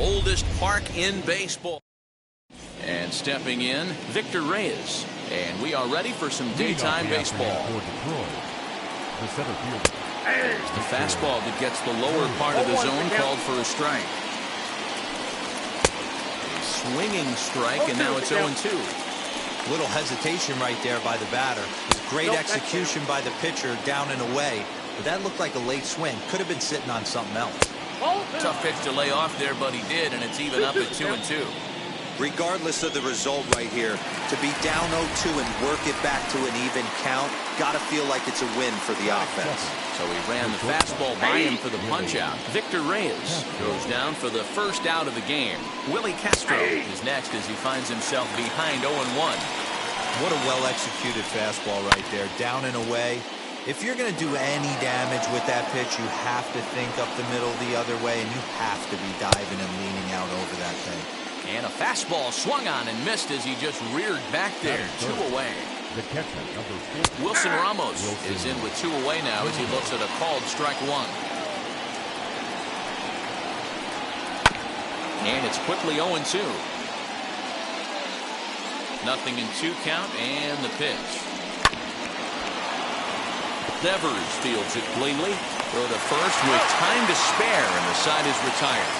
Oldest park in baseball. And stepping in, Victor Reyes. And we are ready for some daytime baseball. The fastball that gets the lower part of the zone called for a strike. A swinging strike, and now it's 0-2. Little hesitation right there by the batter. Great execution by the pitcher down and away. But that looked like a late swing. Could have been sitting on something else. Tough pitch to lay off there, but he did, and it's even up at 2-2. Regardless of the result right here, to be down 0-2 and work it back to an even count, gotta feel like it's a win for the offense. So he ran the fastball by him for the punch-out. Victor Reyes goes down for the first out of the game. Willie Castro is next as he finds himself behind 0-1. What a well-executed fastball right there, down and away. If you're going to do any damage with that pitch, you have to think up the middle the other way, and you have to be diving and leaning out over that thing. And a fastball swung on and missed as he just reared back there. 2 away. The catcher, Wilson Ramos is in with 2 away now as he looks at a called strike 1. And it's quickly 0-2. 0-2 count, and the pitch. Devers fields it cleanly. Throw to first with time to spare, and the side is retired.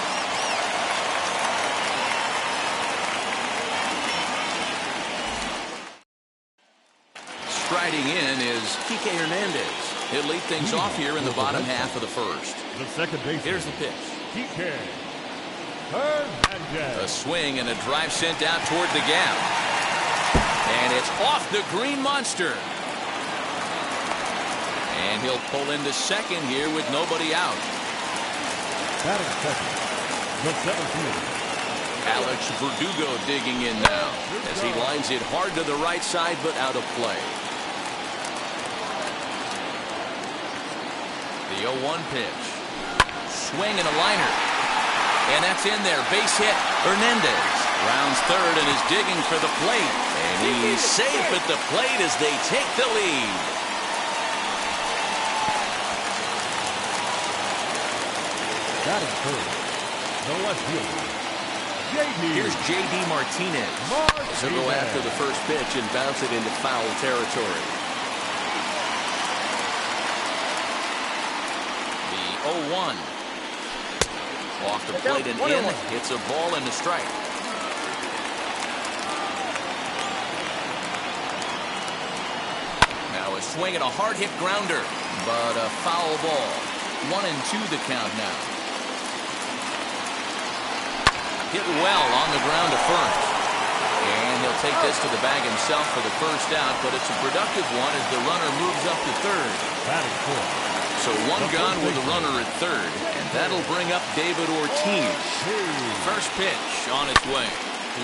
Striding in is Kike Hernandez. He'll lead things off here in the bottom half of the first. The second base. Here's the pitch. Kike Hernandez. A swing and a drive sent out toward the gap. And it's off the Green Monster. And he'll pull into second here with nobody out. Batting second, the 17th. Alex Verdugo digging in now as he lines it hard to the right side, but out of play. The 0-1 pitch. Swing and a liner. And that's in there. Base hit. Hernandez rounds third and is digging for the plate. And he's safe at the plate as they take the lead. That is third. The left fielder, Here's J.D. Martinez. He'll go after the first pitch and bounce it into foul territory. The 0-1. Off the plate and in. It's a ball and a strike. Now a swing and a hard hit grounder, but a foul ball. 1-2 the count now. Hit well on the ground to first. And he'll take this to the bag himself for the first out, but it's a productive one as the runner moves up to third. So one gone with the runner at third, and that'll bring up David Ortiz. First pitch on its way.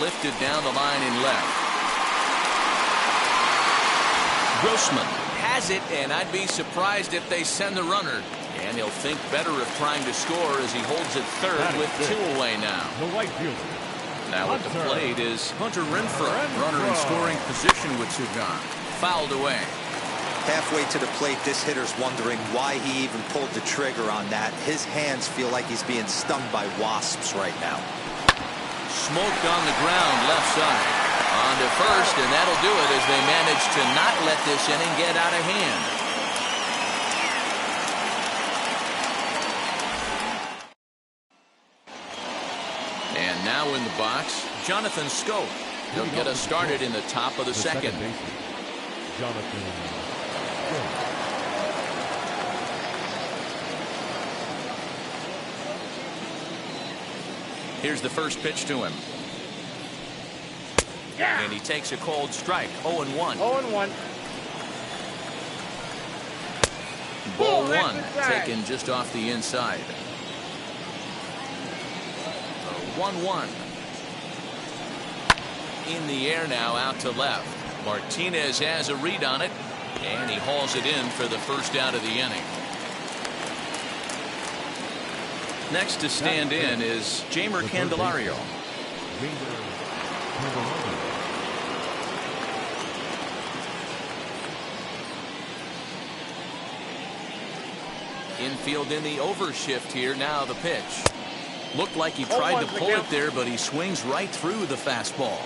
Lifted down the line in left. Grossman has it, and I'd be surprised if they send the runner. And he'll think better of trying to score as he holds it third with 2 away now. The right fielder. Now at the plate is Hunter Renfroe. Runner in scoring position with 2 gone. Fouled away. Halfway to the plate, this hitter's wondering why he even pulled the trigger on that. His hands feel like he's being stung by wasps right now. Smoked on the ground left side. On to first, and that'll do it as they manage to not let this inning get out of hand. And now in the box, Jonathan Scope. He'll get us started in the top of the second. Jonathan Scope. Here's the first pitch to him. Yeah. And he takes a cold strike. 0-1. 0-1. Ball 1 taken just off the inside. 1-1. In the air now, out to left. Martinez has a read on it, and he hauls it in for the first out of the inning. Next to stand in is Jeimer Candelario. Infield in the overshift here. Now the pitch. Looked like he tried to pull it there, but he swings right through the fastball.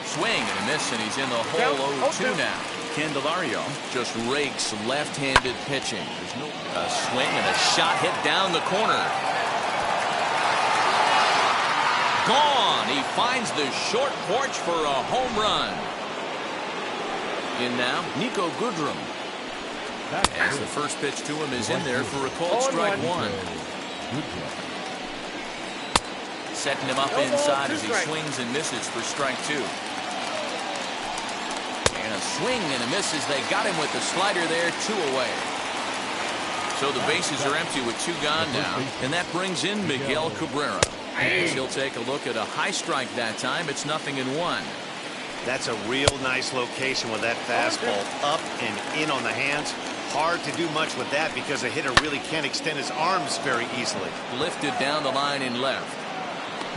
Swing and a miss, and he's in the hole 0-2 now. Candelario just rakes left-handed pitching. There's no swing and a shot hit down the corner. Gone. He finds the short porch for a home run. In now, Nico Goodrum. As the first pitch to him is in there for a called strike 1. Setting him up inside as he swings and misses for strike 2. And a swing and a miss as they got him with the slider there, 2 away. So the bases are empty with 2 gone now, and that brings in Miguel Cabrera. As he'll take a look at a high strike that time. It's 0-1. That's a real nice location with that fastball up and in on the hands. Hard to do much with that because a hitter really can't extend his arms very easily. Lifted down the line in left.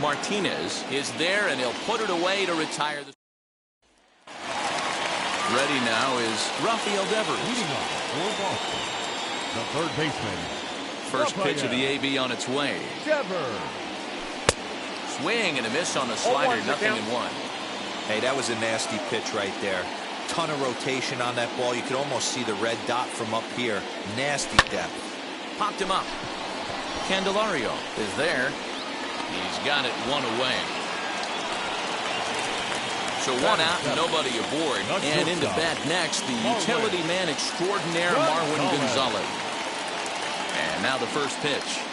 Martinez is there, and he'll put it away to retire. Ready now is Rafael Devers. Leading off for Boston, the third baseman. First pitch of the AB on its way. Devers. Swing and a miss on the slider. 0-1. Hey, that was a nasty pitch right there. Ton of rotation on that ball. You could almost see the red dot from up here. Nasty depth. Popped him up. Candelario is there. He's got it 1 away. So 1 out and nobody aboard. And into bat next, the utility man extraordinaire, Marwin Gonzalez. And now the first pitch.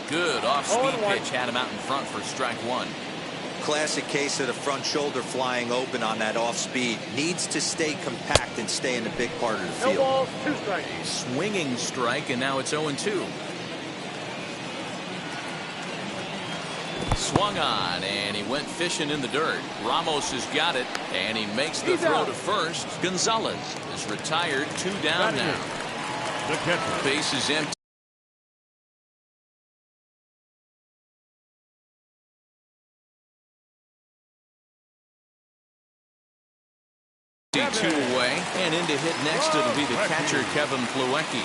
Good off-speed pitch, had him out in front for strike 1. Classic case of the front shoulder flying open on that off-speed. Needs to stay compact and stay in the big part of the field. 2 strikes. Swinging strike, and now it's 0-2. Swung on, and he went fishing in the dirt. Ramos has got it, and he makes the throw to first. Gonzalez is retired. 2 down now. The catcher. Base is empty. Two away, and in to hit next it'll be the catcher Kevin Plawecki.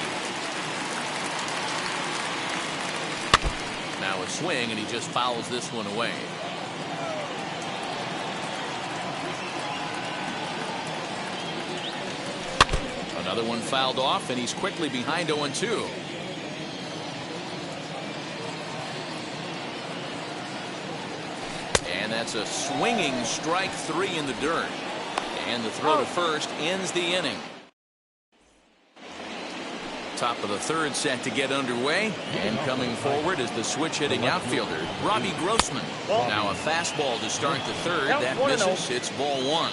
Now a swing, and he just fouls this one away. Another one fouled off, and he's quickly behind 0-2. And that's a swinging strike 3 in the dirt. And the throw to first ends the inning. Top of the third set to get underway. And coming forward is the switch-hitting outfielder, Robbie Grossman. Now a fastball to start the third. That misses. It's ball 1.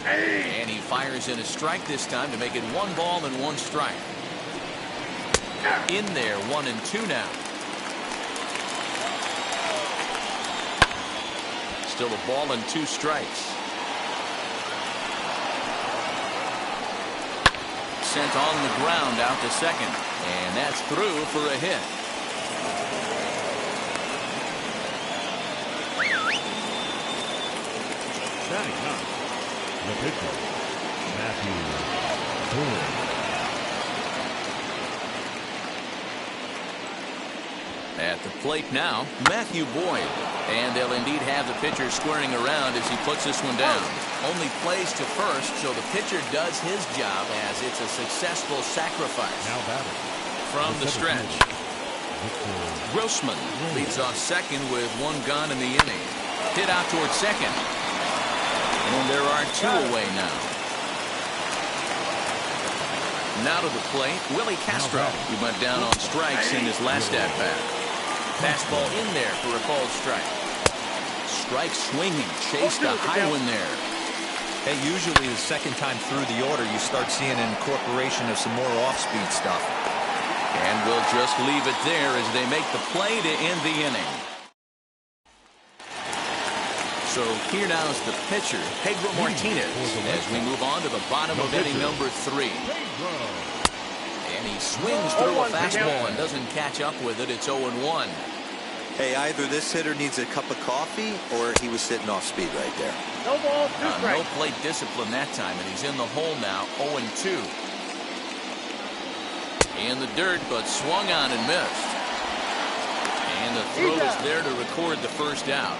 And he fires in a strike this time to make it 1 ball and 1 strike. In there, 1-2 now. Still a ball and 2 strikes. Sent on the ground out to second, and that's through for a hit. Batting up, the pitcher, Matthew Boyd. At the plate now, Matthew Boyd. And they'll indeed have the pitcher squaring around as he puts this one down. Only plays to first, so the pitcher does his job as it's a successful sacrifice. Now batting. From the stretch, Grossman leads off second with 1 gone in the inning. Hit out towards second. And there are 2 away now. Now to the plate, Willie Castro. He went down on strikes in his last at-bat. Fastball in there for a called strike. Strike swinging, chased a high one there. Hey, usually the second time through the order, you start seeing an incorporation of some more off-speed stuff. And we'll just leave it there as they make the play to end the inning. So here now is the pitcher, Pedro Martinez, as we move on to the bottom of inning number 3. And he swings through a fastball and doesn't catch up with it. It's 0-1. Hey, either this hitter needs a cup of coffee or he was sitting off speed right there. No ball, 2 strikes. No plate discipline that time, and he's in the hole now, 0-2. In the dirt, but swung on and missed. And the throw is there to record the first out.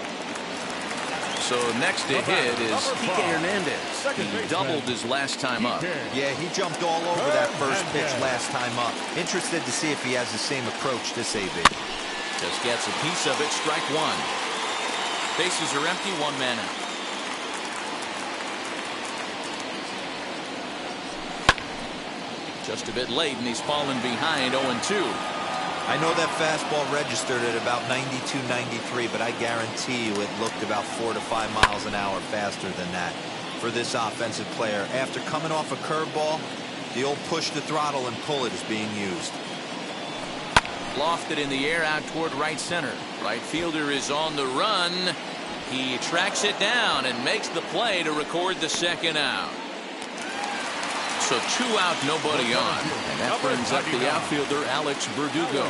So next to hit is Kike Hernandez. He doubled his last time up. Yeah, he jumped all over that first pitch last time up. Interested to see if he has the same approach this AB. Just gets a piece of it, strike 1. Bases are empty, 1 man out. Just a bit late, and he's fallen behind, 0-2. I know that fastball registered at about 92, 93, but I guarantee you it looked about 4 to 5 miles an hour faster than that for this offensive player. After coming off a curveball, the old push the throttle and pull it is being used. Lofted in the air out toward right center. Right fielder is on the run. He tracks it down and makes the play to record the second out. So 2 out, nobody on. And that brings up the outfielder, Alex Verdugo.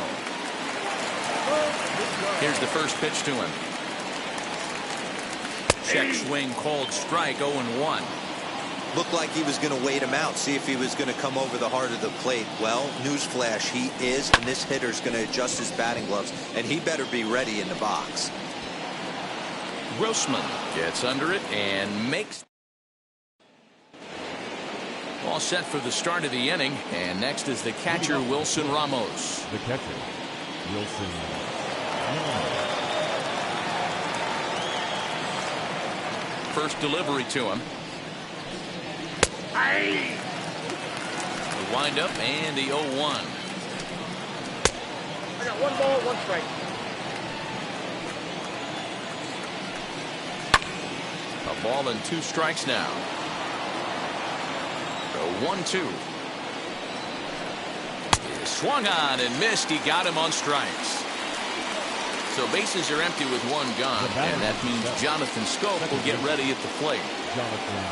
Here's the first pitch to him. Check swing, called strike, 0-1. Looked like he was going to wait him out, see if he was going to come over the heart of the plate. Well, newsflash, he is, and this hitter's going to adjust his batting gloves, and he better be ready in the box. Grossman gets under it and makes. All set for the start of the inning, and next is the catcher, Wilson Ramos. The catcher, Wilson Ramos. First delivery to him. The windup and the 0-1. I got 1 ball, 1 strike. A ball and 2 strikes now. The 1-2. He swung on and missed. He got him on strikes. So bases are empty with 1 gone, and that means Jonathan Scope will get ready at the plate. Jonathan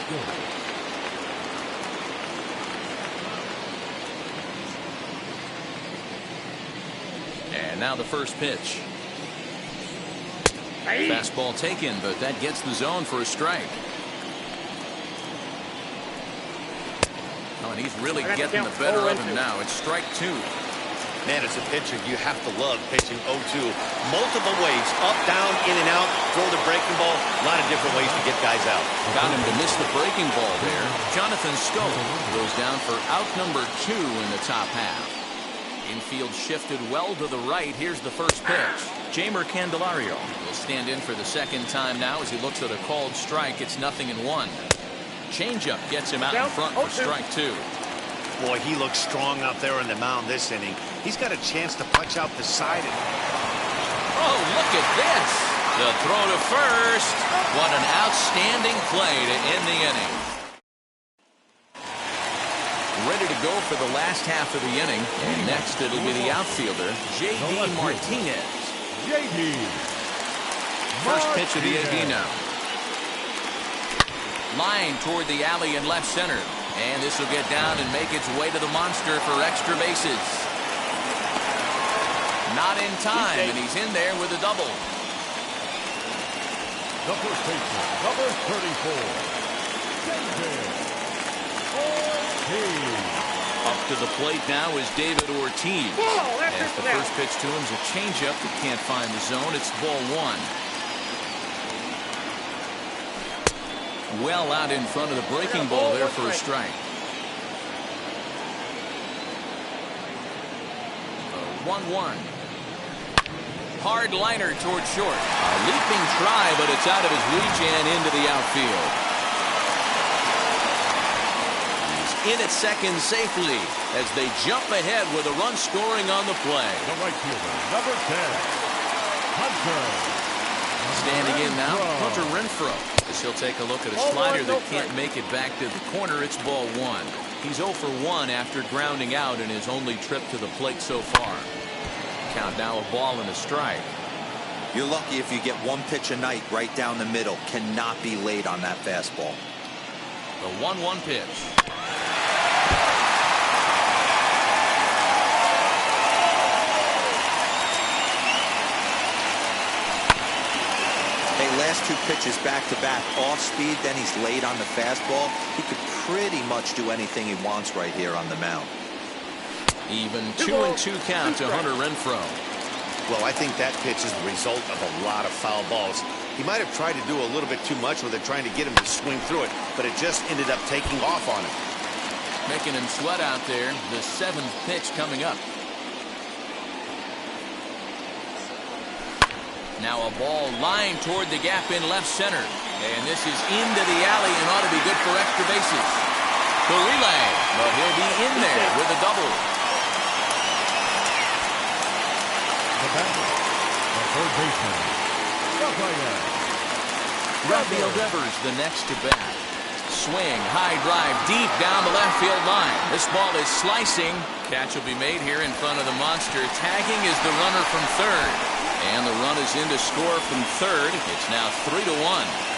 Scope. And now the first pitch. Fastball taken, but that gets the zone for a strike. Oh, and he's really getting the better of him now. It's strike 2. Man, as a pitcher, you have to love pitching 0-2. Multiple ways, up, down, in and out, throw the breaking ball. A lot of different ways to get guys out. Got him to miss the breaking ball there. Jonathan Scope goes down for out number 2 in the top half. Infield shifted well to the right. Here's the first pitch. Jamer Candelario will stand in for the second time now as he looks at a called strike. It's 0-1. Changeup gets him out in front for strike 2. Boy, he looks strong out there on the mound this inning. He's got a chance to punch out the side. Oh, look at this. The throw to first. What an outstanding play to end the inning. Ready to go for the last half of the inning. And next it'll be the outfielder, J.D. Martinez. J.D. First pitch of the AB now. Line toward the alley in left center. And this will get down and make its way to the monster for extra bases. Not in time, and he's in there with a double. The first baseman, number 34, David Ortiz. Up to the plate now is David Ortiz. As the first pitch to him is a changeup that can't find the zone. It's ball one. Well out in front of the breaking ball there for a strike. 1-1. Hard liner toward short. A leaping try, but it's out of his reach and into the outfield. He's in at second safely as they jump ahead with a run scoring on the play. The right fielder, number 10, Hunter. Standing in now, Hunter Renfroe. As he'll take a look at a slider that can't make it back to the corner. It's ball one. He's 0 for 1 after grounding out in his only trip to the plate so far. Count now a ball and a strike. You're lucky if you get one pitch a night right down the middle. Cannot be late on that fastball. The 1-1 pitch. Hey, last two pitches back to back. Off speed, then he's late on the fastball. He could pretty much do anything he wants right here on the mound. Even 2-2 count to Hunter Renfroe. Well, I think that pitch is the result of a lot of foul balls. He might have tried to do a little bit too much with it, trying to get him to swing through it, but it just ended up taking off on him. Making him sweat out there. The 7th pitch coming up. Now a ball lined toward the gap in left center. And this is into the alley and ought to be good for extra bases. The relay, but he'll be in there with a double. The batter, the third baseman, Rafael Devers the next to bat. Swing, high drive, deep down the left field line. This ball is slicing. Catch will be made here in front of the monster. Tagging is the runner from third. And the run is in to score from third. It's now 3-1.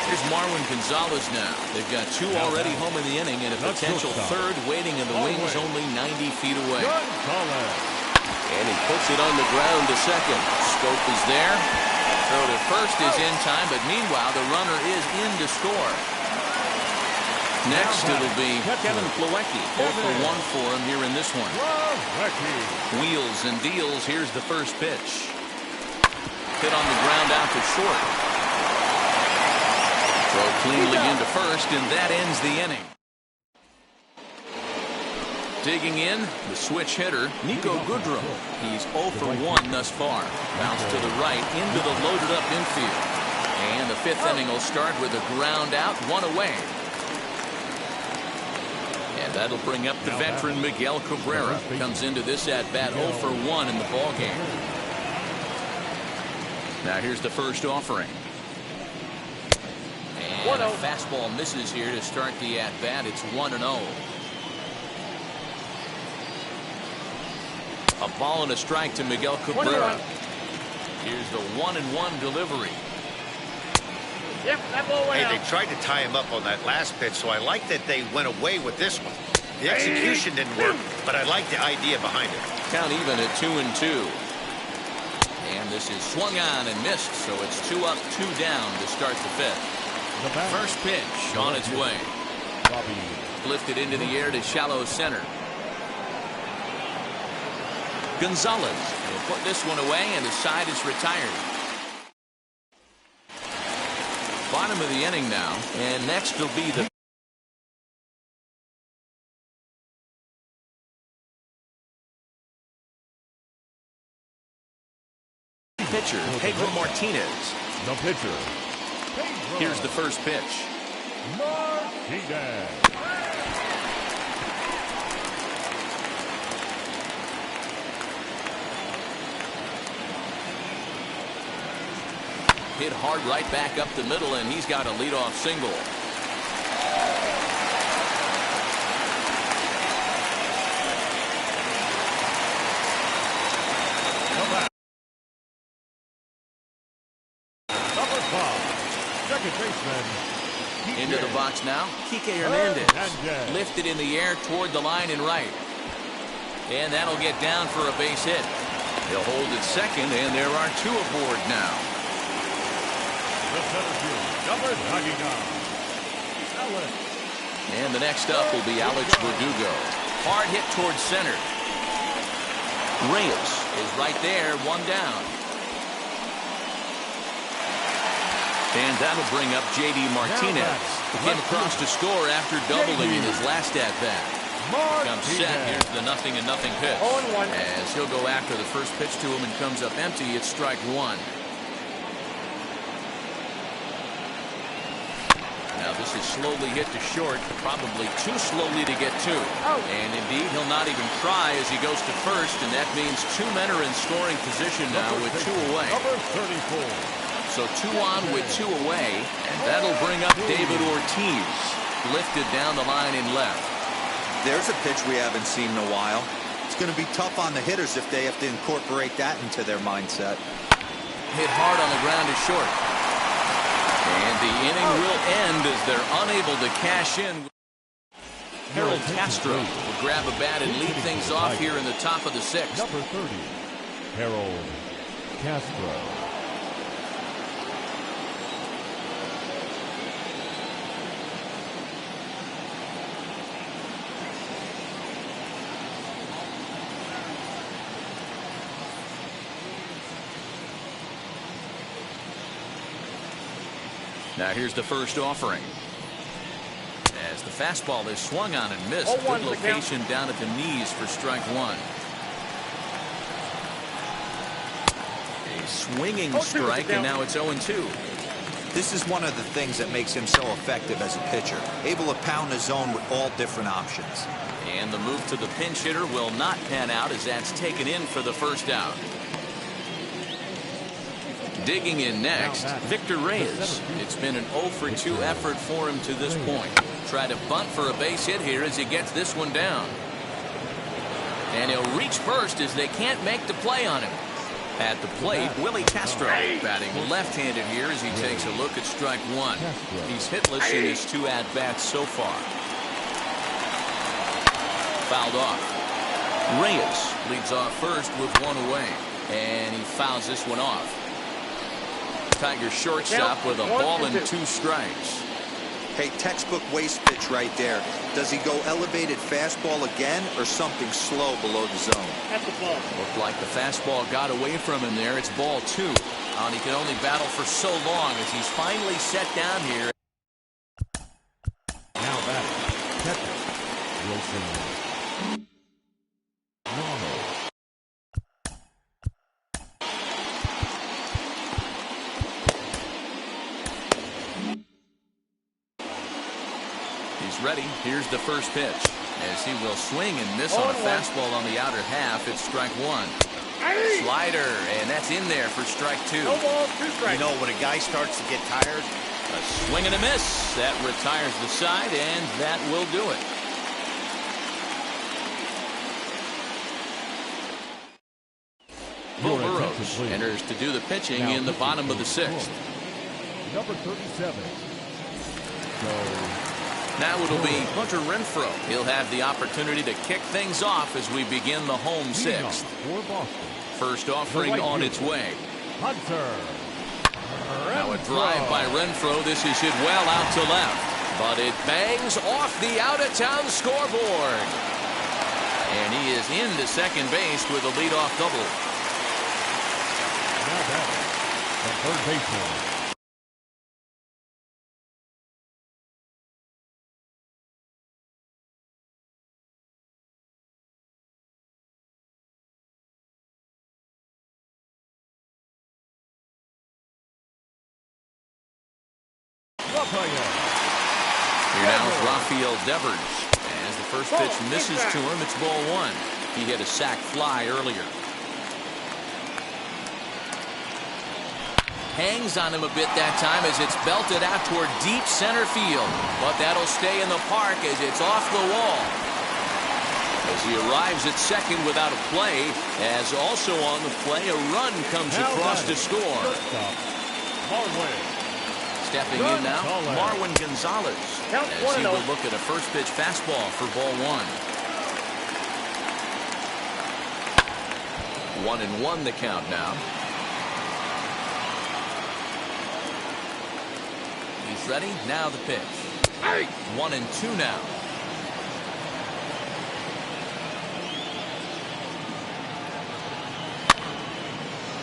Here's Marwin Gonzalez now. They've got 2 already home in the inning and a potential third waiting in the wings only 90 feet away. And he puts it on the ground to second. Scope is there. Throw to first is in time, but meanwhile the runner is in to score. Next it'll be Kevin Plawecki. 0 for 1 for him here in this one. Wheels and deals. Here's the first pitch. Hit on the ground out to short. Throw cleanly into first, and that ends the inning. Digging in, the switch hitter, Nico Goodrum. He's 0 for 1 thus far. Bounce to the right into the loaded up infield. And the 5th inning will start with a ground out, 1 away. And that'll bring up the veteran Miguel Cabrera. Comes into this at bat 0 for 1 in the ballgame. Now here's the first offering. And a fastball misses here to start the at bat. It's 1-0. A ball and a strike to Miguel Cabrera. Here's the 1-1 delivery. Yep, that ball went out. They tried to tie him up on that last pitch, so I like that they went away with this one. The execution didn't work, but I like the idea behind it. Count even at 2-2. And this is swung on and missed, so it's 2 up, 2 down to start the 5th. First pitch on its way. Lifted into the air to shallow center. Gonzalez will put this one away, and the side is retired. Bottom of the inning now, and next will be the pitcher, Pedro Martinez. The pitcher. Here's the first pitch. Martinez. Hit hard right back up the middle, and he's got a leadoff single. Into the box now, Kike Hernandez. Lifted in the air toward the line and right. And that'll get down for a base hit. He'll hold it second, and there are two aboard now. The center field, number 99. And the next up will be Alex Verdugo. Hard hit towards center. Reyes is right there, one down. And that'll bring up J.D. Martinez. He came across to score after doubling in his last at-bat. Comes set. Here's the 0-0 pitch. As he'll go after the first pitch to him and comes up empty, it's strike one. Now this is slowly hit to short, probably too slowly to get to. And indeed, he'll not even try as he goes to first, and that means two men are in scoring position now with two away. Number 34. So 2 on with 2 away, and that'll bring up David Ortiz. Lifted down the line and left. There's a pitch we haven't seen in a while. It's going to be tough on the hitters if they have to incorporate that into their mindset. Hit hard on the ground to short. And the inning will end as they're unable to cash in. Harold Castro will grab a bat and lead things off here in the top of the 6th. Number 30, Harold Castro. Now here's the first offering. As the fastball is swung on and missed. Good location down at the knees for strike one. A swinging strike, and now it's 0-2. This is one of the things that makes him so effective as a pitcher. Able to pound the zone with all different options. And the move to the pinch hitter will not pan out as that's taken in for the first out. Digging in next, Victor Reyes. It's been an 0-for-2 effort for him to this point. Try to bunt for a base hit here as he gets this one down. And he'll reach first as they can't make the play on him. At the plate, Willie Castro batting left-handed here as he takes a look at strike one. He's hitless in his 2 at-bats so far. Fouled off. Reyes leads off first with 1 away. And he fouls this one off. Tiger shortstop with a ball and 2 strikes. Hey, textbook waste pitch right there. Does he go elevated fastball again or something slow below the zone? That's the ball. Looked like the fastball got away from him there. It's ball 2. And he can only battle for so long as he's finally set down here. Now batting, catcher, Wilson. Ready. Here's the first pitch as he will swing and miss on a fastball on the outer half. It's strike 1. Slider, and that's in there for strike 2. No ball, 2 strikes. You know, when a guy starts to get tired, a swing and a miss that retires the side, and that will do it. Will Burrows enters to do the pitching now in the bottom of the 6th. Number 37. Now it'll be Hunter Renfroe. He'll have the opportunity to kick things off as we begin the home 6th. First offering on its way. Hunter. Now a drive by Renfroe. This is hit well out to left. But it bangs off the out-of-town scoreboard. And he is into second base with a leadoff double. Now batting, the third baseman. Here now is Rafael Devers. As the first pitch misses to him, it's ball 1. He hit a sac fly earlier. Hangs on him a bit that time as it's belted out toward deep center field. But that'll stay in the park as it's off the wall. As he arrives at second without a play, as also on the play, a run comes across to score. Stepping in now, Marwin Gonzalez. Count As he will look at a first pitch fastball for ball 1. 1-1 the count now. He's ready. Now the pitch. 1-2 now.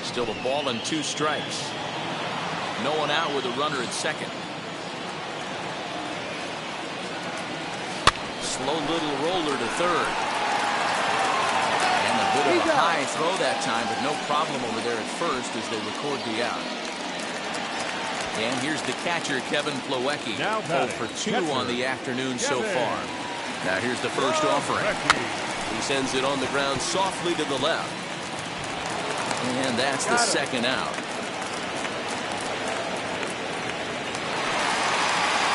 Still a ball and 2 strikes. No one out with a runner at second. Slow little roller to third. And a bit of a high throw that time, but no problem over there at first as they record the out. And here's the catcher, Kevin Plawecki. 0 for 2 on the afternoon so far. Now here's the first offering. He sends it on the ground softly to the left. And that's the second out.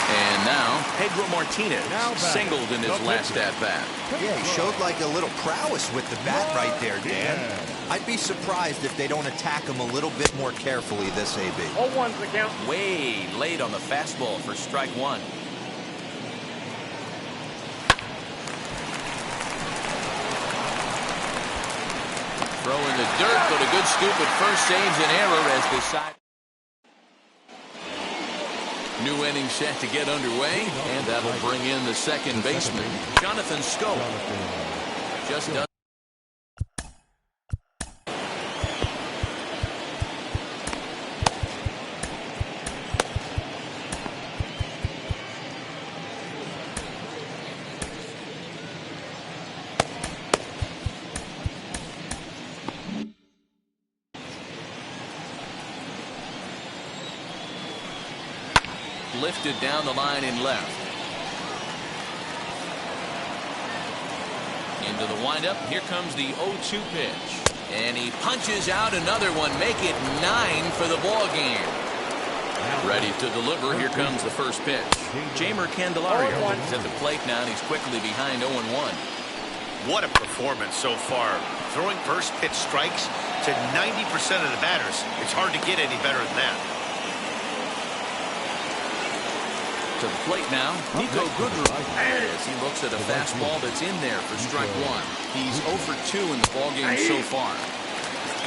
And now Pedro Martinez singled in his last at-bat. Yeah, he showed like a little prowess with the bat right there, Dan. I'd be surprised if they don't attack him a little bit more carefully this AB. 0-1's the count. Way late on the fastball for strike 1. Throw in the dirt, but a good scoop at first saves an error as the side. New inning set to get underway, and that'll bring in the second baseman, Jonathan Schoop. Just done. Lifted down the line in left. Into the windup. Here comes the 0-2 pitch. And he punches out another one. Make it 9 for the ball game. Ready to deliver. Here comes the first pitch. Jamer Candelario is at the plate now, and he's quickly behind 0-1. What a performance so far. Throwing first pitch strikes to 90% of the batters. It's hard to get any better than that. To the plate now, Nico Goodrum, as he looks at a fastball that's in there for strike 1. He's 0 for 2 in the ballgame so far.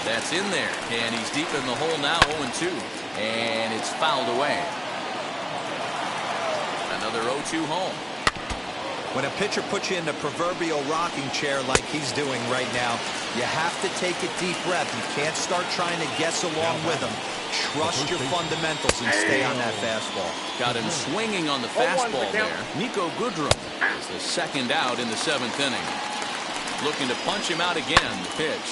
That's in there, and he's deep in the hole now, 0-2. And it's fouled away. Another 0-2 home. When a pitcher puts you in the proverbial rocking chair like he's doing right now, you have to take a deep breath. You can't start trying to guess along with him. Trust your fundamentals and stay on that fastball. Got him swinging on the fastball there. Nico Goodrum is the second out in the 7th inning. Looking to punch him out again. The pitch.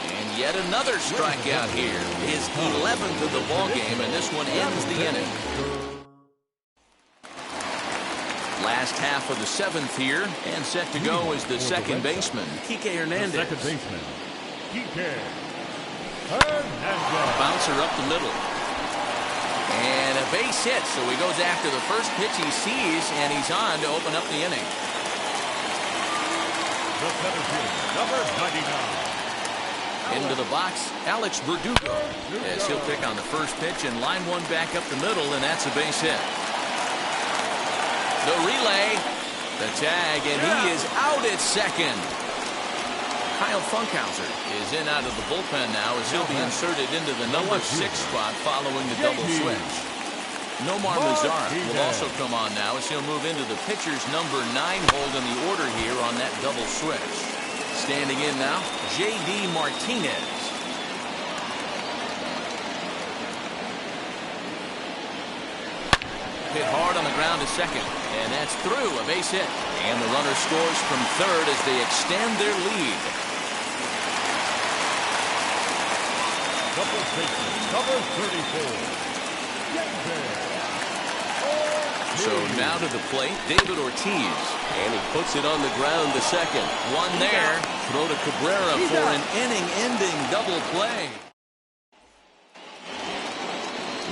And yet another strikeout here. His 11th of the ball game, and this one ends the inning. Last half of the 7th here, and set to go is the second baseman, Kike Hernandez. Second baseman, Kike Hernandez. Bouncer up the middle. And a base hit, so he goes after the first pitch he sees, and he's on to open up the inning. The center field, number 99. Into the box, Alex Verdugo, as he'll pick on the first pitch and line one back up the middle, and that's a base hit. The relay, the tag, and he is out at second. Kyle Funkhauser is in out of the bullpen now as he'll be inserted into the number 6 spot following the double switch. Nomar Mazara will also come on now as he'll move into the pitcher's number 9 hold in the order here on that double switch. Standing in now, J.D. Martinez. Hit hard on the ground to second, and that's through, a base hit. And the runner scores from third as they extend their lead. Double baseman, number 34. So now to the plate, David Ortiz. And he puts it on the ground to second. One there. Throw to Cabrera for an inning-ending double play.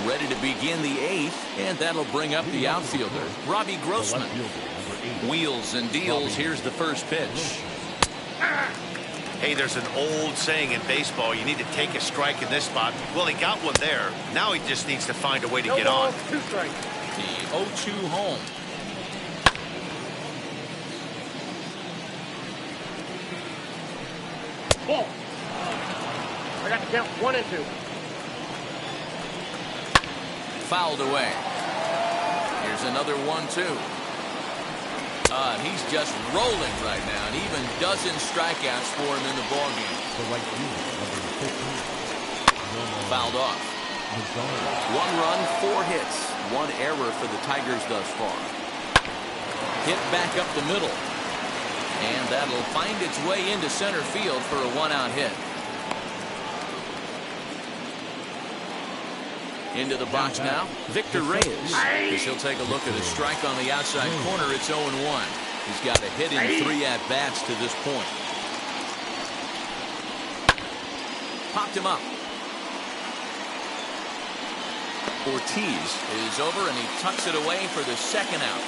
Ready to begin the 8th, and that'll bring up the outfielder, Robbie Grossman. Wheels and deals. Here's the first pitch. Hey, there's an old saying in baseball, you need to take a strike in this spot. Well, he got one there. Now he just needs to find a way to get on. 2 strikes. The 0-2 home. Ball. I got to count 1 and 2. Fouled away. Here's another 1-2. He's just rolling right now, and even dozen strikeouts for him in the ballgame. Fouled off. 1 run, 4 hits, 1 error for the Tigers thus far. Hit back up the middle, and that'll find its way into center field for a 1-out hit. Into the box now, Victor Reyes. As he'll take a look at a strike on the outside corner, it's 0-1. He's got a hit in 3 at-bats to this point. Popped him up. Ortiz is over, and he tucks it away for the 2nd out.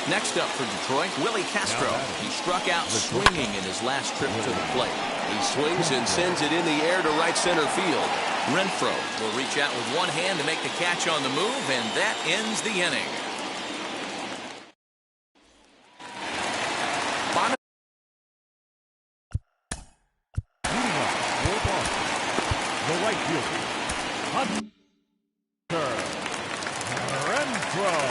Next up for Detroit, Willie Castro. He struck out swinging in his last trip to the plate. He swings and sends it in the air to right center field. Renfroe will reach out with one hand to make the catch on the move, and that ends the inning. The right fielder, Hunter Renfroe.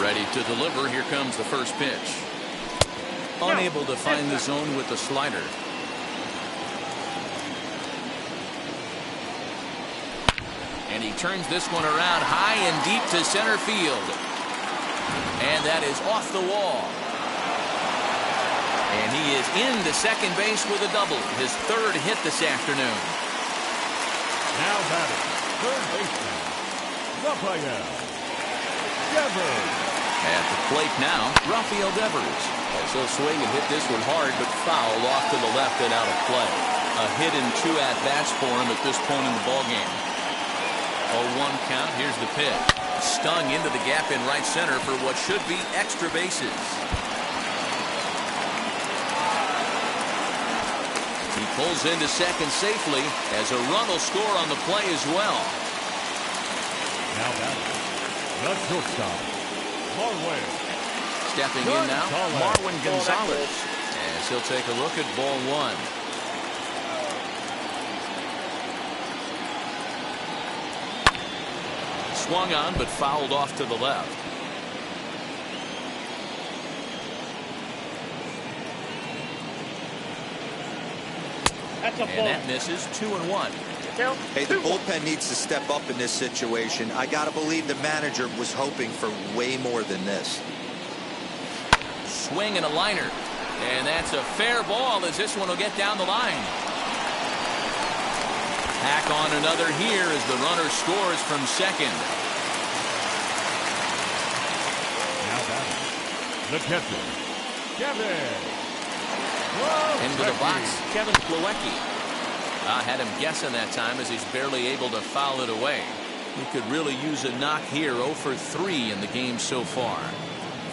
Ready to deliver. Here comes the first pitch. Unable to find the zone with the slider. And he turns this one around high and deep to center field. And that is off the wall. And he is into second base with a double. His 3rd hit this afternoon. Now batting, third baseman, Rafael Devers. At the plate now, Rafael Devers. As he'll swing and hit this one hard, but foul off to the left and out of play. A hit in 2 at-bats for him at this point in the ballgame. 0-1 count. Here's the pitch. Stung into the gap in right center for what should be extra bases. He pulls into second safely as a run will score on the play as well. Now batting, the shortstop, Marwin. Stepping in now, Marwin Gonzalez. As he'll take a look at ball 1. Swung on, but fouled off to the left. That's a ball. And that misses. 2-1. Hey, the bullpen needs to step up in this situation. I got to believe the manager was hoping for way more than this. Swing and a liner. And that's a fair ball as this one will get down the line. Hack on another here as the runner scores from second. Now batting, the catcher, Kevin. Into the box, Kevin Plawecki. I had him guessing that time as he's barely able to foul it away. He could really use a knock here. 0 for 3 in the game so far.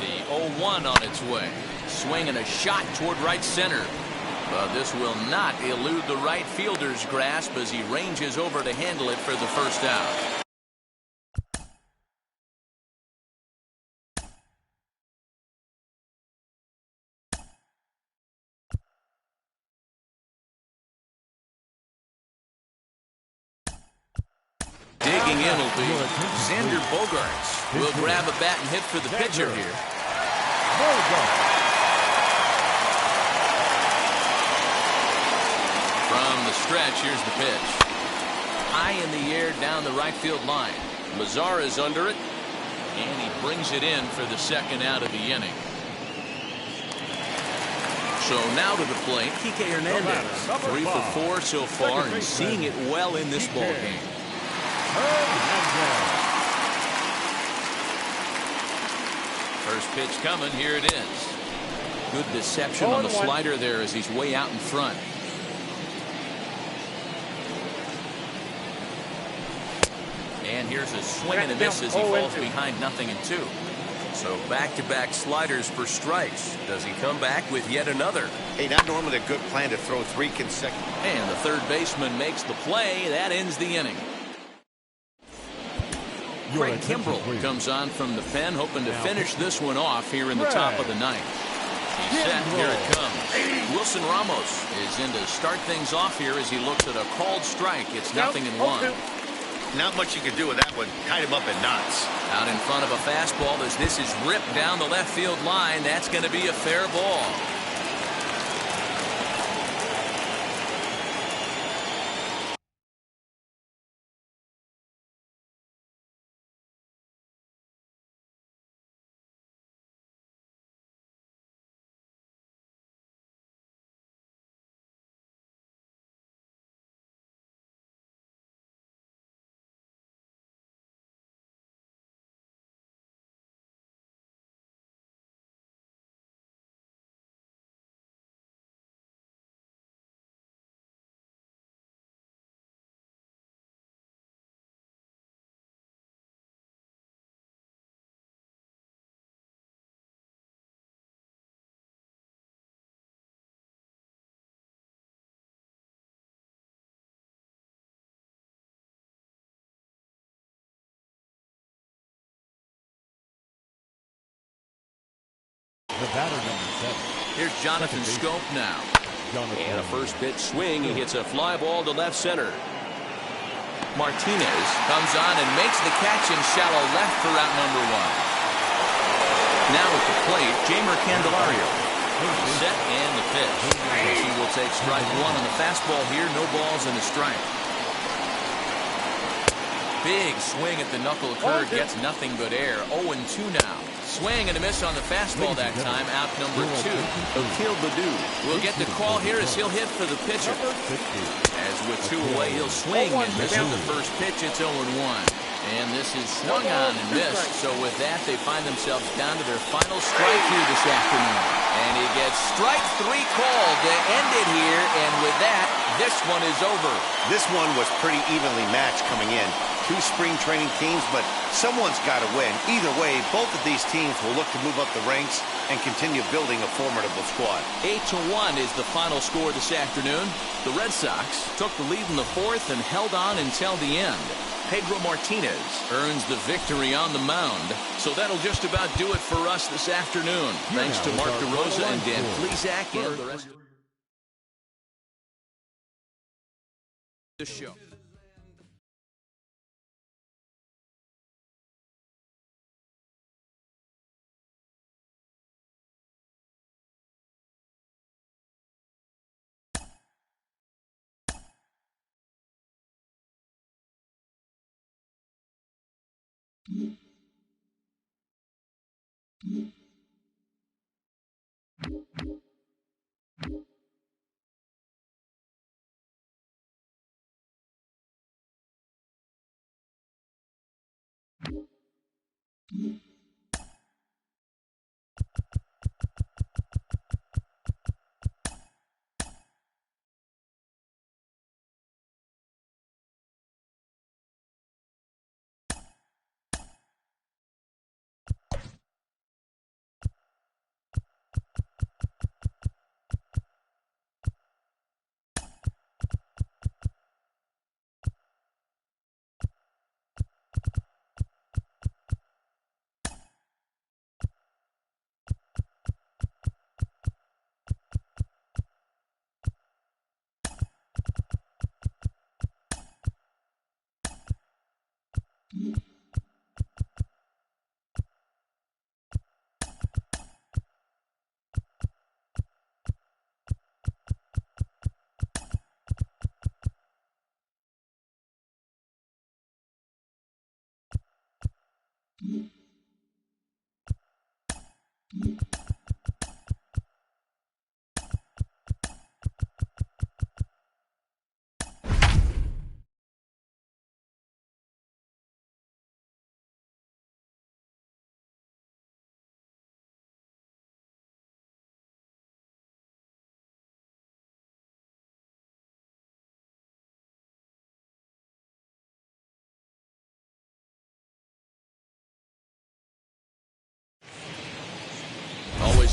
The 0-1 on its way. Swing and a shot toward right center. But this will not elude the right fielder's grasp as he ranges over to handle it for the first out. Digging in will be Xander Bogaerts. Will grab a bat and hit for the pitcher here. From the stretch, here's the pitch. High in the air down the right field line. Mazar is under it, and he brings it in for the 2nd out of the inning. So now to the plate, Kike Hernandez. 3 for 4 so far and seeing it well in this ball game. First pitch coming. Here it is. Good deception on the slider there as he's way out in front. And here's a swing and a miss as he falls behind 0-2. So back-to-back sliders for strikes. Does he come back with yet another? Hey, not normally a good plan to throw 3 consecutive. And the third baseman makes the play. That ends the inning. Craig Kimbrell comes on from the pen, hoping to finish this one off here in the top of the ninth. He's set. Here it comes. Wilson Ramos is in to start things off here as he looks at a called strike. It's 0-1. Not much you can do with that one. Tied him up in knots. Out in front of a fastball as this is ripped down the left field line. That's going to be a fair ball. The batter number 7. Here's Jonathan Scope now. And a first pitch swing. He hits a fly ball to left center. Martinez comes on and makes the catch in shallow left for out number 1. Now at the plate, Jamer Candelario. Set and the pitch. He will take strike 1 on the fastball here. No balls and a strike. Big swing at the knuckle curve. Gets nothing but air. 0-2 now. Swing and a miss on the fastball that time. Out number 2. Akil Baddoo will get the call here as he'll hit for the pitcher. As with 2 away, he'll swing and miss on the first pitch. It's 0-1. And this is swung on and missed. So with that, they find themselves down to their final strike here this afternoon. And he gets strike 3 called to end it here. And with that, this one is over. This one was pretty evenly matched coming in. 2 spring training teams, but someone's got to win. Either way, both of these teams will look to move up the ranks and continue building a formidable squad. 8-1 is the final score this afternoon. The Red Sox took the lead in the 4th and held on until the end. Pedro Martinez earns the victory on the mound. So that'll just about do it for us this afternoon. Thanks to Mark DeRosa and Dan Plesac and the rest of the show.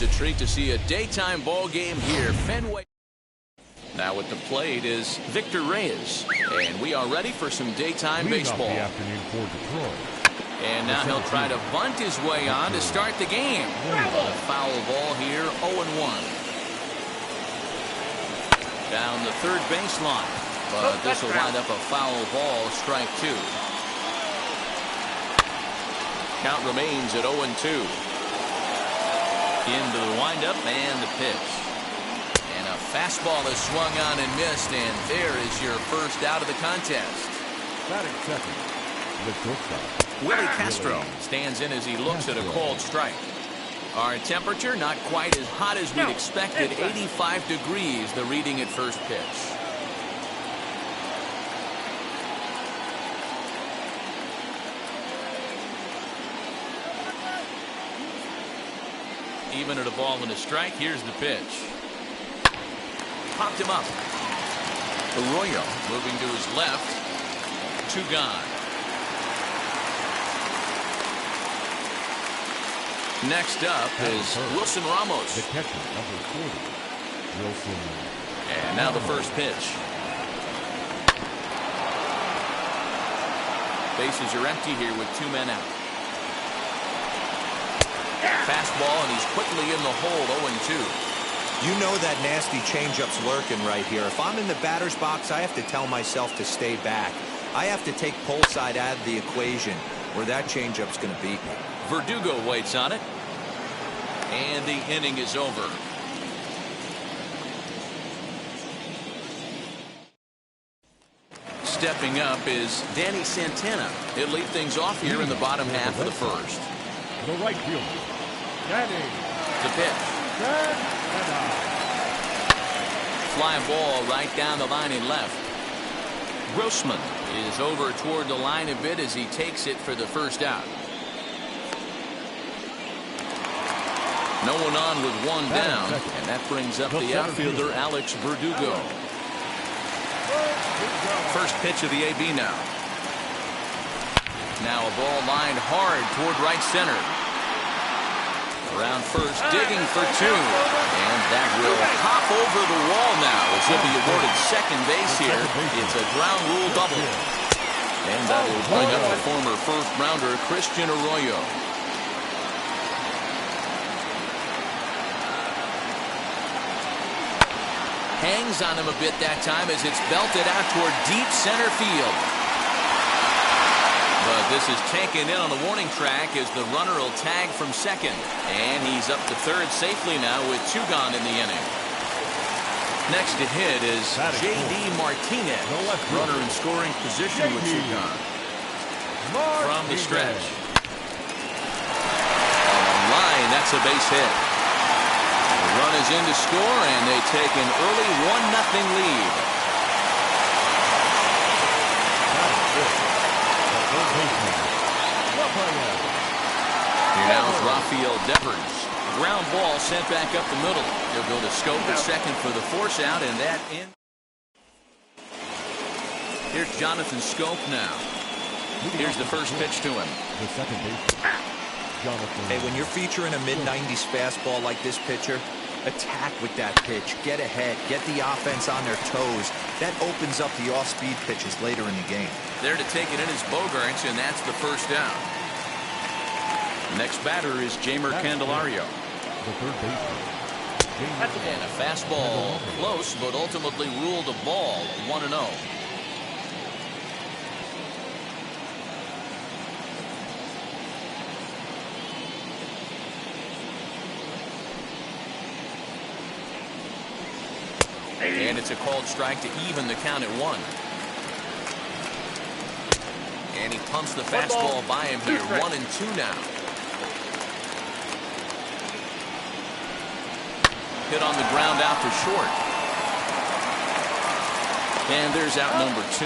a treat to see a daytime ball game here. Fenway. Now at the plate is Victor Reyes. And we are ready for some daytime baseball. The afternoon for Detroit. And now he'll try to bunt his way on to start the game. A foul ball here, 0-1. Down the third baseline. But this will wind up a foul ball, strike 2. Count remains at 0-2. Into the windup and the pitch. And a fastball is swung on and missed, and there is your first out of the contest. Batting second, the shortstop. Willie Castro stands in as he looks at a called strike. Our temperature not quite as hot as we'd expected, 85 degrees, the reading at first pitch. Even at a ball and a strike, here's the pitch. Popped him up. Arroyo moving to his left. 2 gone. Next up is Wilson Ramos. The catcher, number 40, Wilson. And now the first pitch. Bases are empty here with 2 men out. Fastball, and he's quickly in the hole, 0-2. You know that nasty changeup's lurking right here. If I'm in the batter's box, I have to tell myself to stay back. I have to take pull side out of the equation, or that changeup's going to beat me. Verdugo waits on it. And the inning is over. Stepping up is Danny Santana. He'll lead things off here in the bottom half of the first. The right fielder, Danny. The pitch. Fly ball right down the line and left. Grossman is over toward the line a bit as he takes it for the first out. No one on with 1 down, and that brings up the outfielder Alex Verdugo. First pitch of the AB now. Now a ball lined hard toward right center. Around first, digging for 2. And that will hop over the wall now as he'll be awarded second base here. It's a ground rule double. And that will bring up the former first rounder Christian Arroyo. Hangs on him a bit that time as it's belted out toward deep center field. But this is taken in on the warning track as the runner will tag from second. And he's up to third safely now with 2 gone in the inning. Next to hit is J.D. Martinez. Runner in scoring position with 2 gone. From the stretch. On the line, that's a base hit. The run is in to score, and they take an early 1-0 lead. Here now is Rafael Devers. Ground ball sent back up the middle. He'll go to Scope at second for the force out, and that in. Here's Jonathan Scope now. Here's the first pitch to him. The second baseman, Jonathan. Hey, when you're featuring a mid-90s fastball like this pitcher, attack with that pitch. Get ahead. Get the offense on their toes. That opens up the off-speed pitches later in the game. There to take it in is Bogarts, and that's the first down. Next batter is Jeimer Candelario. The third baseman, And a fastball close, but ultimately ruled a ball, 1-0. And it's a called strike to even the count at 1. And he pumps the fastball by him here. 1-2 now. Hit on the ground out to short. And there's out number 2.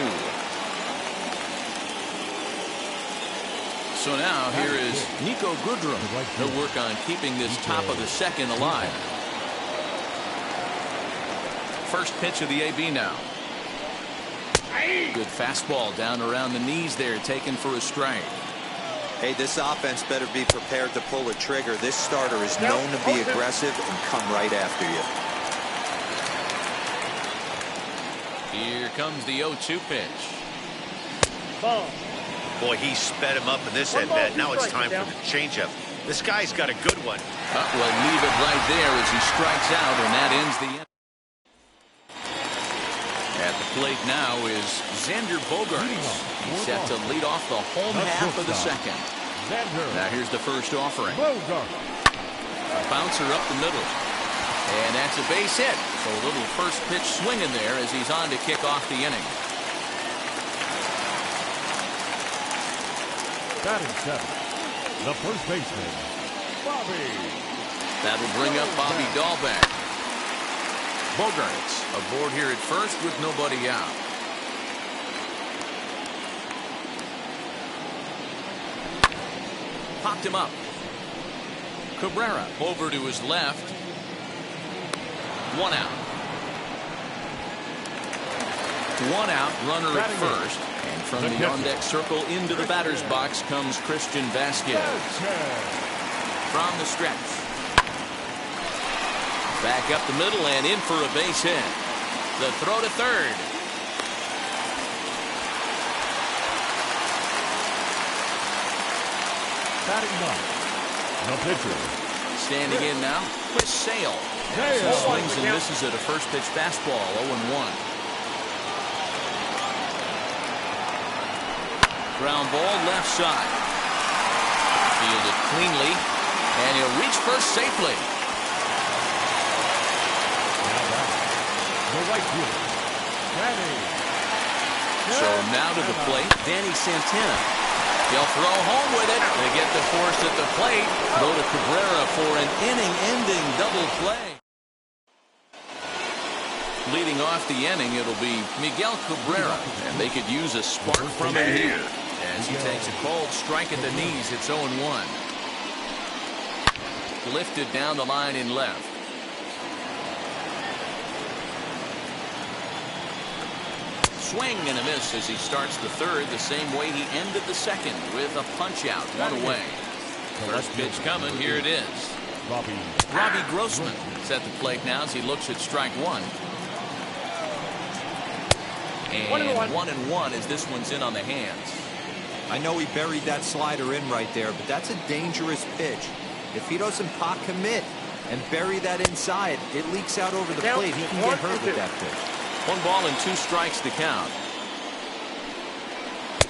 So now here is Nico Goodrum. He'll work on keeping this top of the second alive. First pitch of the AB now. Good fastball down around the knees there, taken for a strike. Hey, this offense better be prepared to pull a trigger. This starter is known to be aggressive and come right after you. Here comes the 0-2 pitch. Ball. Boy, he sped him up in this at-bat. Now it's time for the changeup. This guy's got a good one. Well, leave it right there as he strikes out, and that ends the inning. At the plate now is Xander Bogaerts. He's set to lead off the home half of the second. Now here's the first offering. A bouncer up the middle. And that's a base hit. So a little first pitch swing in there as he's on to kick off the inning. Batting seventh, the first baseman, Bobby. That'll bring up Bobby Dahlbeck. Bogaerts aboard here at first with nobody out. Popped him up. Cabrera over to his left. One out. One out, runner at first. And from the on-deck circle into the batter's box comes Christian Vasquez. From the stretch. Back up the middle and in for a base hit. The throw to third. Batting ninth, the pitcher. Standing in now, Chris Sale. He swings and misses at a first pitch fastball, 0-1. Ground ball left side. Fielded cleanly, and he'll reach first safely. The right fielder, Danny. So now to the plate, Danny Santana. He'll throw home with it. They get the force at the plate. Throw to Cabrera for an inning-ending double play. Leading off the inning, it'll be Miguel Cabrera, and they could use a spark from him here as he takes a cold strike at the knees. It's 0-1. Lifted down the line in left. Swing and a miss as he starts the third the same way he ended the second with a punch out, one away. First pitch coming, here it is. Robbie Grossman is at the plate now as he looks at strike one. And 1-1 as this one's in on the hands. I know he buried that slider in right there, but that's a dangerous pitch. If he doesn't pot commit and bury that inside, it leaks out over the plate. He can get hurt with that pitch. 1 ball and 2 strikes to count.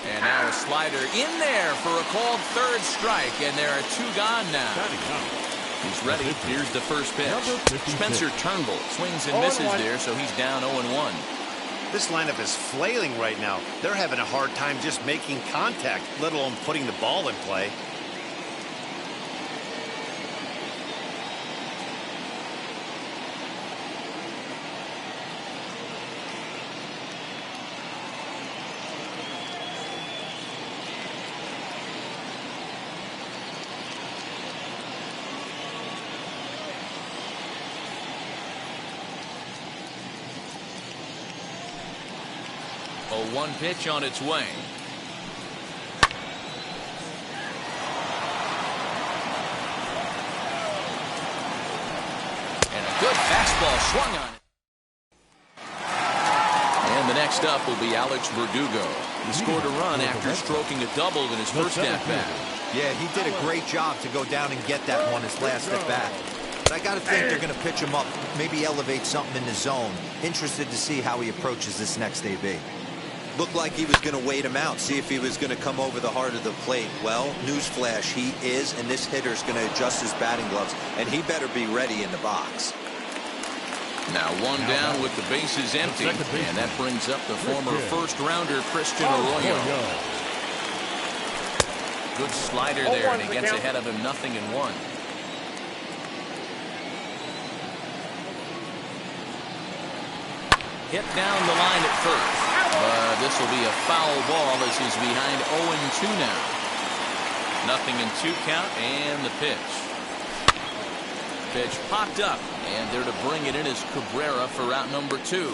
And now a slider in there for a called third strike, and there are 2 gone now. He's ready. Here's the first pitch. Spencer Turnbull swings and misses there, so he's down 0-1. This lineup is flailing right now. They're having a hard time just making contact, let alone putting the ball in play. A 1 pitch on its way. And a good fastball swung on it. And the next up will be Alex Verdugo. He scored a run after stroking a double in his first at-bat. Yeah, he did a great job to go down and get that one his last at-bat. But I got to think they're going to pitch him up, maybe elevate something in the zone. Interested to see how he approaches this next AB. Looked like he was going to wait him out, see if he was going to come over the heart of the plate. Well, newsflash, he is, and this hitter's going to adjust his batting gloves, and he better be ready in the box. Now 1 down with the bases empty, and that brings up the former first-rounder Christian Arroyo. Good slider there, and he gets ahead of him 0-1. Hit down the line at first. This will be a foul ball as he's behind 0-2 now. 0-2 count and the pitch. Pitch popped up, and there to bring it in is Cabrera for out number 2.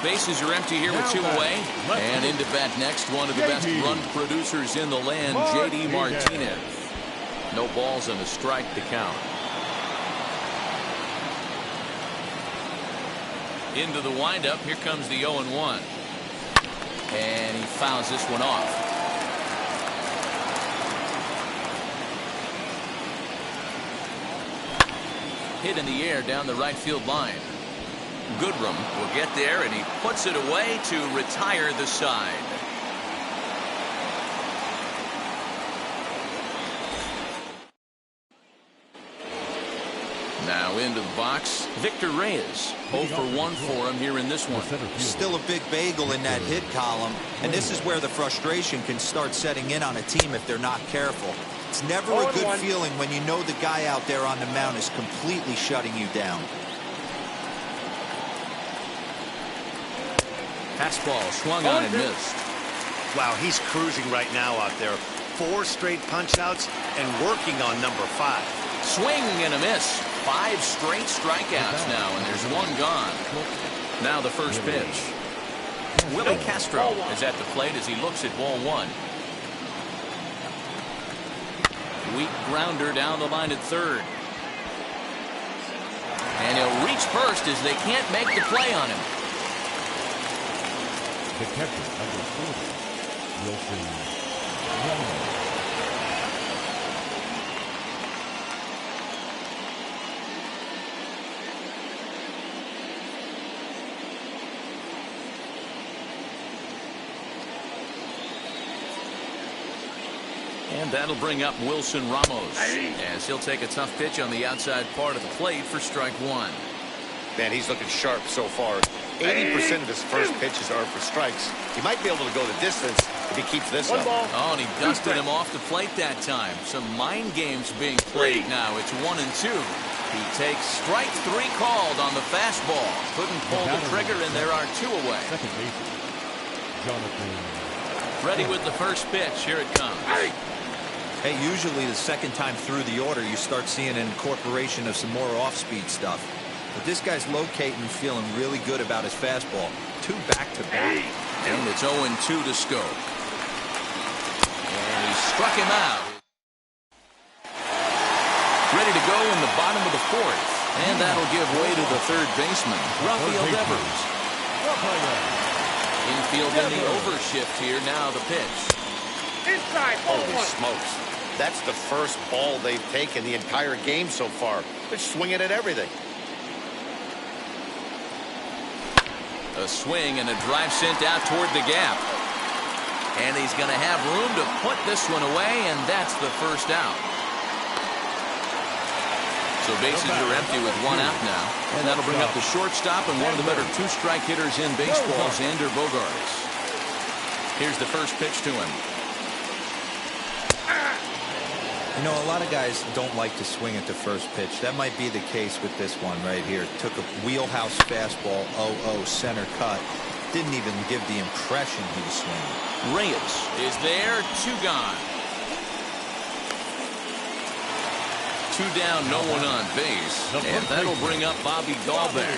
Bases are empty here with 2 away. And into bat next, one of the best run producers in the land, J.D. Martinez. No balls and a strike to count. Into the windup. Here comes the 0-1. And he fouls this one off. Hit in the air down the right field line. Goodrum will get there, and he puts it away to retire the side. Now into the box, Victor Reyes. 0 for 1 for him here in this one. Still a big bagel in that hit column, and this is where the frustration can start setting in on a team if they're not careful. It's never a good feeling when you know the guy out there on the mound is completely shutting you down. Fastball swung on and missed. Wow, he's cruising right now out there. 4 straight punch-outs and working on number 5. Swing and a miss. 5 straight strikeouts now, and there's 1 gone. Now the first pitch. Willie Castro is at the plate as he looks at ball 1. Weak grounder down the line at third. And he'll reach first as they can't make the play on him. The catcher, number 40, Wilson. And that'll bring up Wilson Ramos as he'll take a tough pitch on the outside part of the plate for strike 1. Man, he's looking sharp so far. 80% of his first pitches are for strikes. He might be able to go the distance if he keeps this up. Oh, and he dusted him off the plate that time. Some mind games being played now. It's 1 and 2. He takes strike 3 called on the fastball. Couldn't pull the trigger, and there are 2 away. Second base, Jonathan. Ready with the first pitch. Here it comes. Hey, usually the second time through the order, you start seeing an incorporation of some more off-speed stuff. But this guy's locating and feeling really good about his fastball. 2 back-to-back. And it's 0-2 to Scope. And he struck him out. Ready to go in the bottom of the 4th. And that'll give way to the third baseman, Rafael Devers. Infield in the overshift here. Now the pitch. Inside, Holy smokes. That's the first ball they've taken the entire game so far. They're swinging at everything. A swing and a drive sent out toward the gap. And he's going to have room to put this one away, and that's the first out. So bases are empty with 1 out now. And that'll bring up the shortstop and one of the better 2-strike hitters in baseball, Xander Bogaerts. Here's the first pitch to him. You know, a lot of guys don't like to swing at the first pitch. That might be the case with this one right here. Took a wheelhouse fastball, 0-0 center cut. Didn't even give the impression he was swinging. Reyes is there, 2 gone. 2 down, no one on base. And that'll bring up Bobby Dahlbeck.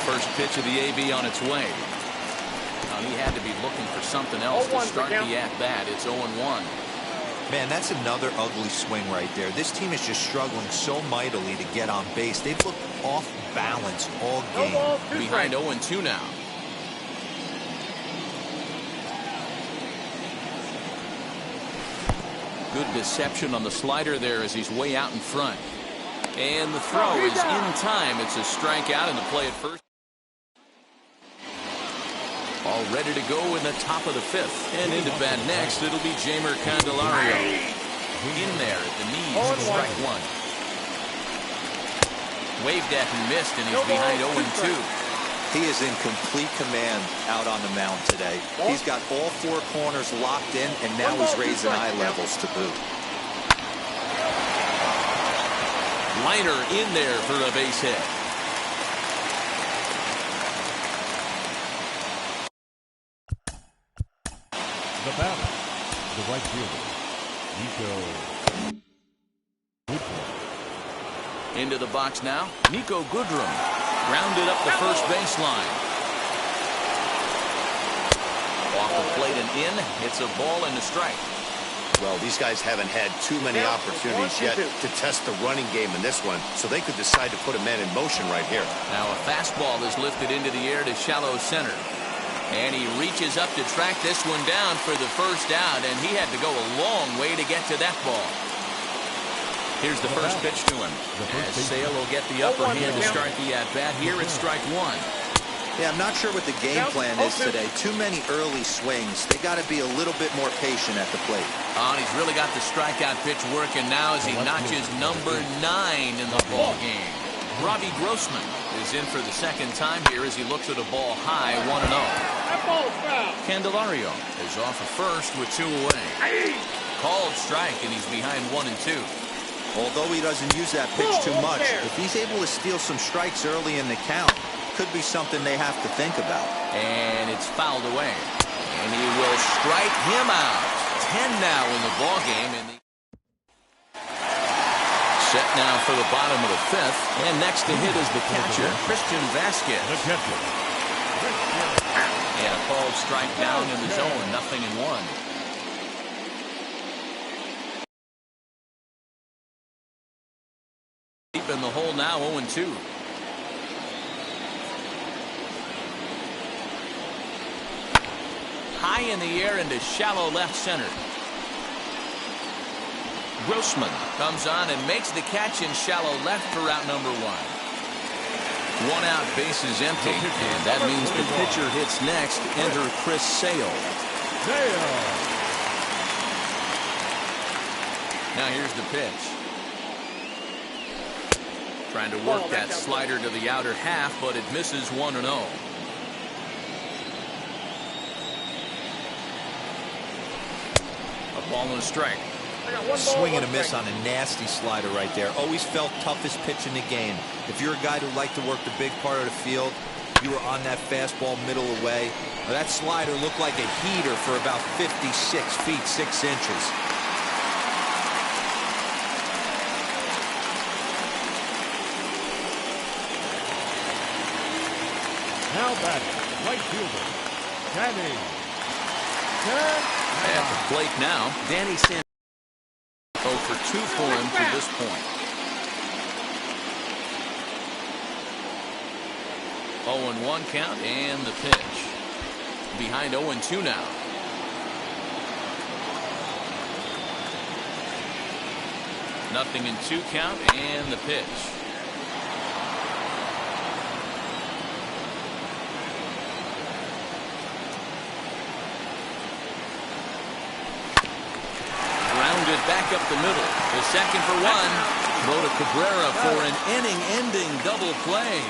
First pitch of the AB on its way. Now, he had to be looking for something else to start the at-bat. It's 0-1. Man, that's another ugly swing right there. This team is just struggling so mightily to get on base. They've looked off balance all game. Behind 0-2 now. Good deception on the slider there as he's way out in front. And the throw is in time. It's a strikeout and the play at first. All ready to go in the top of the 5th. And into bat next, it'll be Jeimer Candelario. In there at the knees, strike 1. Waved at and missed, and he's behind 0-2. He is in complete command out on the mound today. He's got all 4 corners locked in, and now he's raising eye levels to boot. Liner in there for a base hit. The batter, the right fielder, Nico Goodrum. Into the box now, Nico Goodrum. Grounded up the first baseline. Off the plate and in. It's a ball and a strike. Well, these guys haven't had too many opportunities yet to test the running game in this one, so they could decide to put a man in motion right here. Now a fastball is lifted into the air to shallow center. And he reaches up to track this one down for the first out, and he had to go a long way to get to that ball. Here's the first pitch to him. As Sale will get the upper hand to start the at-bat. Here it's strike one. Yeah, I'm not sure what the game plan is today. Too many early swings. They got to be a little bit more patient at the plate. Oh, and he's really got the strikeout pitch working now as he notches number 9 in the ball game. Robbie Grossman is in for the second time here as he looks at a ball high, 1-0. That ball's foul. Candelario is off of first with 2 away. Called strike, and he's behind 1 and 2. Although he doesn't use that pitch too much, if he's able to steal some strikes early in the count, could be something they have to think about. And it's fouled away. And he will strike him out. 10 now in the ball game. Set now for the bottom of the 5th. And next to hit is the catcher, Christian Vasquez. The catcher. And a called strike down in the zone. 0-1. Deep in the hole now, 0-2. High in the air into shallow left center. Grossman comes on and makes the catch in shallow left for out number 1. 1 out, bases empty, and that means the pitcher hits next. Enter Chris Sale. Now here's the pitch. Trying to work that slider to the outer half, but it misses 1-0. A ball and a strike. Swing and a miss on a nasty slider right there. Always felt toughest pitch in the game. If you're a guy who liked to work the big part of the field, you were on that fastball middle away. Well, that slider looked like a heater for about 56 feet 6 inches. Now batting, right fielder, Danny. At the plate now, Danny Sanders. 0 for 2 for him to this point. 0-1 count and the pitch. Behind 0-2 now. Nothing in 2 count and the pitch. Back up the middle. The second for 1. Throw to Cabrera for an inning-ending double play.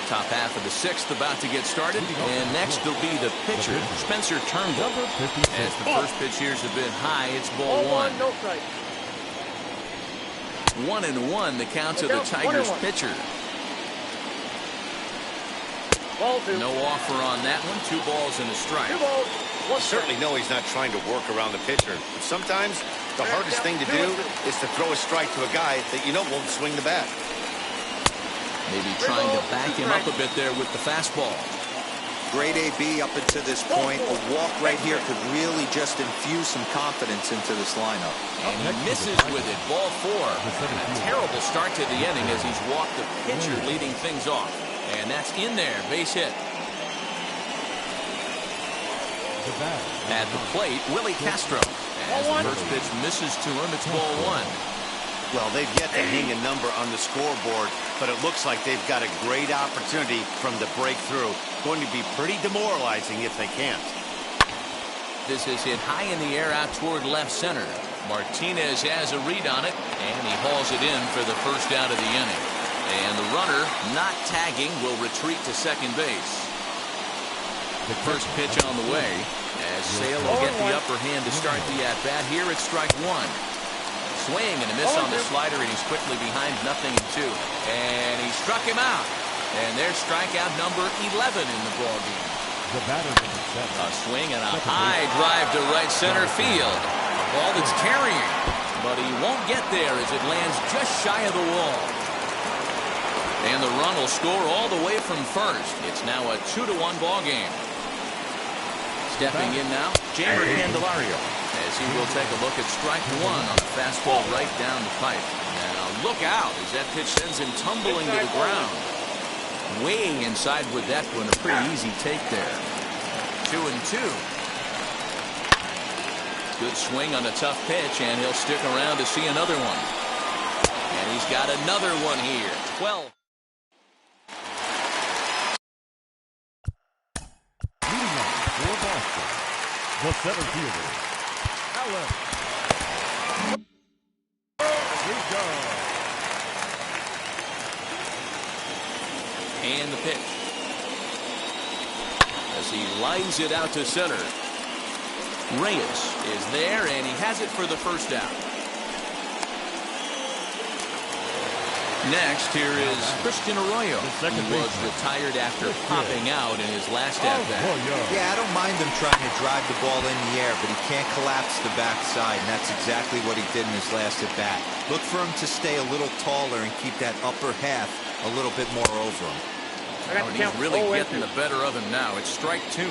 Top half of the 6th about to get started. And next will be the pitcher, Spencer Turnbull. As the first pitch here is a bit high, it's ball 1. 1-1 the count to the Tigers pitcher. No offer on that one. 2 balls and a strike. You certainly know he's not trying to work around the pitcher. But sometimes the hardest thing to do is to throw a strike to a guy that you know won't swing the bat. Maybe trying to back him up a bit there with the fastball. Great AB up until this point. A walk right here could really just infuse some confidence into this lineup. And he misses with it. Ball 4. A terrible start to the inning as he's walked the pitcher leading things off. And that's in there, base hit. At the plate, Willie Castro. As the first pitch misses to him, it's ball 1. Well, they've yet to hang a number on the scoreboard, but it looks like they've got a great opportunity from the breakthrough. Going to be pretty demoralizing if they can't. This is hit high in the air out toward left center. Martinez has a read on it, and he hauls it in for the first out of the inning. And the runner, not tagging, will retreat to second base. The first pitch on the way, as Sale will get the upper hand to start the at-bat. Here it's strike 1. Swing and a miss on the slider, and he's quickly behind 0-2. And he struck him out. And there's strikeout number 11 in the ballgame. A swing and a high drive to right center field. A ball that's carrying, but he get there as it lands just shy of the wall. And the run will score all the way from first. It's now a 2-1 ball game. Stepping in now, Jamer Candelario, as he will take a look at strike one on the fastball right down the pipe. Now look out as that pitch sends him tumbling to the ground. Way inside with that one, a pretty easy take there. 2-2. Good swing on a tough pitch, and he'll stick around to see another one. And he's got another one here. 12. Leading off for Boston, the center fielder, Allen. Here we go. And the pitch. As he lines it out to center. Reyes is there, and he has it for the first out. Next, here is Christian Arroyo, who was retired after popping out in his last at-bat. Yeah, I don't mind him trying to drive the ball in the air, but he can't collapse the backside, and that's exactly what he did in his last at-bat. Look for him to stay a little taller and keep that upper half a little bit more over him. And he's really getting the better of him now. It's strike two.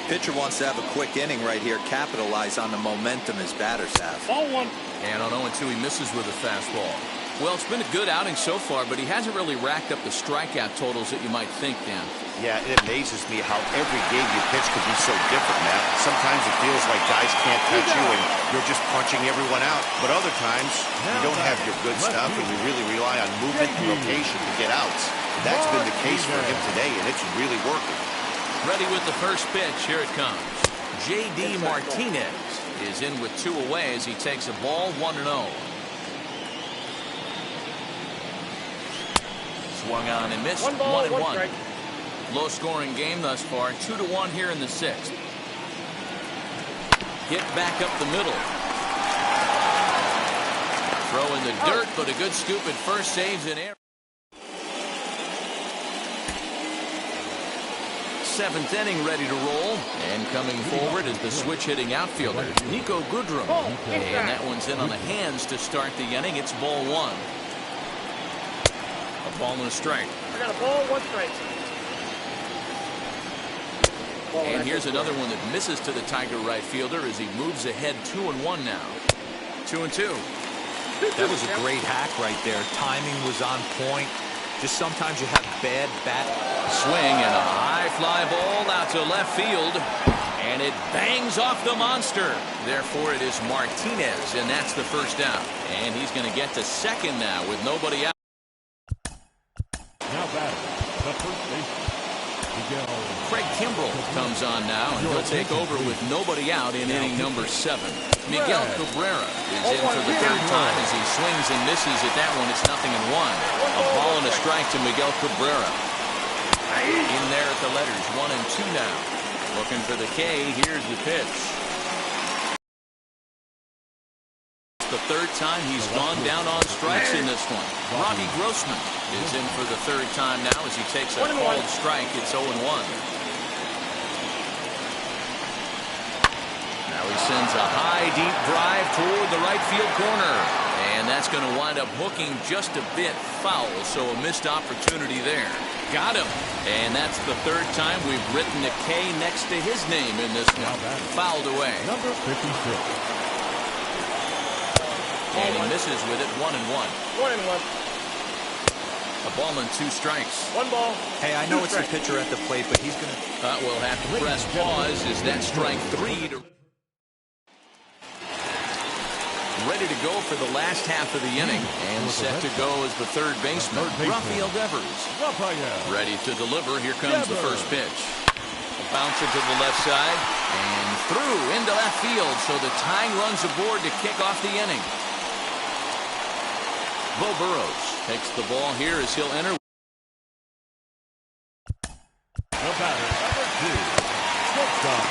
Pitcher wants to have a quick inning right here, capitalize on the momentum his batters have. Ball one. And on 0-2, he misses with a fastball. Well, it's been a good outing so far, but he hasn't really racked up the strikeout totals that you might think, Dan. Yeah, it amazes me how every game you pitch could be so different, Matt. Sometimes it feels like guys can't touch you and you're just punching everyone out. But other times, you don't have your good stuff and you really rely on movement and location to get outs. That's been the case for him today, and it's really working. Ready with the first pitch. Here it comes. J.D. Martinez is in with two away as he takes a ball 1-0. Swung on and missed. 1-1. Low scoring game thus far. 2-1 here in the sixth. Hit back up the middle. Throw in the dirt, but a good scoop at first, saves an error. Seventh inning ready to roll, and coming forward is the switch-hitting outfielder Nico Goodrum, and that one's in on the hands to start the inning. It's ball one. A ball and a strike. I got a ball, one strike. And here's another one that misses to the Tiger right fielder as he moves ahead 2-1 now. 2-2. That was a great hack right there. Timing was on point. Just sometimes you have bad bat. Swing and a high fly ball out to left field. And it bangs off the monster. Therefore, it is Martinez, and that's the first out. And he's going to get to second now with nobody out. Now batting, the first baseman, Miguel. Craig Kimbrell comes on now, and he'll take over with nobody out in inning number 7. Miguel Cabrera is in for the third time as he swings and misses at that one. It's 0-1. A ball and a strike to Miguel Cabrera. In there at the letters, 1 and 2 now. Looking for the K. Here's the pitch. The third time he's gone down on strikes in this one. Robbie Grossman is in for the third time now as he takes a called strike. It's 0-1. Now he sends a high, deep drive toward the right field corner. And that's going to wind up hooking just a bit foul, so a missed opportunity there. Got him. And that's the third time we've written a K next to his name in this one. Fouled away. Number 56. And he misses with it. 1-1. 1-1. A ball and 2 strikes. 1 ball. Hey, I know it's the pitcher at the plate, but he's going to... We'll have to press pause as that strike 3 to... Ready to go for the last half of the inning. And set to go as the third baseman, Rafael Devers. Ready to deliver. Here comes the first pitch. A bouncer to the left side. And through into left field. So the tying runs aboard to kick off the inning. Bo Burrows takes the ball here as he'll enter. The batter, number 2, shortstop,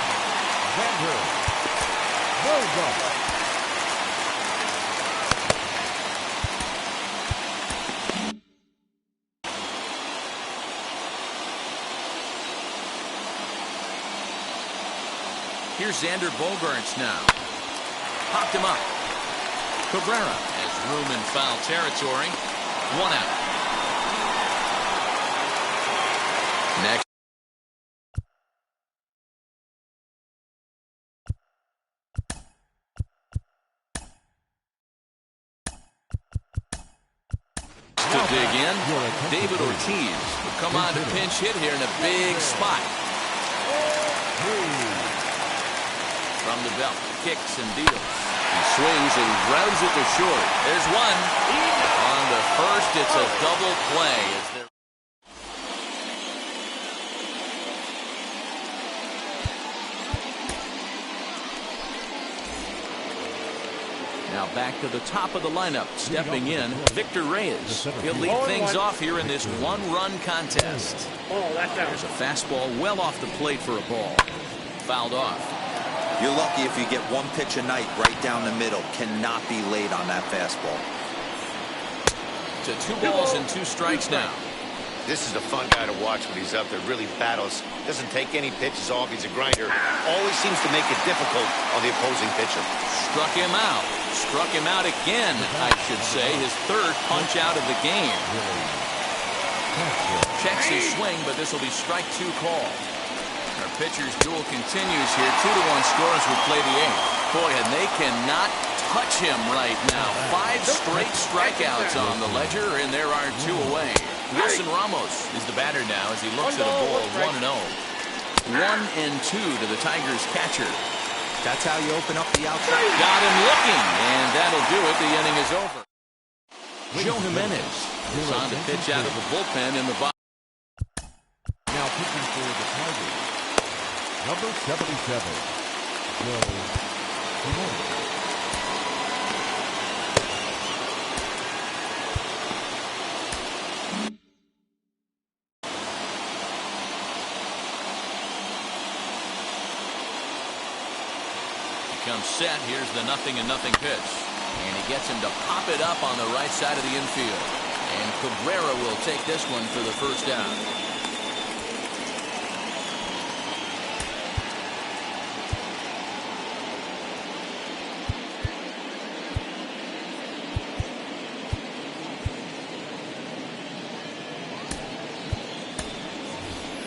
Xander Bogaerts. Here's Xander Bogaerts now. Popped him up. Cabrera has room in foul territory. 1 out. Next. To dig in, David Ortiz will come on to pinch hit here in a big spot. From the belt, kicks and deals. He swings and grounds it to short. There's one. On the first, it's a double play. Now back to the top of the lineup. Stepping in, Victor Reyes. He'll lead things off here in this one-run contest. There's a fastball well off the plate for a ball. Fouled off. You're lucky if you get one pitch a night right down the middle. Cannot be late on that fastball. To 2 balls and 2 strikes now. This is a fun guy to watch when he's up there. Really battles. Doesn't take any pitches off. He's a grinder. Always seems to make it difficult on the opposing pitcher. Struck him out. Struck him out again, I should say. His 3rd punch out of the game. Checks his swing, but this will be strike 2 call. Our pitcher's duel continues here. 2-1 scores will play the 8th. Boy, and they cannot touch him right now. 5 straight strikeouts on the ledger, and there are 2 away. Wilson Ramos is the batter now as he looks at a ball 1-0. 1-2 to the Tigers catcher. That's how you open up the outside. Got him looking, and that'll do it. The inning is over. Joe Jimenez is on to pitch out of the bullpen in the bottom. Now pitching for the Tigers, number 77, Joe Jimenez. Comes set. Here's the 0-0 pitch. And he gets him to pop it up on the right side of the infield. And Cabrera will take this one for the first down.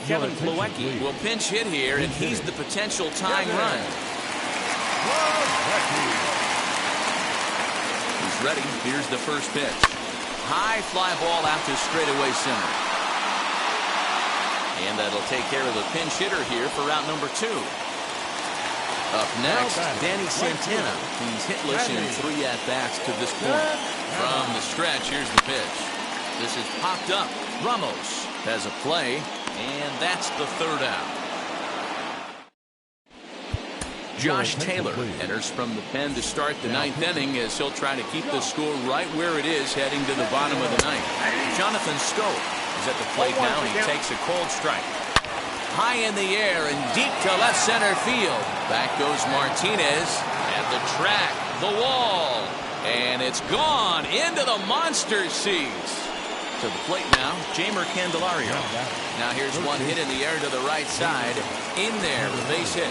Kevin Plawecki will pinch hit here, and he's the potential tying run. He's ready. Here's the first pitch. High fly ball out to straightaway center. And that'll take care of the pinch hitter here for route number 2. Up next, Danny Santana. He's hitless in 3 at-bats to this point. From the stretch, here's the pitch. This is popped up. Ramos has a play, and that's the 3rd out. Josh Taylor enters from the pen to start the 9th inning as he'll try to keep the score right where it is heading to the bottom of the 9th. Jonathan Stowe is at the plate now, and he takes a cold strike. High in the air and deep to left center field. Back goes Martinez at the track, the wall, and it's gone into the monster seats. To the plate now, Jamer Candelario. Now here's one hit in the air to the right side. In there, the base hit.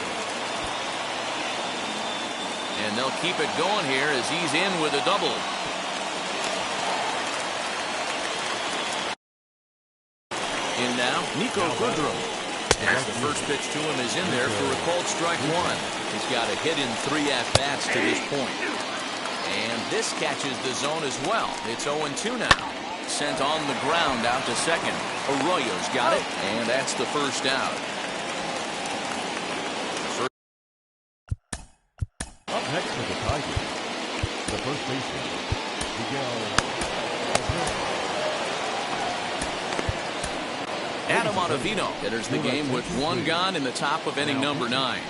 And they'll keep it going here as he's in with a double. In now, Nico Goodrum. As the first pitch to him is in there for a called strike 1. He's got a hit in 3 at-bats to this point. And this catches the zone as well. It's 0-2 now. Sent on the ground out to second. Arroyo's got it, and that's the first out. Up next for the Tigers, the first baseman, Miguel. Adam Ottavino enters the game with 1 gone in the top of inning number 9.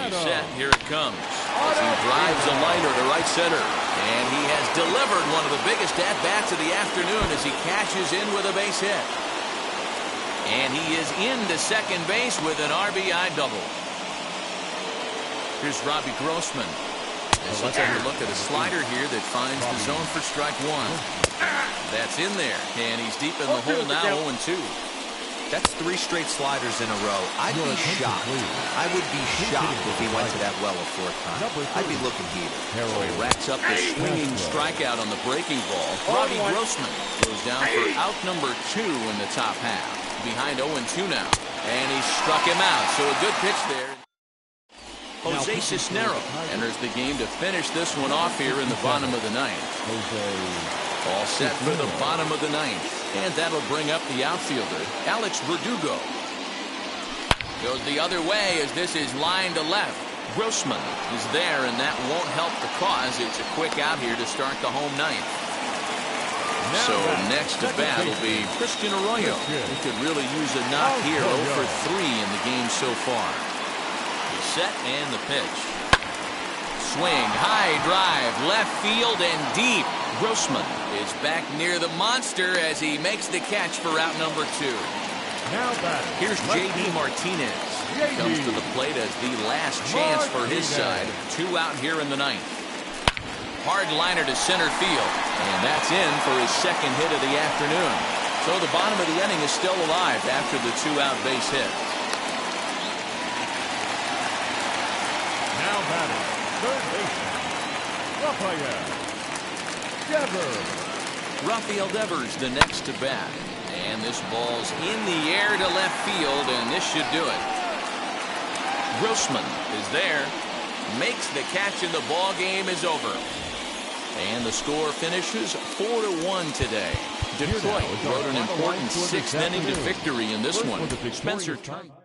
He's set. Here it comes. As he drives a liner to right center. And he has delivered one of the biggest at-bats of the afternoon as he cashes in with a base hit. And he is into second base with an RBI double. Here's Robbie Grossman. As he'll take a look at a slider here that finds the zone for strike 1. That's in there. And he's deep in the hole now, 0-2. That's 3 straight sliders in a row. I'd be shocked. I would be shocked if he went to that well a 4th time. I'd be looking heated. So he racks up the swinging strikeout on the breaking ball. Robbie Grossman goes down for out number 2 in the top half. Behind 0-2 now. And he struck him out. So a good pitch there. Jose Cisnero enters the game to finish this one off here in the bottom of the 9th. All set for the bottom of the 9th. And that'll bring up the outfielder, Alex Verdugo. Goes the other way as this is line to left. Grossman is there, and that won't help the cause. It's a quick out here to start the home 9th. So next to bat will be Christian Arroyo. He could really use a knock here. 0 for 3 in the game so far. Set and the pitch. Swing, high drive, left field and deep. Grossman is back near the monster as he makes the catch for out number 2. Now back. Here's J.D. Martinez. Comes to the plate as the last chance for his side. 2 out here in the 9th. Hard liner to center field. And that's in for his 2nd hit of the afternoon. So the bottom of the inning is still alive after the 2-out base hit. Now batting, third baseman, Rafael Devers the next to bat. And this ball's in the air to left field, and this should do it. Grossman is there, makes the catch, and the ball game is over. And the score finishes 4-1 today. Detroit wrote an important 6th inning to victory in this one. Spencer Turnbull.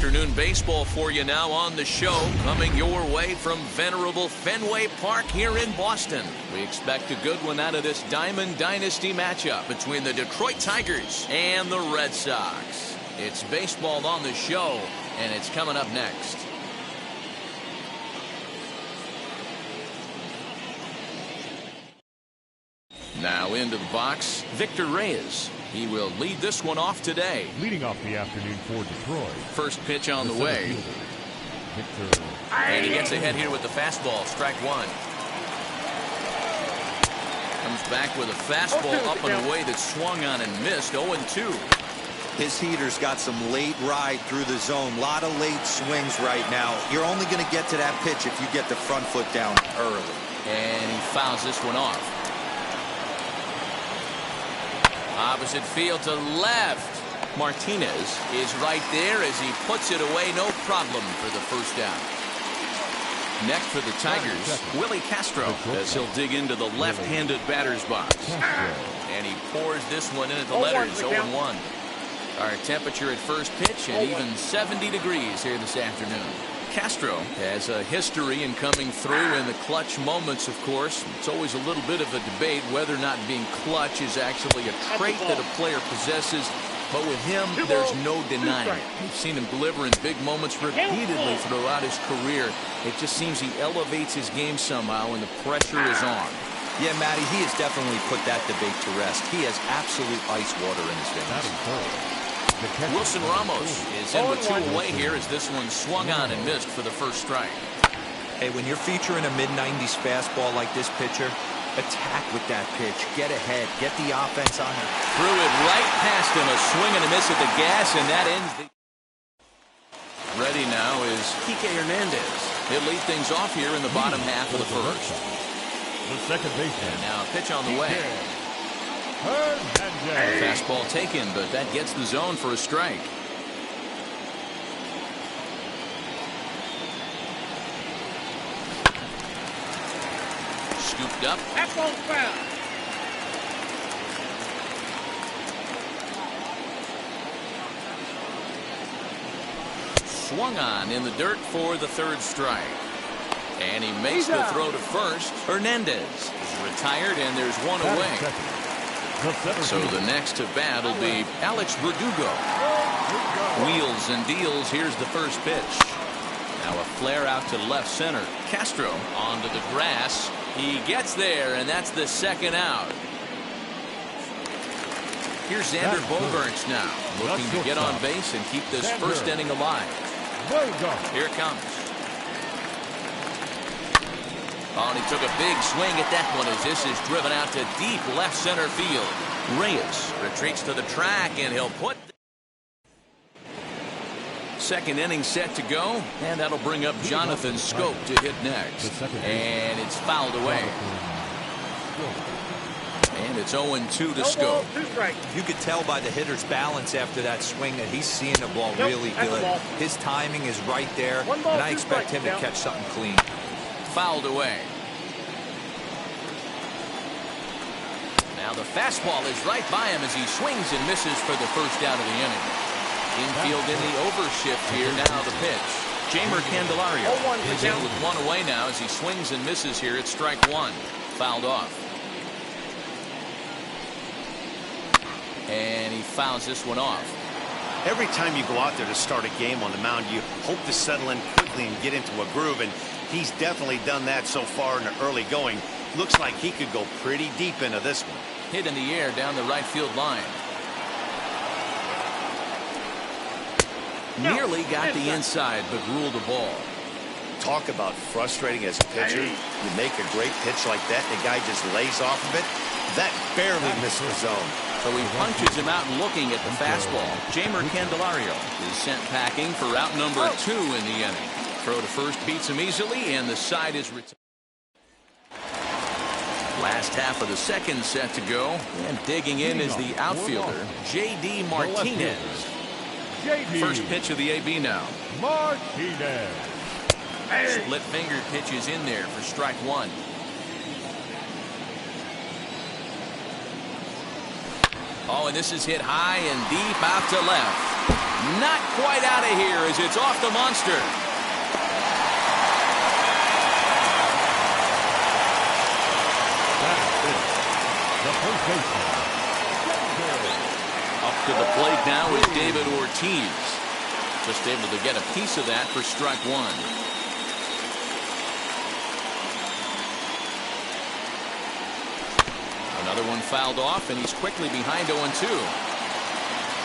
Afternoon baseball for you now on the show, coming your way from venerable Fenway Park here in Boston. We expect a good one out of this Diamond Dynasty matchup between the Detroit Tigers and the Red Sox. It's baseball on the show, and it's coming up next. Now into the box, Victor Reyes. He will lead this one off today. Leading off the afternoon for Detroit. First pitch on the way. Victor. And he gets ahead here with the fastball, strike 1. Comes back with a fastball up and away that swung on and missed. 0-2. His heater's got some late ride through the zone. A lot of late swings right now. You're only going to get to that pitch if you get the front foot down early. And he fouls this one off. Opposite field to left. Martinez is right there as he puts it away. No problem for the first down. Next for the Tigers, Willie Castro, as he'll dig into the left-handed batter's box. And he pours this one in at the letters, 0-1. Our temperature at first pitch and even 70 degrees here this afternoon. Castro has a history in coming through in the clutch moments, of course. It's always a little bit of a debate whether or not being clutch is actually a trait that a player possesses. But with him, there's no denying it. We've seen him deliver in big moments repeatedly throughout his career. It just seems he elevates his game somehow when the pressure is on. Yeah, Matty, he has definitely put that debate to rest. He has absolute ice water in his veins. Wilson Ramos is in with 2 away here as this one swung on and missed for the first strike. Hey, when you're featuring a mid-90s fastball like this pitcher, attack with that pitch. Get ahead. Get the offense on him. Threw it right past him. A swing and a miss at the gas, and that ends the... Ready now is Kike Hernandez. He'll lead things off here in the bottom half of the first. The second baseman. And now a pitch on the way. Fastball taken, but that gets the zone for a strike. Scooped up. That's on foul. Swung on in the dirt for the third strike. And he makes the throw to first. Hernandez is retired, and there's one away. So the next to bat will be Alex Verdugo. Wheels and deals. Here's the first pitch. Now a flare out to left center. Castro onto the grass. He gets there, and that's the second out. Here's Xander Bogaerts now, looking to get on base and keep this first inning alive. Here it comes. Oh, and he took a big swing at that one as this is driven out to deep left center field. Reyes retreats to the track, and he'll put... Second inning set to go, and that'll bring up Jonathan Scope to hit next. And it's fouled away. And it's 0-2 to Scope. You could tell by the hitter's balance after that swing that he's seeing the ball really good. His timing is right there, and I expect him to catch something clean. Fouled away. Now the fastball is right by him as he swings and misses for the first out of the inning. Infield in the overshift here. Now the pitch. Jeimer Candelario is in with one away now as he swings and misses here at strike one. Fouled off. And he fouls this one off. Every time you go out there to start a game on the mound, you hope to settle in quickly and get into a groove, and he's definitely done that so far in the early going. Looks like he could go pretty deep into this one. Hit in the air down the right field line. Nearly got the inside, but ruled the ball. Talk about frustrating as a pitcher. You make a great pitch like that, and the guy just lays off of it. That barely missed the zone. So he punches him out looking at the fastball. Jeimer Candelario is sent packing for out number 2 in the inning. Throw to first beats him easily, and the side is retired. Last half of the second set to go, and digging in is the outfielder, J.D. Martinez. First pitch of the AB now. Martinez. Split finger pitches in there for strike one. Oh, and this is hit high and deep out to left. Not quite out of here as it's off the monster. The first baseman. Up to the plate now is David Ortiz. Just able to get a piece of that for strike one. Another one fouled off, and he's quickly behind 0-2.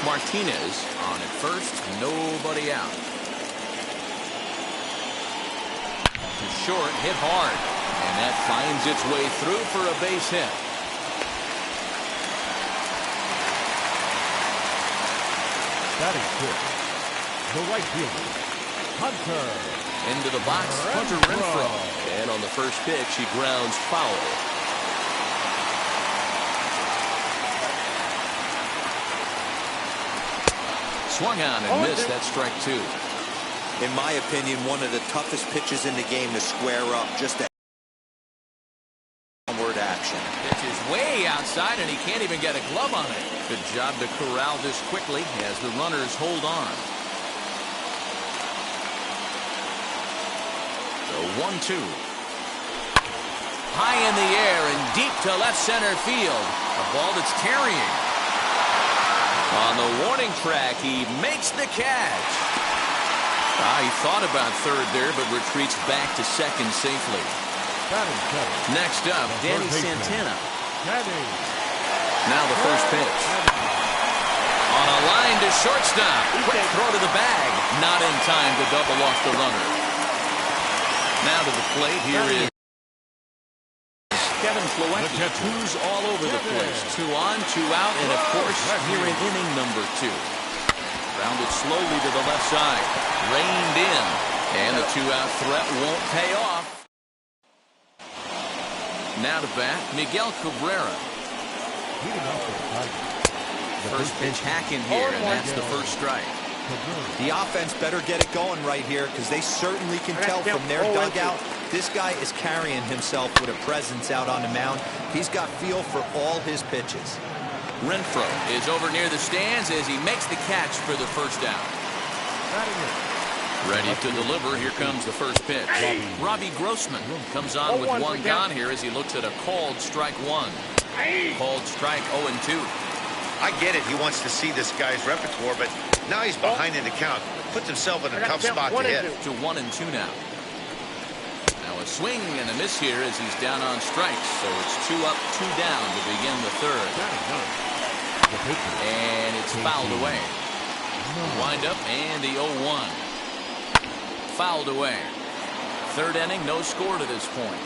Martinez on at first, nobody out. To short, hit hard, and that finds its way through for a base hit. Batting fifth, the right fielder, Hunter. Into the box, Hunter Renfroe. And on the first pitch, he grounds foul. Swung on and missed. That's strike two. In my opinion, one of the toughest pitches in the game to square up. Just a downward action. Pitch is way outside, and he can't even get a glove on it. Good job to corral this quickly as the runners hold on. The 1-2. High in the air and deep to left center field. A ball that's carrying. On the warning track, he makes the catch. He thought about third there, but retreats back to second safely. Next up, Danny Santana. Now the first pitch. On a line to shortstop. Quick throw to the bag. Not in time to double off the runner. Now to the plate, here is Kevin Plawecki, who's all over the place. 2 on, 2 out, and of course, here in inning number 2. Grounded slowly to the left side. Reined in, and the 2-out threat won't pay off. Now to bat, Miguel Cabrera. First pitch hacking here, and that's the first strike. The offense better get it going right here, because they certainly can tell from their dugout this guy is carrying himself with a presence out on the mound. He's got feel for all his pitches. Renfroe is over near the stands as he makes the catch for the first down. Ready to deliver. Here comes the first pitch. Robbie Grossman comes on with 1 gone here as he looks at a called strike 1. Called strike 0-2. I get it. He wants to see this guy's repertoire, but now he's behind in the count. Puts himself in a tough spot to hit. To 1-2 now. Now a swing and a miss here as he's down on strikes. So it's 2 up, 2 down to begin the third. And it's fouled away. Wind up and the 0-1. Fouled away. Third inning, no score to this point.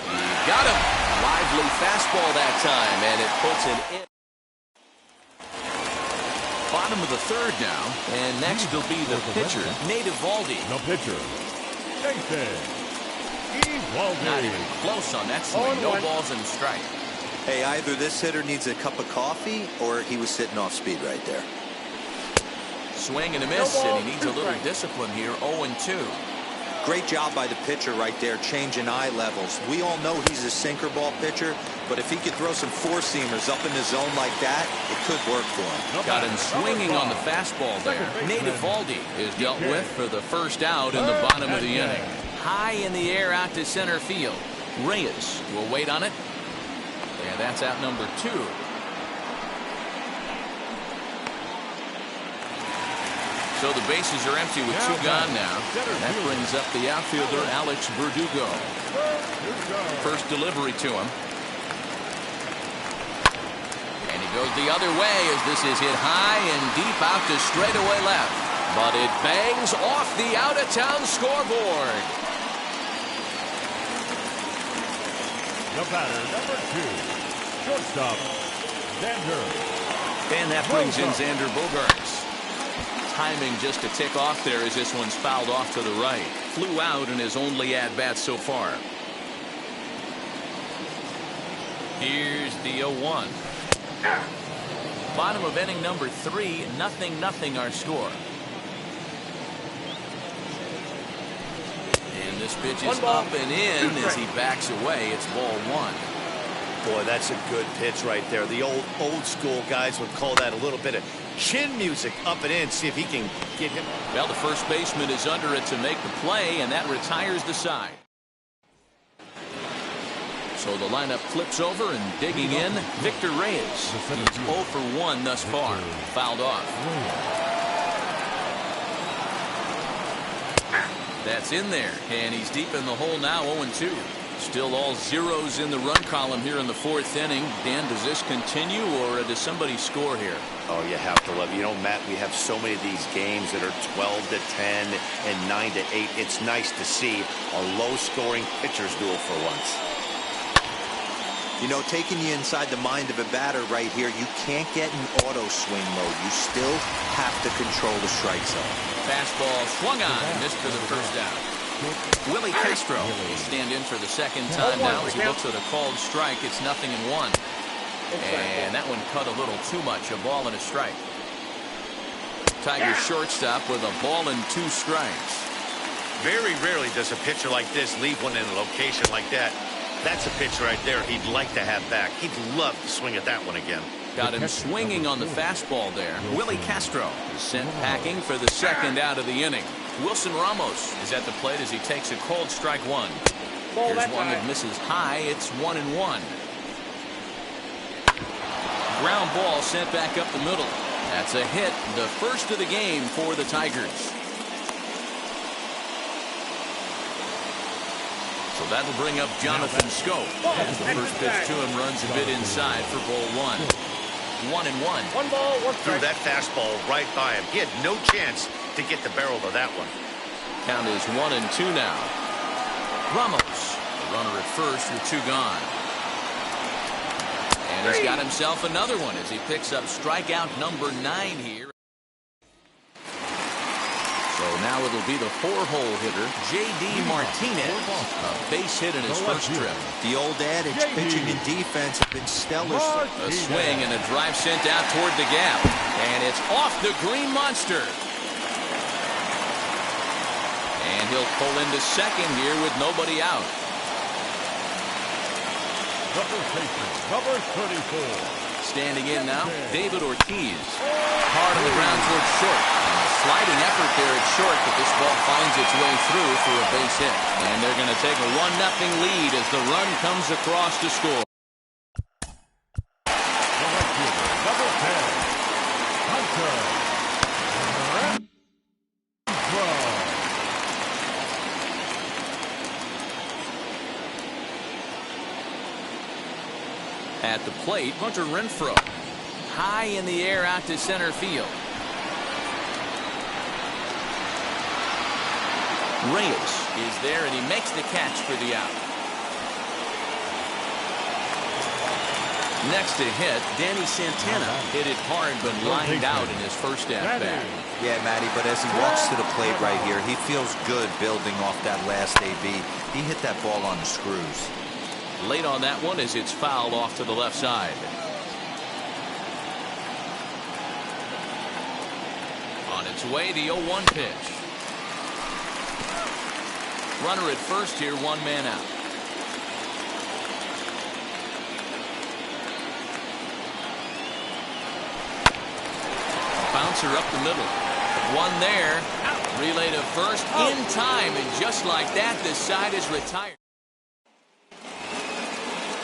He got him. Lively fastball that time, and it puts it in. Bottom of the third now, and next will be the pitcher, Nate Eovaldi. The pitcher, Nathan Eovaldi. Not even close on that swing. No balls and a strike. Hey, either this hitter needs a cup of coffee, or he was sitting off speed right there. Swing and a miss, and he needs a little discipline here. 0-2. Great job by the pitcher right there, changing eye levels. We all know he's a sinker ball pitcher, but if he could throw some four-seamers up in the zone like that, it could work for him. Got him swinging on the fastball there. Nate Eovaldi is dealt with for the first out in the bottom of the inning. High in the air out to center field. Reyes will wait on it. And that's out number 2. So the bases are empty with 2 gone now. That brings up the outfielder, Alex Verdugo. First delivery to him. And he goes the other way as this is hit high and deep out to straightaway left. But it bangs off the out-of-town scoreboard. The batter, number 2, shortstop, Xander. And that brings in Xander Bogaerts. Timing just a tick off there as this one's fouled off to the right. Flew out in his only at-bat so far. Here's the 0-1. Bottom of inning number 3, 0-0 our score. And this pitch is up and in as he backs away. It's ball 1. Boy, that's a good pitch right there. The old school guys would call that a little bit of chin music up and in. See if he can get him. Well, the first baseman is under it to make the play, and that retires the side. So the lineup flips over and digging in, Victor Reyes. He's 0 for 1 thus far. Fouled off. That's in there, and he's deep in the hole now, 0-2. Still all zeros in the run column here in the 4th inning. Dan, does this continue, or does somebody score here? Oh, you have to love it. You know, Matt, we have so many of these games that are 12-10 and 9-8. It's nice to see a low-scoring pitcher's duel for once. You know, taking you inside the mind of a batter right here, you can't get in auto swing mode. You still have to control the strike zone. Fastball swung on and missed for the first down. Willie Castro will stand in for the second time now as he looks at a called strike. It's 0-1. And that one cut a little too much. A ball and a strike. Tigers shortstop with a ball and 2 strikes. Very rarely does a pitcher like this leave one in a location like that. That's a pitch right there he'd like to have back. He'd love to swing at that one again. Got him swinging on the fastball there. Willie Castro is sent packing for the second out of the inning. Wilson Ramos is at the plate as he takes a called strike 1. Here's one that misses high. It's 1-1. Ground ball sent back up the middle. That's a hit, the first of the game for the Tigers. So that'll bring up Jonathan Scope as the first pitch to him runs a bit inside for ball 1. 1-1. 1 ball, 1 strike. Threw that fastball right by him. He had no chance to get the barrel of that one. Count is 1-2 now. Ramos, the runner at first with 2 gone. And he's got himself another one as he picks up strikeout number 9 here. So now it'll be the 4-hole hitter, J.D. Martinez. A base hit in his first trip. The old adage, pitching and defense have been stellar. A swing and a drive sent out toward the gap. And it's off the green monster. And he'll pull into second here with nobody out. Number 34. Standing in now, David Ortiz. Hard on the ground towards short. And a sliding effort there at short, but this ball finds its way through for a base hit. And they're going to take a 1-0 lead as the run comes across to score. Number 10. Hunter. At the plate, Hunter Renfroe. High in the air out to center field. Reyes is there and he makes the catch for the out. Next to hit, Danny Santana hit it hard but lined out in his first at bat. Yeah, Matty, but as he walks to the plate right here, he feels good building off that last AB. He hit that ball on the screws. Late on that one as it's fouled off to the left side. On its way, the 0-1 pitch. Runner at first here, 1 man out. Bouncer up the middle. 1 there. Relay to first in time, and just like that, this side is retired.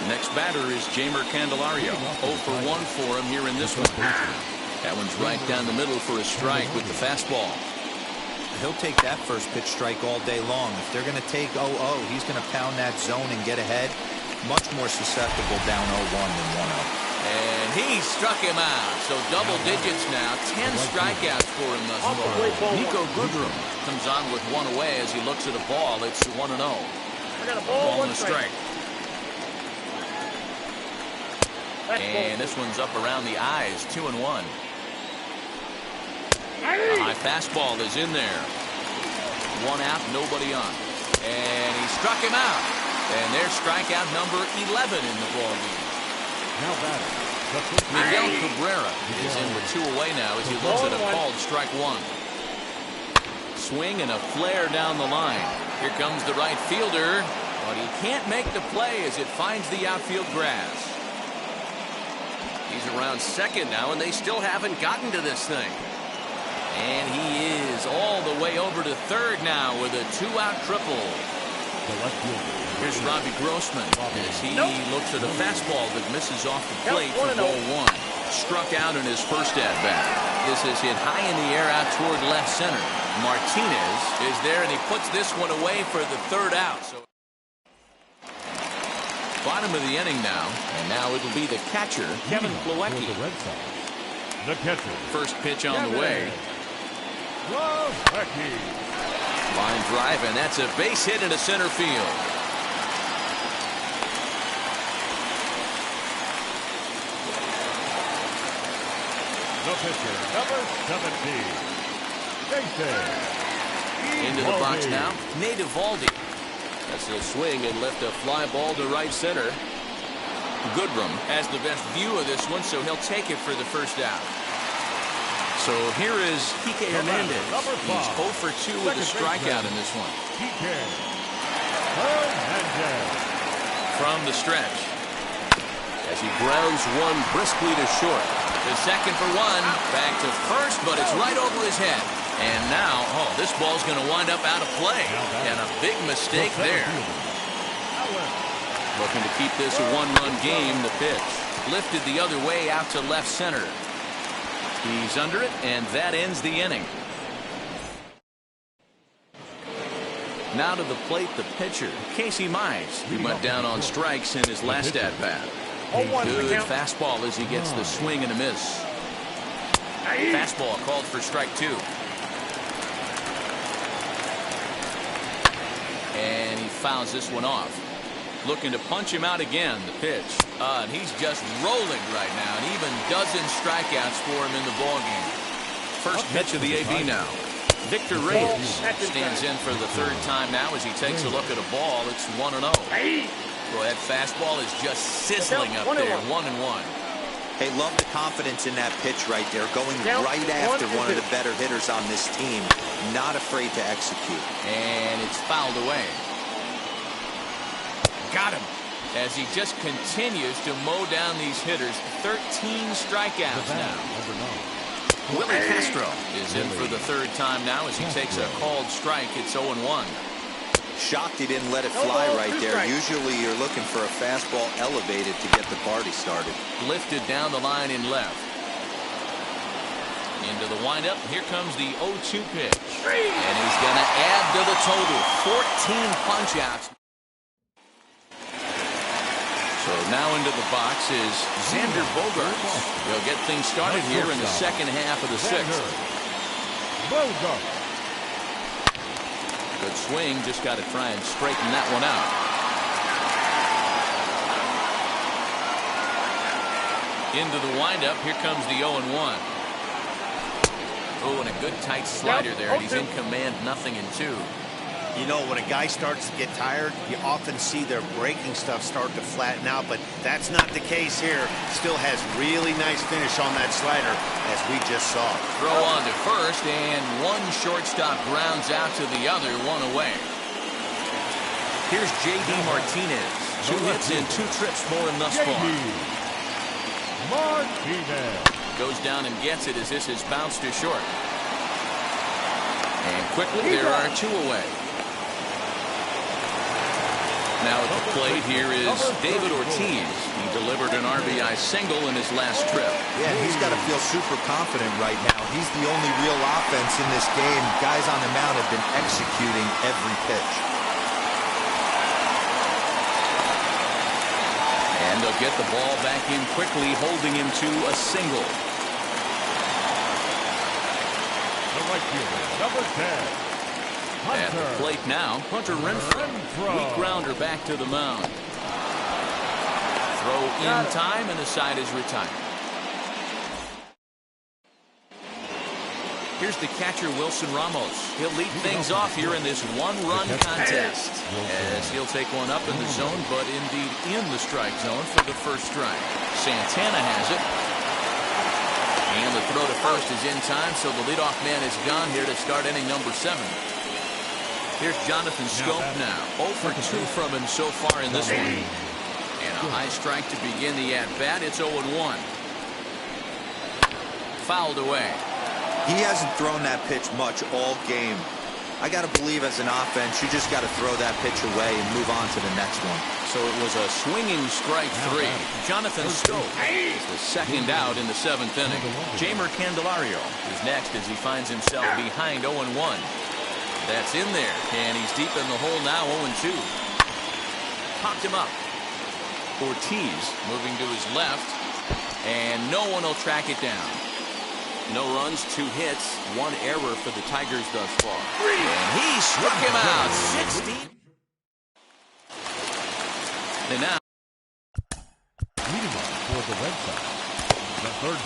Next batter is Jeimer Candelario. 0 for 1 for him here in this one. That one's right down the middle for a strike with the fastball. He'll take that first pitch strike all day long. If they're going to take 0-0, he's going to pound that zone and get ahead. Much more susceptible down 0-1 than 1-0. And he struck him out. So double digits now. 10 strikeouts for him thus far. Nico Goodrum comes on with 1 away as he looks at a ball. It's 1-0. I got a ball, 1 and a strike. And this one's up around the eyes, 2-1. A high fastball is in there. 1 out, nobody on. And he struck him out. And there's strikeout number 11 in the ballgame. Now batting. Miguel Cabrera is in with 2 away now as he looks at a called strike 1. Swing and a flare down the line. Here comes the right fielder, but he can't make the play as it finds the outfield grass. He's around second now, and they still haven't gotten to this thing. And he is all the way over to third now with a 2-out triple. Here's Robbie Grossman as he looks at a fastball that misses off the plate for ball 1. Struck out in his first at-bat. This is hit high in the air out toward left center. Martinez is there, and he puts this one away for the 3rd out. So bottom of the inning now, and now it'll be the catcher, Kevin Plawecki. The catcher. First pitch on the way. Line drive, and that's a base hit into center field. The pitcher, number 17. Into the box now, Nate Eovaldi. That's a swing and lift a fly ball to right center. Goodrum has the best view of this one, so he'll take it for the first out. So here is Kike Hernandez. He's 0 for 2 with a strikeout in this one. From the stretch, as he grounds one briskly to short. To second for one, back to first, but it's right over his head. And now, this ball's going to wind up out of play. And a big mistake there. Looking to keep this a one-run game. The pitch lifted the other way out to left center. He's under it, and that ends the inning. Now to the plate, the pitcher, Casey Mize. He went down on strikes in his last at-bat. Good fastball as he gets the swing and a miss. Fastball called for strike 2. And he fouls this one off. Looking to punch him out again. The pitch. And he's just rolling right now. And even dozens strikeouts for him in the ballgame. First pitch of the AB now. Victor Reyes stands in for the third time now as he takes a look at a ball. It's 1-0. Boy, that fastball is just sizzling up there. 1-1. Hey, love the confidence in that pitch right there. Going right after one of the better hitters on this team. Not afraid to execute. And it's fouled away. Got him. As he just continues to mow down these hitters. 13 strikeouts now. Willie Castro is in for the third time now as he takes a called strike. It's 0-1. Shocked he didn't let it fly right there. Usually you're looking for a fastball elevated to get the party started. Lifted down the line in left. Into the windup. Here comes the 0-2 pitch. And he's going to add to the total. 14 punch-outs. So now into the box is Xander Bogaerts. He'll get things started here in the second half of the sixth. Good swing. Just got to try and straighten that one out. Into the windup. Here comes the 0-1. Oh, and a good tight slider there. And he's in command. 0-2. You know, when a guy starts to get tired, you often see their breaking stuff start to flatten out, but that's not the case here. Still has really nice finish on that slider, as we just saw. Throw on to first, and one shortstop grounds out to the other, one away. Here's J.D. Martinez. 2 hits and 2 trips for him thus far. Goes down and gets it as this is bounced to short. And quickly, there are 2 away. Now at the plate, here is David Ortiz. He delivered an RBI single in his last trip. Yeah, he's got to feel super confident right now. He's the only real offense in this game. Guys on the mound have been executing every pitch. And they'll get the ball back in quickly, holding him to a single. The right fielder, number 10. At the plate now, Hunter Renfroe. Weak grounder back to the mound. Throw in time, and the side is retired. Here's the catcher, Wilson Ramos. He'll lead things off here in this one-run contest. As he'll take one up in the zone, but indeed in the strike zone for the first strike. Santana has it. And the throw to first is in time, so the leadoff man is gone here to start inning number 7. Here's Jonathan Scope now. 0 for 2 from him so far in this one. And a high strike to begin the at-bat. It's 0-1. Fouled away. He hasn't thrown that pitch much all game. I got to believe as an offense, you just got to throw that pitch away and move on to the next one. So it was a swinging strike 3. Jonathan Scope is the second out in the 7th inning. Jamer Candelario is next as he finds himself behind 0-1. That's in there, and he's deep in the hole now, 0-2. Popped him up. Ortiz moving to his left, and no one will track it down. No runs, 2 hits, 1 error for the Tigers thus far. And he struck him out, 16. And now, leading off for the Red Sox,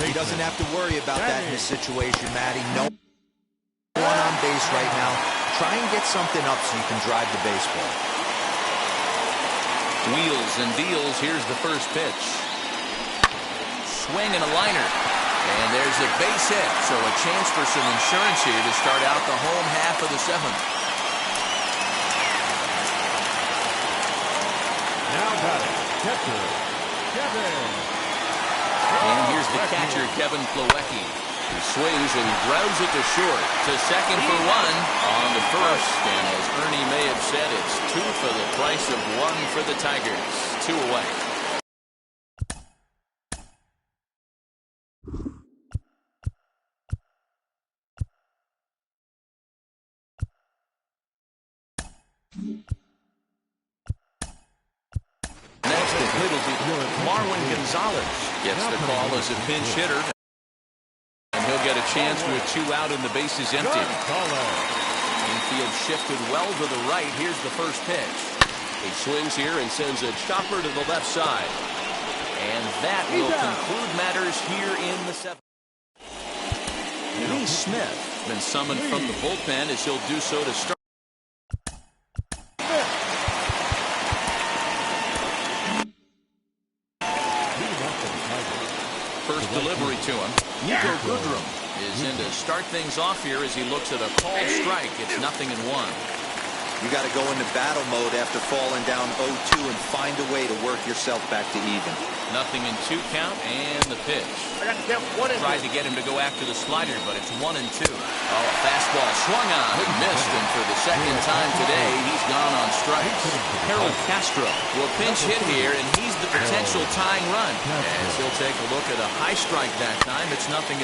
He doesn't have to worry about that in his situation, Matty. No one on base right now. Try and get something up so you can drive the baseball. Wheels and deals. Here's the first pitch. Swing and a liner. And there's a base hit. So a chance for some insurance here to start out the home half of the seventh. Now got it. Catcher, Kevin. And here's the catcher, Kevin Plawecki. He swings and grounds it to short. To second for one. On to first. And as Ernie may have said, it's two for the price of one for the Tigers. 2 away. Next, it'll be Marwin Gonzalez gets the call as a pinch hitter. And he'll get a chance with 2 out and the bases empty. Infield shifted well to the right. Here's the first pitch. He swings here and sends a chopper to the left side. And that will conclude matters here in the seventh. Lee Smith been summoned from the bullpen as he'll do so to start. First delivery to him. Nico Goodrum is in to start things off here as he looks at a called strike. It's 0-1. You got to go into battle mode after falling down 0-2 and find a way to work yourself back to even. 0-2 count and the pitch. I got to count 1 and 2. Tried to get him to go after the slider, but it's 1-2. Oh, a fastball swung on and missed, and for the second time today, he's gone on strikes. Harold Castro will pinch hit here, and he's the potential tying run. As he'll take a look at a high strike that time, it's 0-1.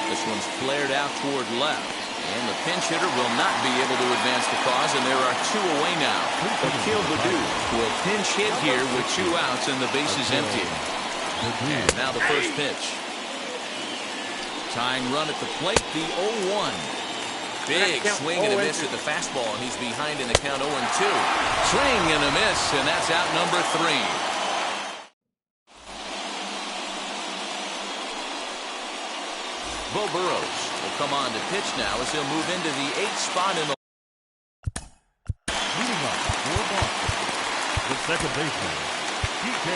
This one's flared out toward left. And the pinch hitter will not be able to advance the cause, and there are 2 away now. Akil Baddoo will pinch hit here with 2 outs and the bases empty. And now the first pitch. Tying run at the plate, the 0-1. Big swing and a miss at the fastball, and he's behind in the count 0-2. Swing and a miss, and that's out number 3. Bo Burrows will come on to pitch now as he'll move into the 8th spot in the. Leading up for Boston, the second baseman, DK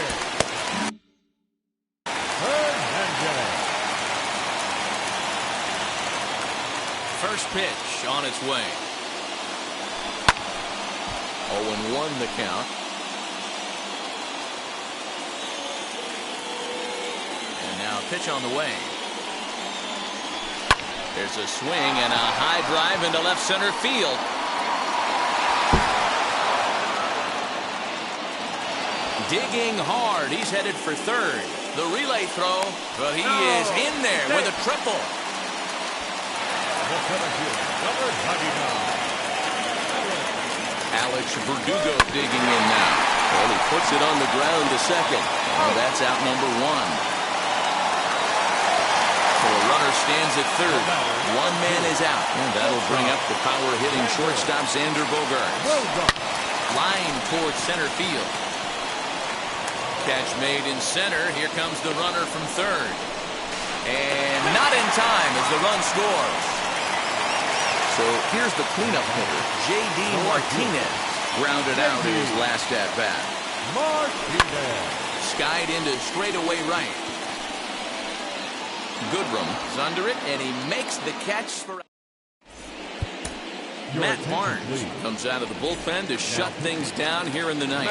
Hernandez. First pitch on its way. 0-1 the count. And now a pitch on the way. There's a swing and a high drive into left center field. Digging hard. He's headed for third. The relay throw, but he is in there with a triple. Alex Verdugo digging in now. And he puts it on the ground to second. And that's out number 1. So a runner stands at third. 1 man is out. And that'll bring up the power-hitting shortstop Xander Bogaerts. Line towards center field. Catch made in center. Here comes the runner from third. And not in time as the run scores. So here's the cleanup hitter, J.D. Martinez. Grounded out his last at-bat. Martinez. Skied into straightaway right. Goodrum is under it, and he makes the catch for. Matt Barnes comes out of the bullpen to shut things down here in the ninth.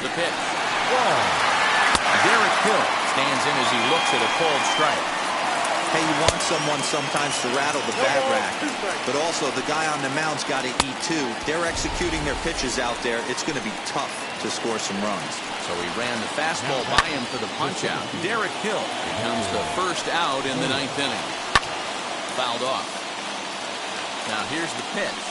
The pitch. Derek Hill stands in as he looks at a called strike. Hey, you want someone sometimes to rattle the bat rack, but also the guy on the mound's got to eat too. They're executing their pitches out there. It's going to be tough to score some runs. So he ran the fastball by him for the punch-out. Derek Hill becomes the first out in the 9th inning. Fouled off. Now here's the pitch.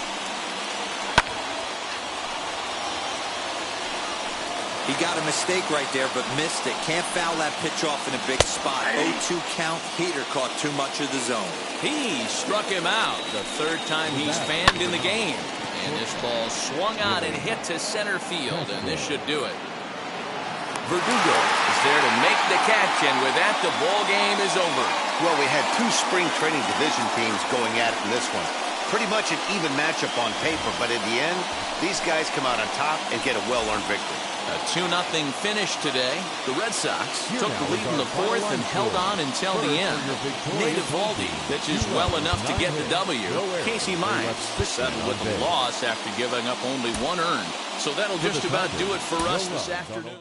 He got a mistake right there, but missed it. Can't foul that pitch off in a big spot. 0-2 count. Heater caught too much of the zone. He struck him out. The 3rd time he's fanned in the game. And this ball swung out and hit to center field, and this should do it. Verdugo is there to make the catch, and with that, the ball game is over. Well, we had two spring training division teams going at it in this one. Pretty much an even matchup on paper, but in the end, these guys come out on top and get a well-earned victory. A 2-0 finish today. The Red Sox took the lead in the fourth and held on until the end. Nate Eovaldi pitches well enough to get the W. Casey Mize settled with the loss after giving up only 1 earned. So that'll just about do it for us this afternoon.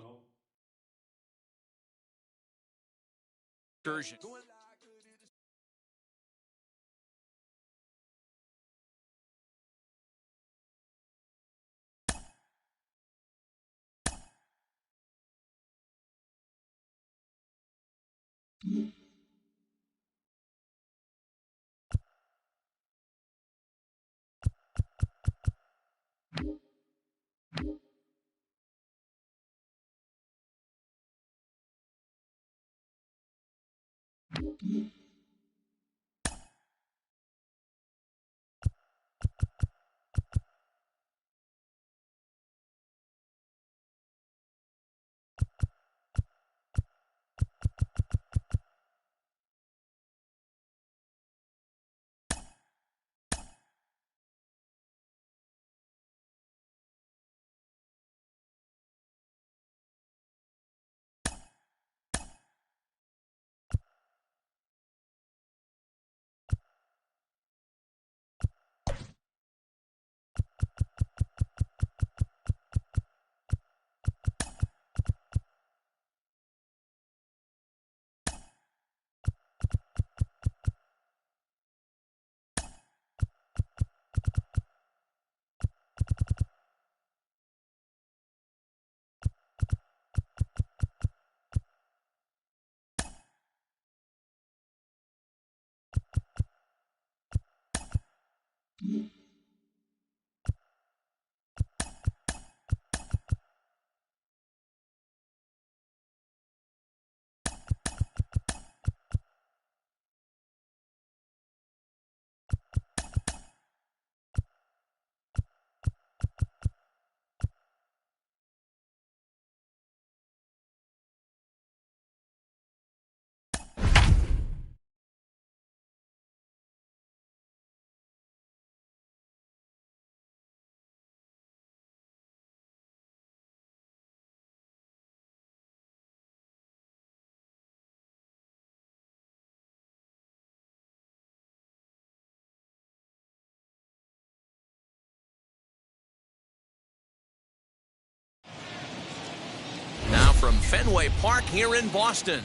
From Fenway Park here in Boston.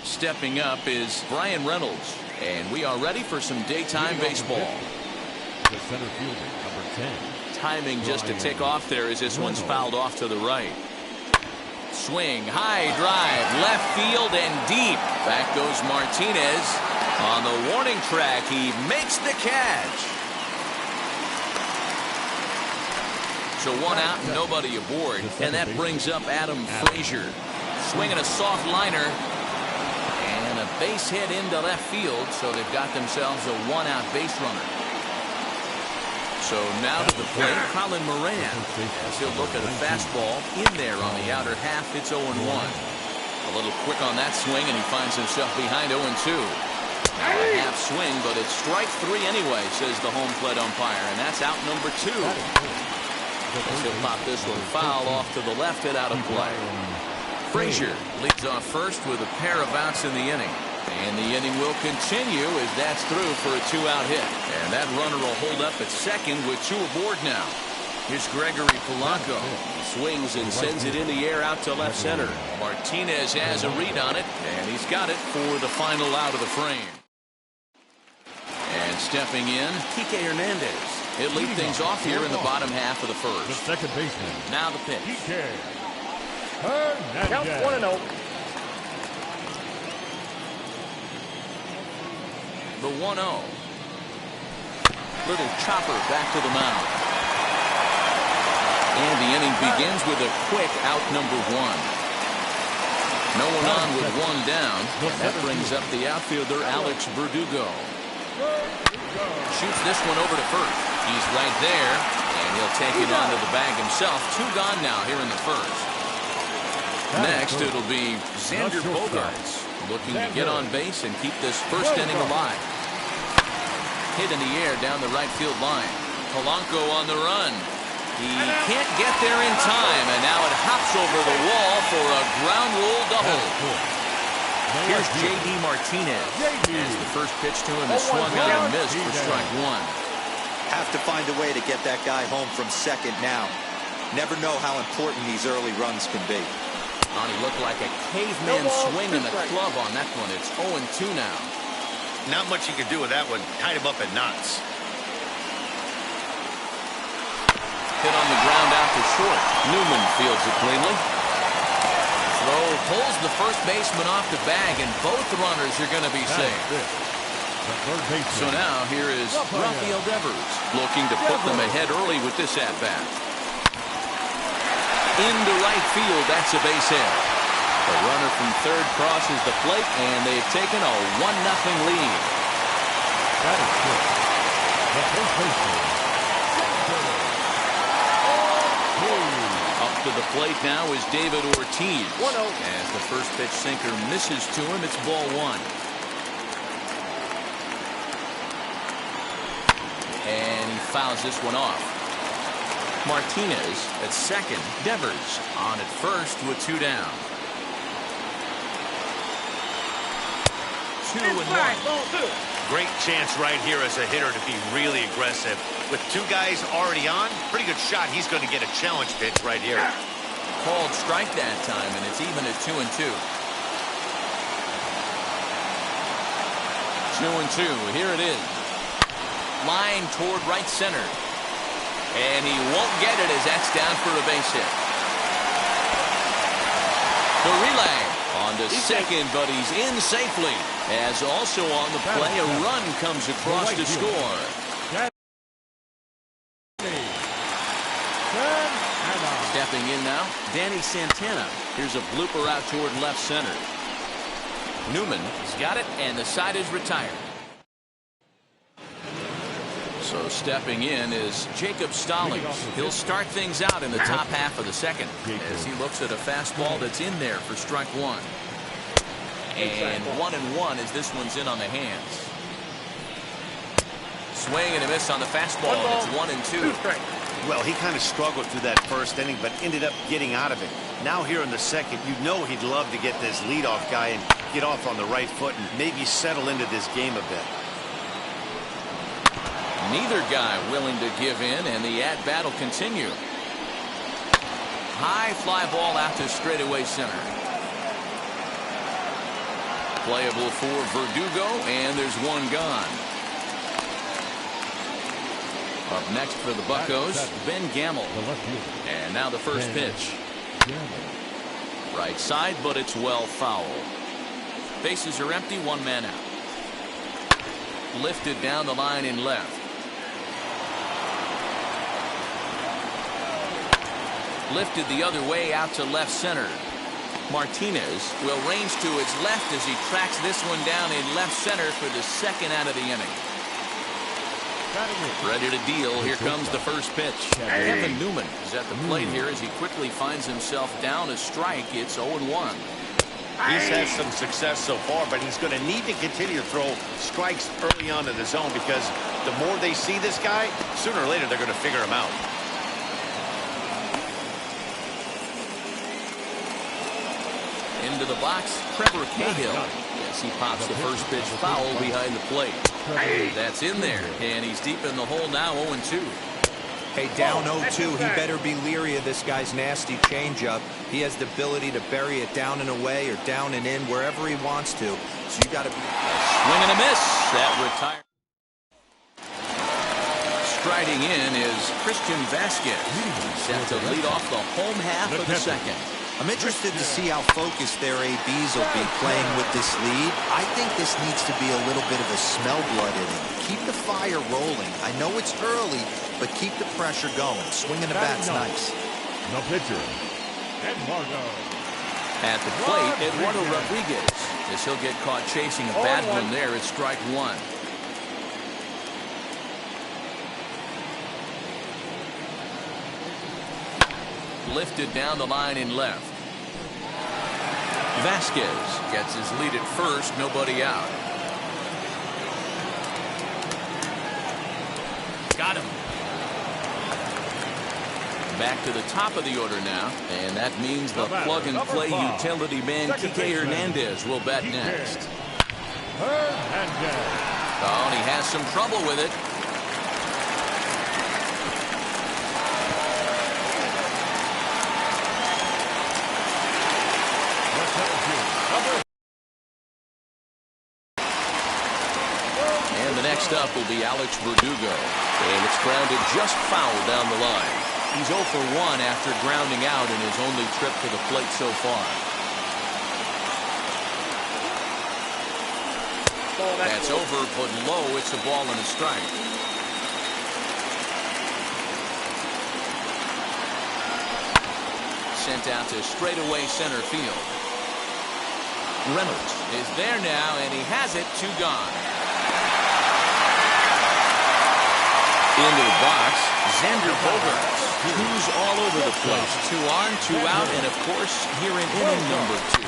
Stepping up is Brian Reynolds, and we are ready for some daytime baseball. The center fielder, number 10. Timing just to tick off there as this one's fouled off to the right. Swing, high drive, left field and deep. Back goes Martinez. On the warning track, he makes the catch. So 1 out, nobody aboard, and that brings up Adam Frazier. Swinging a soft liner, and a base hit into left field, so they've got themselves a 1-out base runner. So now to the plate, Colin Moran, as he'll look at a fastball in there on the outer half. It's 0-1. A little quick on that swing, and he finds himself behind 0-2. A half swing, but it's strike 3 anyway, says the home plate umpire, and that's out number 2. As he'll pop this one foul off to the left, hit out of play. Frazier leads off first with a pair of outs in the inning. And the inning will continue as that's through for a 2-out hit. And that runner will hold up at second with 2 aboard now. Here's Gregory Polanco. He swings and sends it in the air out to left center. Martinez has a read on it, and he's got it for the final out of the frame. And stepping in, Kike Hernandez. He'll lead things off here in the bottom half of the first. The second baseman. Now the pitch. Kike Hernandez. Count 1-0. The 1-0. Little chopper back to the mound. And the inning begins with a quick out number 1. No one on with 1 down. And that brings up the outfielder Alex Verdugo. Shoots this one over to first. He's right there, and he'll take it onto the bag himself. 2 gone now here in the first. Next, it'll be Xander Bogaerts looking to get on base and keep this first inning alive. Hit in the air down the right field line. Polanco on the run. He can't get there in time, and now it hops over the wall for a ground rule double. Here's J.D. Martinez. As the first pitch to him is swung on and missed for strike one. Have to find a way to get that guy home from second now. Never know how important these early runs can be. He looked like a caveman swinging the club on that one. It's 0-2 now. Not much you can do with that one. Tied him up in knots. Hit on the ground out to short. Newman fields it cleanly. Throw pulls the first baseman off the bag, and both runners are going to be safe. So now here is Rafael Devers looking to put them ahead early with this at-bat. Into right field, that's a base hit. The runner from third crosses the plate, and they've taken a 1-0 lead. That is good. The first baseman. Up to the plate now is David Ortiz. As the first pitch sinker misses to him, it's ball one. And he fouls this one off. Martinez at second. Devers on at first with 2 down. 2-1. Great chance right here as a hitter to be really aggressive. With 2 guys already on, pretty good shot. He's going to get a challenge pitch right here. Called strike that time, and it's even at 2-2. 2-2. Here it is. Line toward right center. And he won't get it as that's down for a base hit. The relay on to second, but he's in safely. As also on the play, a run comes across to score. Stepping in now, Danny Santana. Here's a blooper out toward left center. Newman has got it, and the side is retired. So stepping in is Jacob Stallings. He'll start things out in the top half of the second as he looks at a fastball that's in there for strike one. And 1-1 as this one's in on the hands. Swing and a miss on the fastball, and it's 1-2. Well, he kind of struggled through that first inning, but ended up getting out of it. Now here in the second, you know he'd love to get this leadoff guy and get off on the right foot and maybe settle into this game a bit. Neither guy willing to give in, and the at-bat will continue. High fly ball out to straightaway center. Playable for Verdugo, and there's one gone. Up next for the Buccos, Ben Gamble. And now the first pitch. Right side, but it's well foul. Bases are empty, 1 man out. Lifted down the line in left. Lifted the other way out to left center. Martinez will range to its left as he tracks this one down in left center for the second out of the inning. Ready to deal. Here comes the first pitch. Kevin Newman is at the plate here as he quickly finds himself down a strike. It's 0-1. He's had some success so far, but he's going to need to continue to throw strikes early on in the zone because the more they see this guy, sooner or later they're going to figure him out. Into the box, Trevor Cahill. Yes, he pops the first pitch foul behind the plate. That's in there, and he's deep in the hole now, 0-2. Hey, down 0-2, he better be leery of this guy's nasty changeup. He has the ability to bury it down and away or down and in wherever he wants to. So you got to be... Swing and a miss. That retired. Striding in is Christian Vasquez. Set to lead off the home half of the second. I'm interested to see how focused their ABs will be playing with this lead. I think this needs to be a little bit of a smell blood inning. Keep the fire rolling. I know it's early, but keep the pressure going. Swinging the bat's nice. No pitcher. Eduardo. At the plate, Eduardo Rodriguez. As he'll get caught chasing a bad one there, it's strike one. Lifted down the line in left. Vasquez gets his lead at first, nobody out. Got him. Back to the top of the order now, and that means the plug-and-play utility man Kike Hernandez will bat next. Oh, and he has some trouble with it. And the next up will be Alex Verdugo, and it's grounded just foul down the line. He's 0 for 1 after grounding out in his only trip to the plate so far. That's over, but low. It's a ball and a strike. Sent out to straightaway center field. Reynolds is there now, and he has it. 2 gone. Into the box, Xander Bogaerts. Who's all over the place. 2 on, 2 out, and of course, here in inning number 2.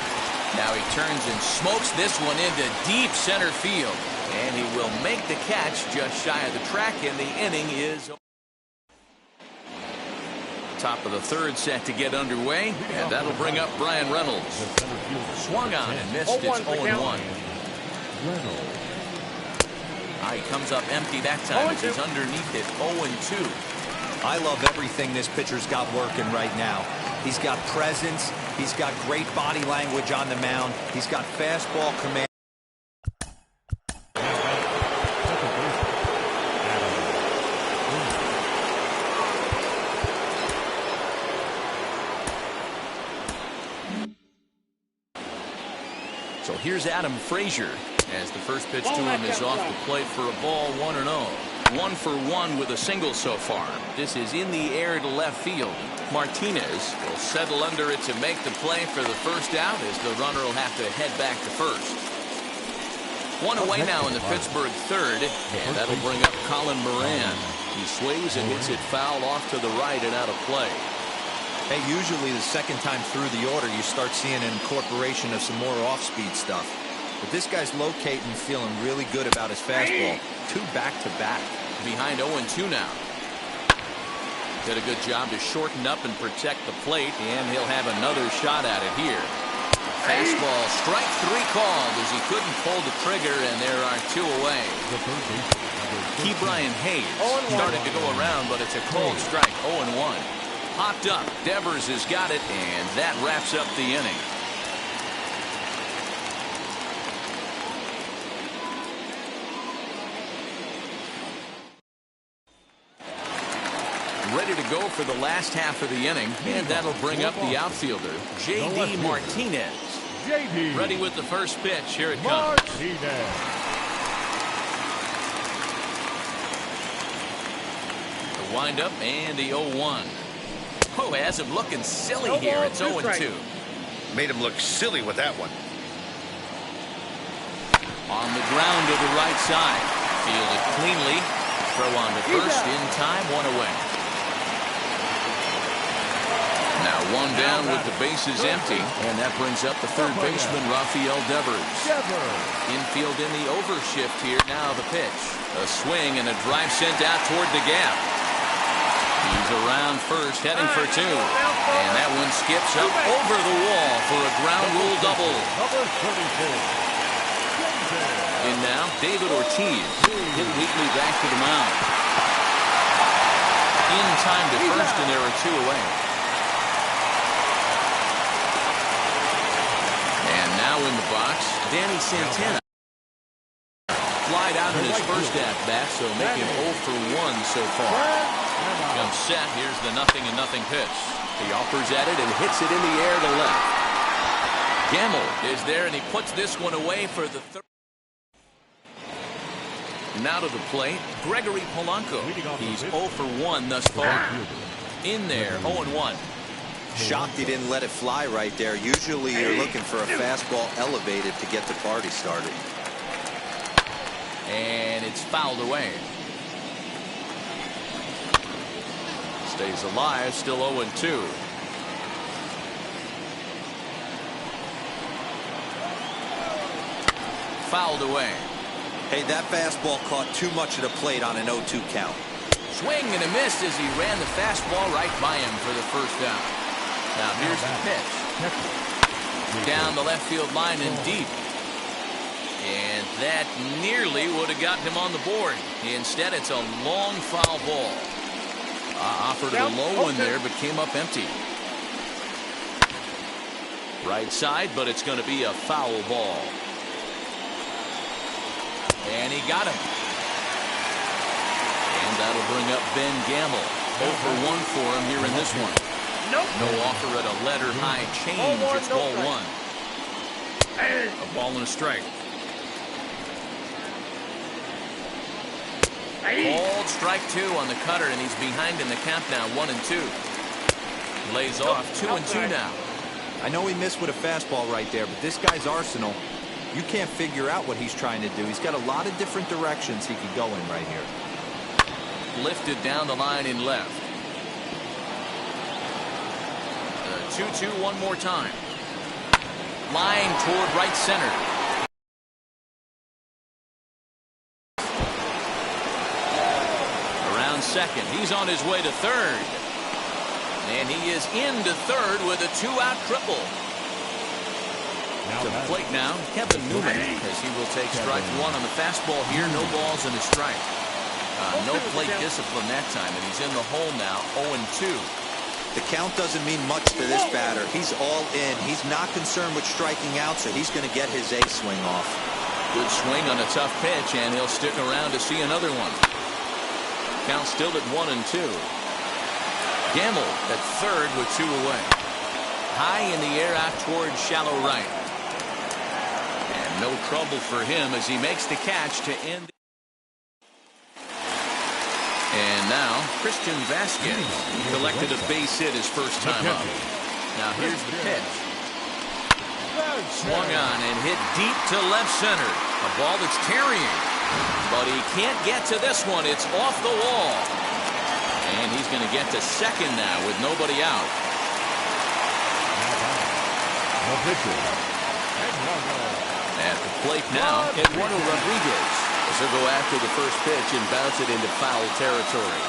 Now he turns and smokes this one into deep center field. And he will make the catch just shy of the track, and the inning is top of the 3rd set to get underway, and that'll bring up Brian Reynolds. Swung on and missed. It's 0-1. He comes up empty that time as he's underneath it. 0-2. I love everything this pitcher's got working right now. He's got presence. He's got great body language on the mound. He's got fastball command. So here's Adam Frazier as the first pitch to him is off the plate for a ball. 1-0. 1 for 1 with a single so far. This is in the air to left field. Martinez will settle under it to make the play for the first out, as the runner will have to head back to first. 1 away now in the Pittsburgh 3rd, and that'll bring up Colin Moran. He sways and hits it foul off to the right and out of play. Hey, usually the second time through the order you start seeing an incorporation of some more off-speed stuff. But this guy's locating, feeling really good about his fastball. 2 back-to-back. Behind 0-2 now. Did a good job to shorten up and protect the plate, and he'll have another shot at it here. Fastball, strike 3 called as he couldn't pull the trigger, and there are 2 away. Ke'Bryan Hayes started to go around, but it's a cold strike. 0-1. Popped up. Devers has got it, and that wraps up the inning. Ready to go for the last half of the inning, and that'll bring up the outfielder, J.D. Martinez. Ready with the first pitch. Here it comes. The windup and the 0-1. Oh, has him looking silly here. It's 0-2. Made him look silly with that one. On the ground to the right side. Fielded cleanly. Throw on to first in time. 1 away. Now 1 down with the bases empty, and that brings up the 3rd baseman, Rafael Devers. Infield in the overshift here. Now the pitch. A swing and a drive sent out toward the gap. He's around first, heading for 2. And that one skips up over the wall for a ground rule double. In now, David Ortiz. Hit weakly back to the mound. In time to first, and there are 2 away. And now in the box, Danny Santana. Flied out in his first at-bat, so making 0 for 1 so far. Comes set. Here's the 0-0 pitch. He offers at it and hits it in the air to left. Gamble is there, and he puts this one away for the 3rd. Now to the plate, Gregory Polanco. He's 0 for 1 thus far. In there, 0-1. Shocked he didn't let it fly right there. Usually you're looking for a fastball elevated to get the party started. And it's fouled away. Stays alive, still 0-2. fouled away. Hey, that fastball caught too much of the plate on an 0-2 count. Swing and a miss as he ran the fastball right by him for the first down. Now here's the pitch. Down the left field line and deep. And that nearly would have gotten him on the board. Instead, it's a long foul ball. Offered a low one there, but came up empty. Right side, but it's going to be a foul ball. And he got him. And that'll bring up Ben Gamble. 0 for 1 for him here in this one. Nope. No offer at a letter high change. It's ball 1. A ball and a strike. Called strike 2 on the cutter, and he's behind in the count now, 1-2. Lays off 2-2 now. I know he missed with a fastball right there, but this guy's arsenal, you can't figure out what he's trying to do. He's got a lot of different directions he could go in right here. Lifted down the line in left. 2-2 one more time. Line toward right center. Around second. He's on his way to third. And he is into third with a 2-out triple. To the plate now, Kevin Newman, as he will take strike 1 on the fastball here. No balls and a strike. No plate discipline that time, and he's in the hole now, 0-2. The count doesn't mean much to this batter. He's all in. He's not concerned with striking out, so he's going to get his A swing off. Good swing on a tough pitch, and he'll stick around to see another one. Count still at 1-2. Gamble at third with 2 away. High in the air out towards shallow right. And no trouble for him as he makes the catch to end. And now, Christian Vasquez collected a base hit his first time up. Now here's the pitch. Swung on and hit deep to left center. A ball that's carrying. But he can't get to this one. It's off the wall. And he's going to get to second now with nobody out. At the plate now, Eduardo Rodriguez. As he'll go after the first pitch and bounce it into foul territory.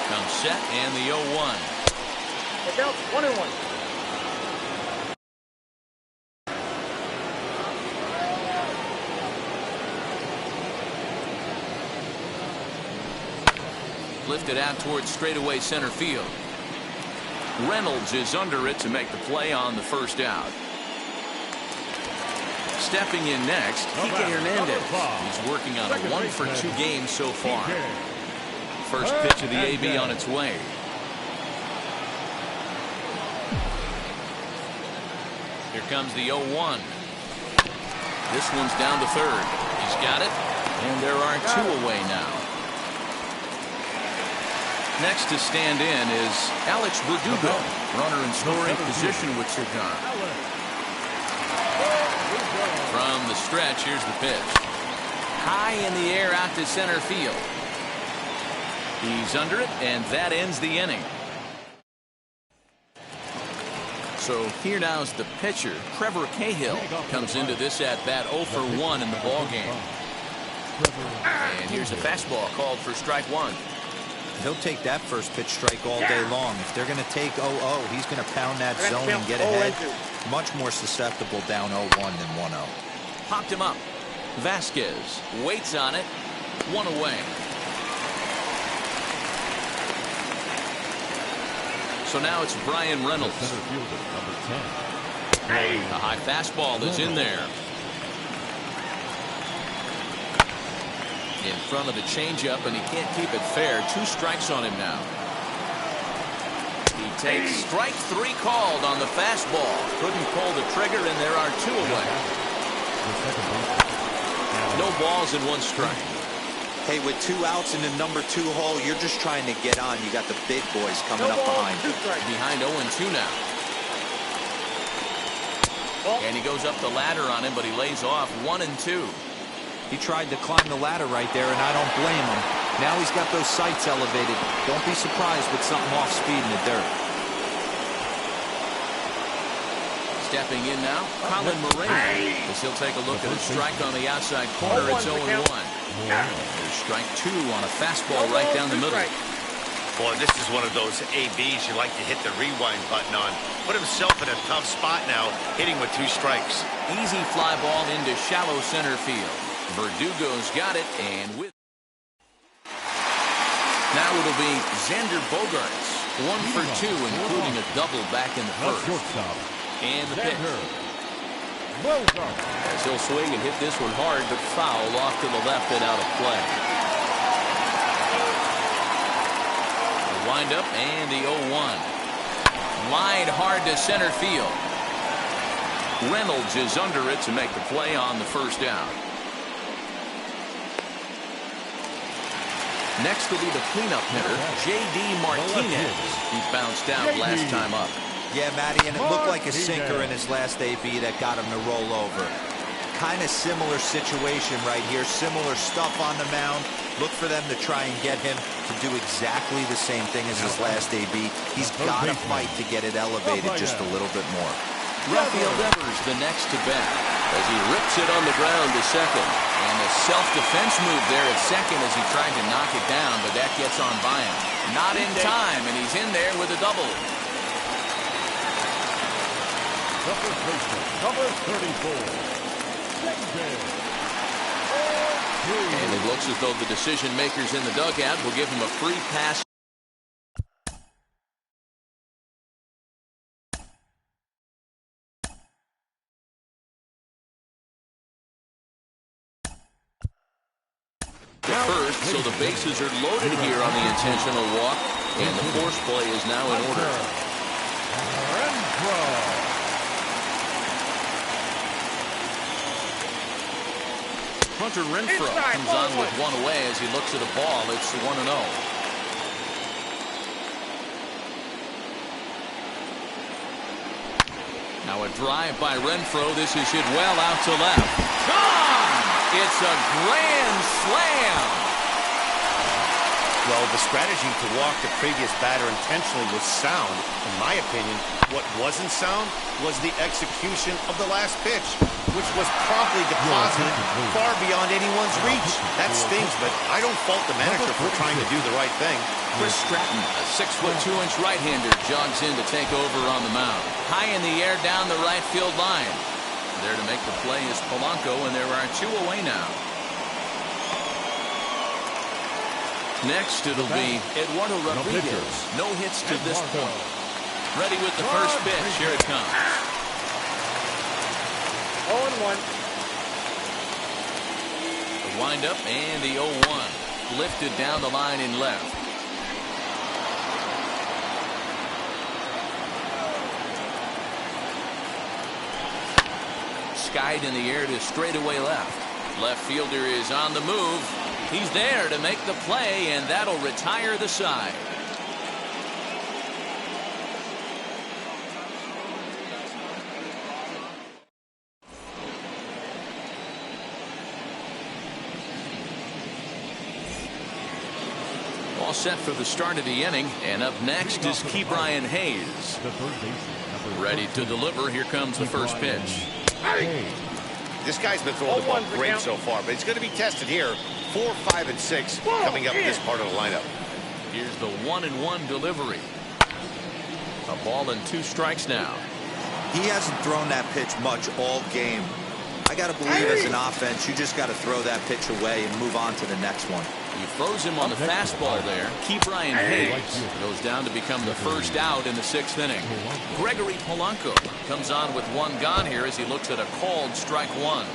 Comes set and the 0-1. Look out, 1-1. Lifted out towards straightaway center field. Reynolds is under it to make the play on the first out. Stepping in next, Kike Hernandez. He's working on a 1-for-2 game so far. First pitch of the AB on its way. Here comes the 0-1. This one's down to third. He's got it, and there are 2 away now. Next to stand in is Alex Verdugo, runner in scoring position with Cigar. From the stretch, here's the pitch. High in the air out to center field. He's under it, and that ends the inning. So here now is the pitcher, Trevor Cahill, comes into this at-bat 0 for 1 in the ballgame. And here's a fastball called for strike 1. He'll take that first pitch strike all day long. If they're going to take 0-0, he's going to pound that zone and get ahead. Much more susceptible down 0-1 than 1-0. Popped him up. Vasquez waits on it. 1 away. So now it's Brian Reynolds. A high fastball is in there. In front of the changeup, and he can't keep it fair. 2 strikes on him now. He takes strike 3 called on the fastball. Couldn't pull the trigger, and there are 2 away. No balls and 1 strike. Hey, with 2 outs in the number 2 hole, you're just trying to get on. You got the big boys coming up behind you. Behind 0-2 now. And he goes up the ladder on him, but he lays off 1-2. He tried to climb the ladder right there, and I don't blame him. Now he's got those sights elevated. Don't be surprised with something off speed in the dirt. Stepping in now, Colin Moreno. As he'll take a look at a strike on the outside corner. It's 0-1. There's strike 2 on a fastball right down the middle. Boy, this is one of those ABs you like to hit the rewind button on. Put himself in a tough spot now, hitting with 2 strikes. Easy fly ball into shallow center field. Verdugo's got it, and with now it'll be Xander Bogaerts. 1 for 2, including a double back in the first. And the pitch. As he'll swing and hit this one hard, but foul off to the left and out of play. The windup and the 0-1. Line hard to center field. Reynolds is under it to make the play on the first down. Next will be the cleanup hitter, J.D. Martinez. He bounced out last time up. Yeah, Matty, and it looked like a sinker in his last AB that got him to roll over. Kind of similar situation right here. Similar stuff on the mound. Look for them to try and get him to do exactly the same thing as his last AB. He's got to fight to get it elevated just a little bit more. Rafael Devers the next to bat as he rips it on the ground to second. And a self-defense move there at second as he tried to knock it down, but that gets on by him. Not in time, and he's in there with a double. Number 34. And it looks as though the decision makers in the dugout will give him a free pass. First, so the bases are loaded here on the intentional walk, and the force play is now in order. Hunter Renfroe comes on with 1 away as he looks at a ball. It's 1-0. Now a drive by Renfroe. This is hit well out to left. Gone! It's a grand slam. Well, the strategy to walk the previous batter intentionally was sound. In my opinion, what wasn't sound was the execution of the last pitch, which was promptly deposited far beyond anyone's reach. That stings, but I don't fault the manager for trying to do the right thing. Chris Stratton, a 6'2" right-hander, jogs in to take over on the mound. High in the air down the right field line. There to make the play is Polanco, and there are 2 away now. Next, it'll be Eduardo Rodriguez. No hits to this point. Ready with the first pitch. Here it comes. 0-1. The windup and the 0-1. Lifted down the line in left. Skied in the air to straightaway left. Left fielder is on the move. He's there to make the play, and that'll retire the side. All set for the start of the inning, and up next is Ke'Bryan Hayes. Ready to deliver. Here comes the first pitch. This guy's been throwing the ball great so far, but he's going to be tested here. 4, 5, and 6 coming up in this part of the lineup. Here's the 1-1 delivery. A ball and 2 strikes now. He hasn't thrown that pitch much all game. I got to believe as an offense, you just got to throw that pitch away and move on to the next one. He throws him on the fastball there. Ke'Bryan Hayes goes down to become the first out in the 6th inning. Gregory Polanco comes on with 1 gone here as he looks at a called strike 1.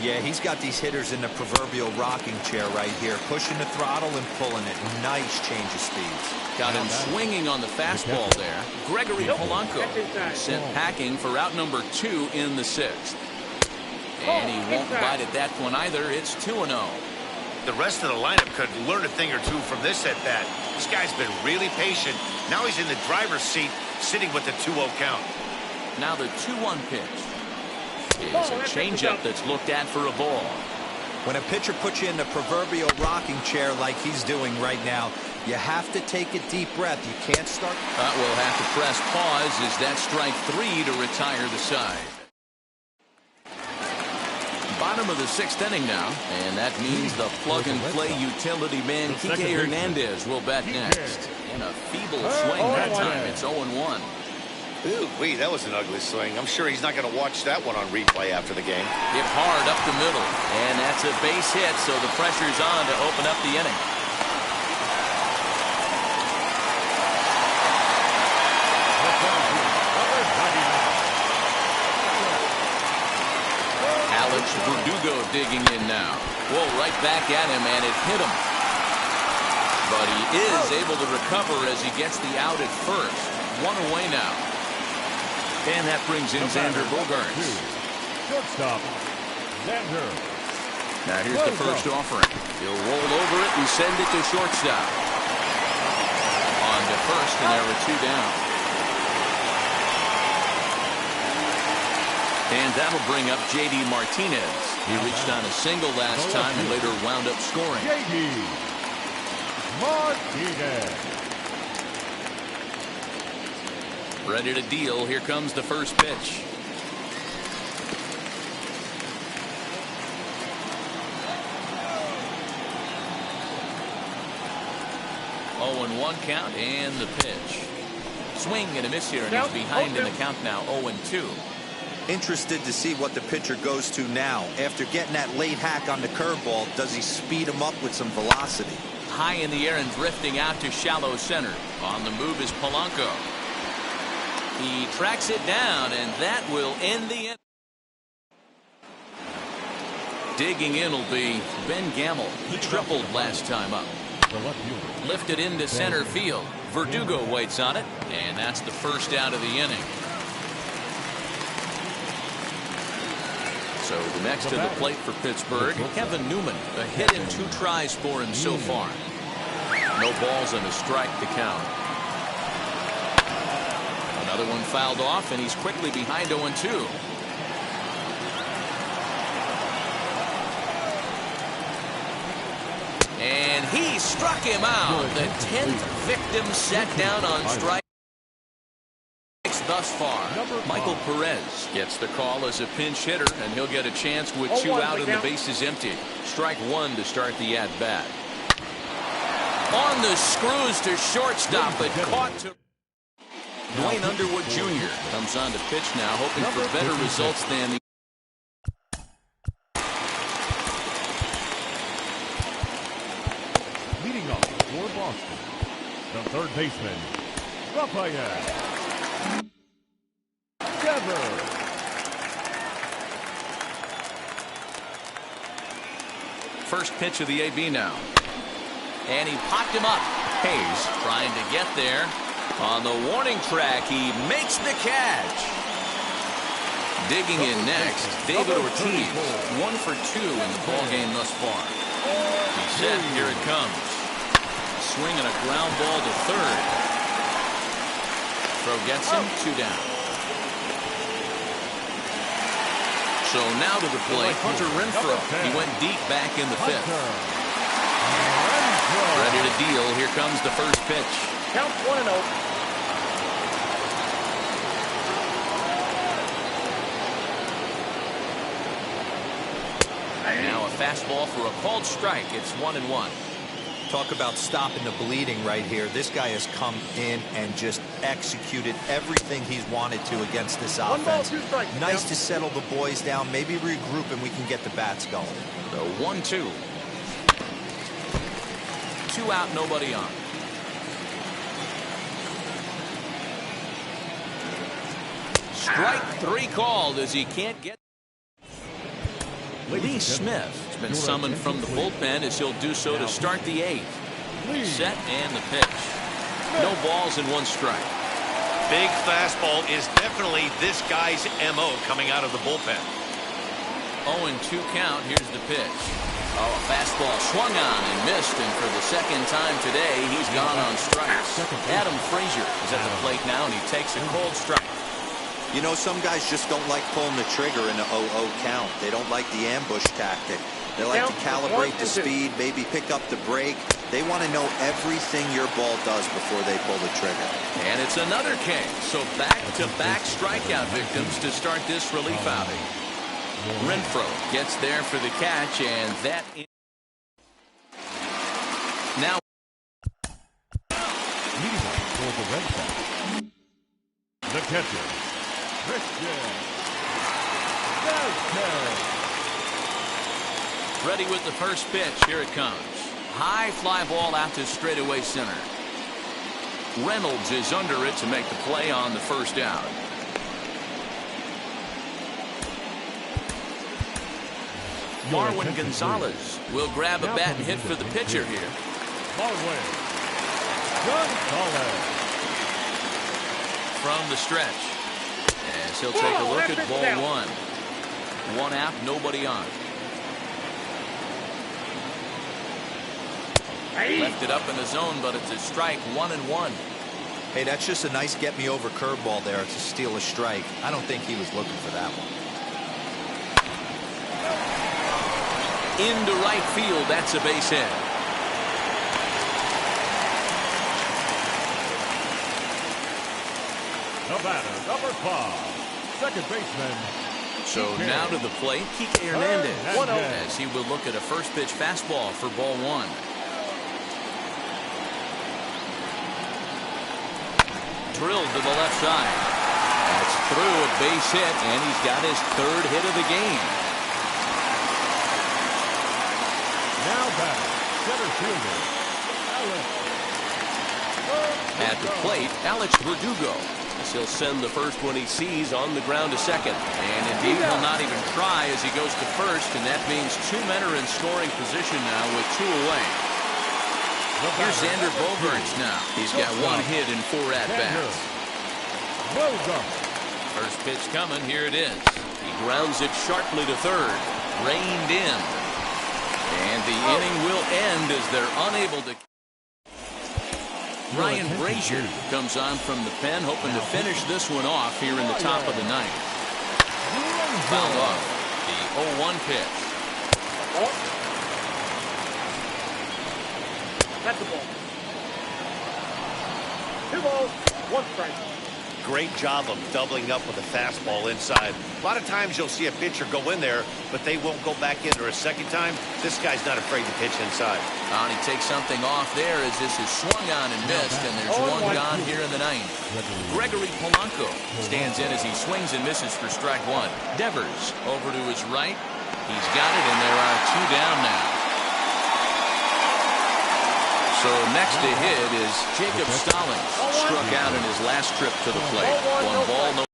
Yeah, he's got these hitters in the proverbial rocking chair right here, pushing the throttle and pulling it. Nice change of speeds. Got him swinging on the fastball there. Gregory Polanco sent packing for out number 2 in the 6th. And he won't bite at that one either. It's 2-0. The rest of the lineup could learn a thing or two from this at bat. This guy's been really patient. Now he's in the driver's seat, sitting with the 2-0 count. Now the 2-1 pitch is a changeup that's looked at for a ball. When a pitcher puts you in the proverbial rocking chair like he's doing right now, you have to take a deep breath. You can't start. We'll have to press pause as that strike 3 to retire the side. Bottom of the 6th inning now, and that means the plug-and-play utility man Kike Hernandez will bat next. And a feeble swing that time. It's 0-1. Ooh, that was an ugly swing. I'm sure he's not going to watch that one on replay after the game. Hit hard up the middle, and that's a base hit, so the pressure's on to open up the inning. Alex Verdugo digging in now. Whoa, right back at him, and it hit him. But he is able to recover as he gets the out at first. 1 away now. And that brings in Xander Bogaerts. Shortstop, Xander. Now here's the first offering. He'll roll over it and send it to shortstop. On to first, and there are 2 down. And that'll bring up J.D. Martinez. He reached on a single last time and later wound up scoring. J.D. Martinez. Ready to deal. Here comes the first pitch. Oh, and 1 count, and the pitch. Swing and a miss here, and he's behind in the count now. 0-2. Interested to see what the pitcher goes to now. After getting that late hack on the curveball, does he speed him up with some velocity? High in the air and drifting out to shallow center. On the move is Polanco. He tracks it down, and that will end the inning. Digging in will be Ben Gamble. He tripled last time up. Lifted into center field. Verdugo waits on it, and that's the first out of the inning. So the next to the plate for Pittsburgh, Kevin Newman. A hit in 2 tries for him so far. No balls and a strike to count. Another one fouled off, and he's quickly behind 0-2. And he struck him out. The 10th victim set down on strike thus far. Michael Perez gets the call as a pinch hitter, and he'll get a chance with 2 out and the bases empty. Strike 1 to start the at-bat. On the screws to shortstop, but caught to Dwayne Underwood Jr. comes on to pitch now, hoping for better results than the Leading off for Boston, the third baseman, Rafael Devers. First pitch of the AB now. And he popped him up. Hayes trying to get there. On the warning track, he makes the catch. Digging in next, David Ortiz. 1 for 2 in the ballgame thus far. He's set. Here it comes. Swinging a ground ball to third. Throw gets him. 2 down. So now to the plate, Hunter Renfroe. He went deep back in the 5th. Ready to deal. Here comes the first pitch. Count 1-0. Now a fastball for a called strike. It's 1-1. Talk about stopping the bleeding right here. This guy has come in and just executed everything he's wanted to against this offense. Nice to settle the boys down, maybe regroup, and we can get the bats going. So 1-2. 2 out, nobody on. Strike 3 called as he can't get. Lee Smith has been summoned from the bullpen as he'll do so to start the 8th. Set and the pitch. No balls and 1 strike. Big fastball is definitely this guy's MO coming out of the bullpen. 0-2 count. Here's the pitch. Oh, a fastball swung on and missed, and for the 2nd time today, he's gone on strikes. Adam Frazier is at the plate now, and he takes a cold strike. You know, some guys just don't like pulling the trigger in a 0-0 count. They don't like the ambush tactic. They like to calibrate the speed, maybe pick up the break. They want to know everything your ball does before they pull the trigger. And it's another K. So back-to-back strikeout victims to start this relief outing. Renfroe gets there for the catch, and that now for the Red Sox. The catcher, Christian. ready with the first pitch. Here it comes. High fly ball out to straightaway center. Reynolds is under it to make the play on the first out. Marwin Gonzalez will grab a bat and hit for the pitcher here. Marwin Gonzalez. From the stretch. As he'll take a look at ball one. One out, nobody on. Left it up in the zone, but it's a strike, 1-1. Hey, that's just a nice get-me-over curveball there to steal a strike. I don't think he was looking for that one. Into right field, that's a base hit. The batter, number 5, second baseman. So now to the plate, Kike Hernandez, as he will look at a first pitch fastball for ball one. Drilled to the left side. That's through, a base hit, and he's got his third hit of the game. Now back, center fielder, Alex. At the plate, Alex Verdugo. He'll send the first one he sees on the ground to second. And indeed, he'll not even try as he goes to first, and that means 2 men are in scoring position now with 2 away. Here's Xander Bogaerts now. He's got 1 hit and 4 at-bats. First pitch coming. Here it is. He grounds it sharply to third. Reined in. And the inning will end as they're unable to. Ryan Brazier comes on from the pen, hoping to finish this one off here in the top of the ninth. Fouled off. The 0-1 pitch. That's the ball. 2 balls, 1 strike. Great job of doubling up with a fastball inside. A lot of times you'll see a pitcher go in there, but they won't go back in there a second time. This guy's not afraid to pitch inside. And he takes something off there as this is swung on and missed, and there's 1 gone here in the ninth. Gregory Polanco stands in as he swings and misses for strike 1. Devers over to his right. He's got it, and there are 2 down now. So next to hit is Jacob Stallings, struck out in his last trip to the plate. 1 ball, no.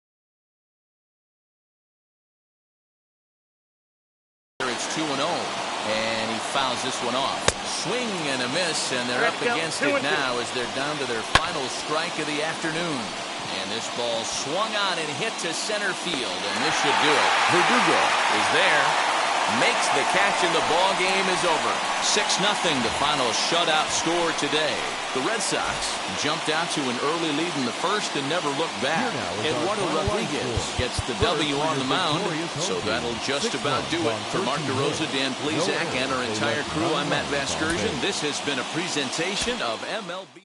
It's 2-0, and he fouls this one off. Swing and a miss, and they're up against it now as they're down to their final strike of the afternoon. And this ball swung on and hit to center field, and this should do it. Verdugo is there. Makes the catch, and the ball game is over. 6-0, the final shutout score today. The Red Sox jumped out to an early lead in the first and never looked back. Eduardo Rodriguez gets the W on the mound, so that'll just about do it. For Mark DeRosa, Dan Plesac, and our entire crew, I'm Matt Vasgersian. This has been a presentation of MLB.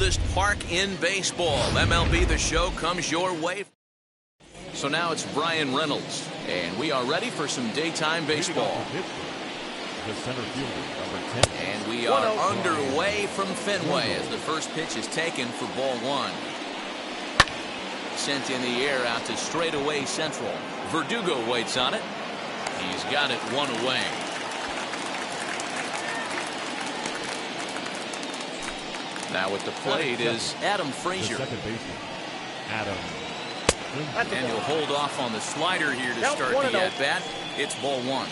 oldest park in baseball. MLB The Show comes your way. So now it's Brian Reynolds, and we are ready for some daytime baseball. The center fielder, number 10. And we are underway from Fenway as the first pitch is taken for ball one. Sent in the air out to straightaway central. Verdugo waits on it. He's got it one away. Now at the plate is Adam Frazier. The second baseman, Adam. And he'll hold off on the slider here to start the at-bat. It's ball one.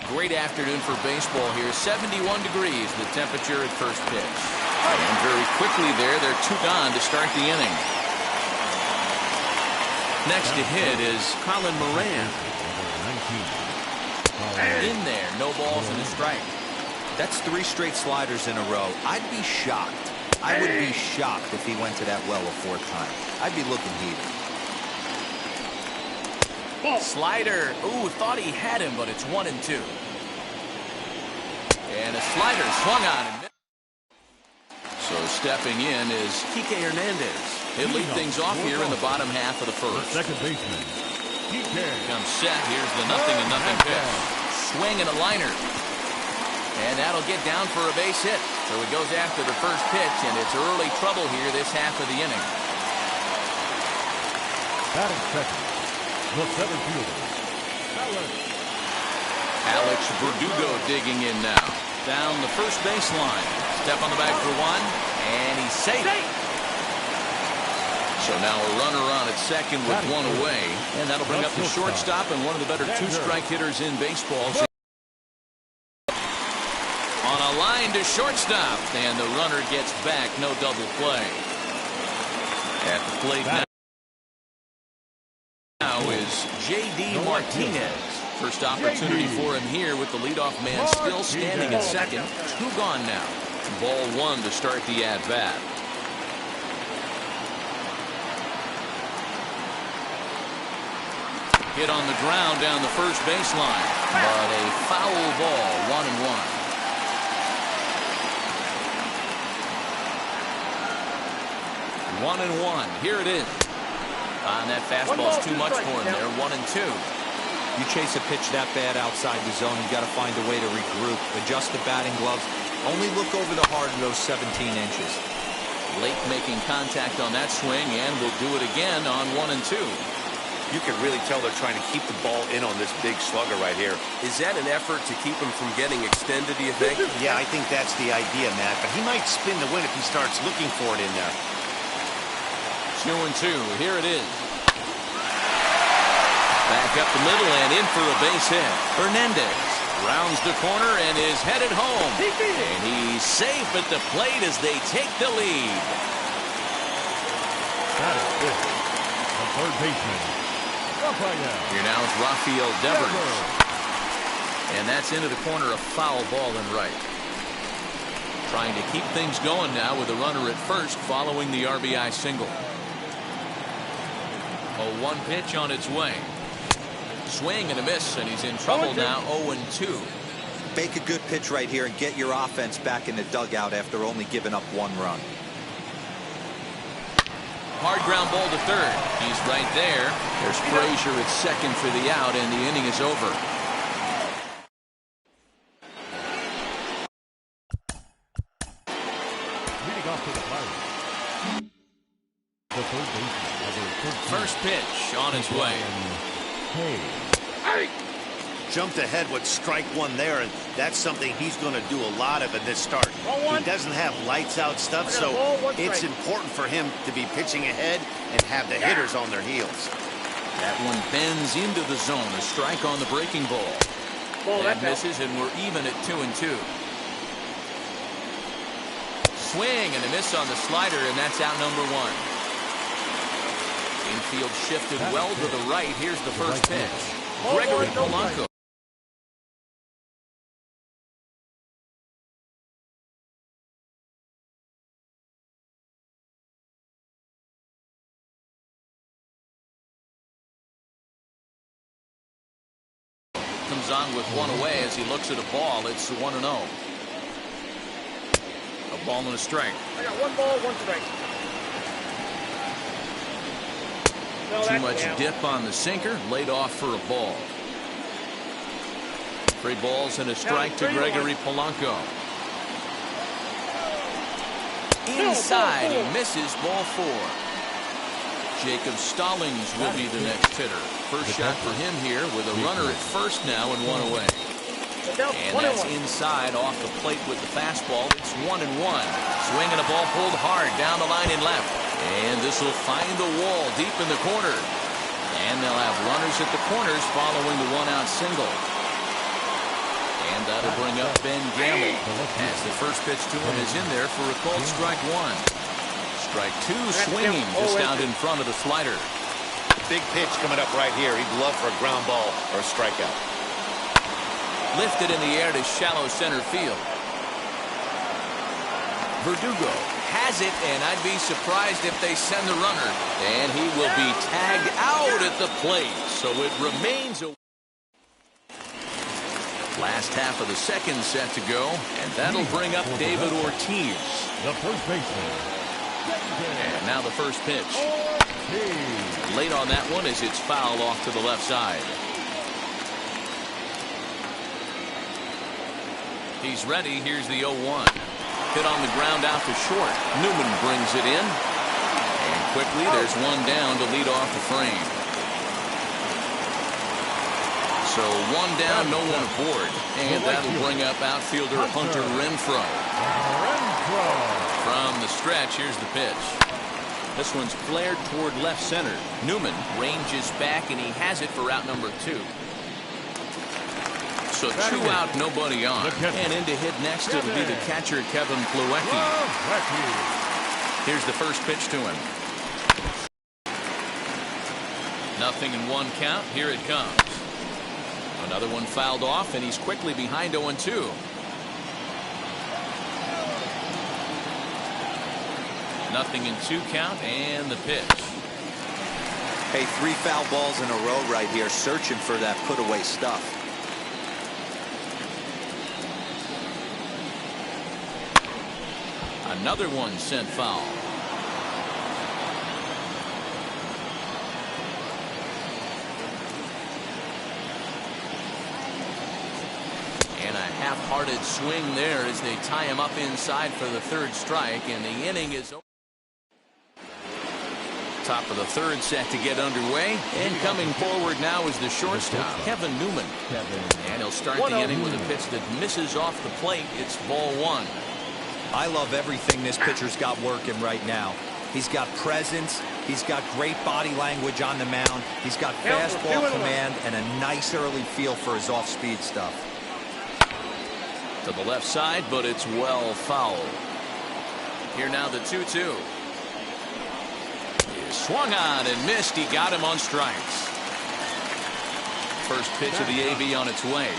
Great afternoon for baseball here. 71 degrees, the temperature at first pitch. And very quickly there, they're two gone to start the inning. Next to hit is Colin Moran. In there, no balls and a strike. That's 3 straight sliders in a row. I'd be shocked. I would be shocked if he went to that well a 4th time. I'd be looking heated. Slider. Ooh, thought he had him, but it's 1-2. And a slider swung on him. So stepping in is Kike Hernandez. He'll lead things off here in the bottom half of the first. Second baseman, Kike. Comes set. Here's the 0-0 pitch. Swing and a liner. And that'll get down for a base hit. So it goes after the first pitch, and it's early trouble here this half of the inning. Batting second, the center fielder, Alex Verdugo digging in now. Down the first baseline. Step on the bag for one, and he's safe. So now a runner on at second with one away, and that'll bring up the shortstop and one of the better two-strike hitters in baseball. On a line to shortstop, and the runner gets back. No double play. At the plate now is J.D. Martinez. First opportunity for him here with the leadoff man still standing at second. 2 gone now. Ball one to start the at-bat. Hit on the ground down the first baseline, but a foul ball, 1-1. 1-1. Here it is. And that fastball's too much for him there. 1-2. You chase a pitch that bad outside the zone, you got to find a way to regroup, adjust the batting gloves. Only look over the heart of those 17 inches. Late making contact on that swing, and will do it again on 1-2. You can really tell they're trying to keep the ball in on this big slugger right here. Is that an effort to keep him from getting extended, do you think? Yeah, I think that's the idea, Matt. But he might spin the win if he starts looking for it in there. 2-2. Here it is. Back up the middle and in for a base hit. Hernandez rounds the corner and is headed home. And he's safe at the plate as they take the lead. That is good. The third baseman, Here now is Rafael Devers. And that's into the corner, a foul ball and right. Trying to keep things going now with a runner at first following the RBI single. A 1 pitch on its way. Swing and a miss, and he's in trouble now. 0-2. Make a good pitch right here and get your offense back in the dugout after only giving up 1 run. Hard ground ball to third. He's right there. There's Frazier at second for the out, and the inning is over. leading off to the Pirates. The third baseman, First pitch on its way. Hey. Jumped ahead with strike one there, and that's something he's going to do a lot of in this start. He doesn't have lights out stuff, so it's important for him to be pitching ahead and have the hitters on their heels. That one bends into the zone. A strike on the breaking ball. That misses, and we're even at 2-2. Swing and a miss on the slider, and that's out number 1. Infield shifted well to the right. Here's the first pitch. Gregory Polanco. Comes on with one away as he looks at a ball. It's 1-0. A ball and a strike. I got 1 ball, 1 strike. No, Too that's much down. dip on the sinker, laid off for a ball. 3 balls and a strike to Gregory Polanco. Inside, he misses ball 4. Jacob Stallings will be the next hitter. First shot for him here with a runner at first now and 1 away. And that's inside off the plate with the fastball. It's 1-1. Swinging a ball pulled hard down the line and left. And this will find the wall deep in the corner. And they'll have runners at the corners following the 1-out single. And that'll bring up Ben Gamble as the first pitch to him is in there for a called strike 1. Strike 2 swinging just out in front of the slider. Big pitch coming up right here. He'd love for a ground ball or a strikeout. Lifted in the air to shallow center field. Verdugo has it, and I'd be surprised if they send the runner. And he will be tagged out at the plate, so it remains a... Last half of the second set to go, and that'll bring up David Ortiz. The first baseman. And now the first pitch. Late on that one as it's fouled off to the left side. He's ready. Here's the 0-1. Hit on the ground out to short. Newman brings it in. And quickly there's one down to lead off the frame. So 1 down, no one aboard. And that'll bring up outfielder Hunter Renfroe. From the stretch, here's the pitch. This one's flared toward left center. Newman ranges back, and he has it for out number 2. So 2 out, nobody on. And in to hit next, it'll be the catcher, Kevin Plawecki. Here's the first pitch to him. 0-1 count. Here it comes. Another one fouled off, and he's quickly behind 0-2. Nothing in 2 count, and the pitch. Hey, 3 foul balls in a row right here, searching for that put-away stuff. Another one sent foul. And a half-hearted swing there as they tie him up inside for the 3rd strike, and the inning is over. Top of the 3rd set to get underway, and coming forward now is the shortstop, Kevin Newman. And he'll start the inning with a pitch that misses off the plate. It's ball 1. I love everything this pitcher's got working right now. He's got presence. He's got great body language on the mound. He's got fastball command and a nice early feel for his off-speed stuff. To the left side, but it's well fouled. Here now the 2-2. Swung on and missed. He got him on strikes. First pitch of the AB on its way.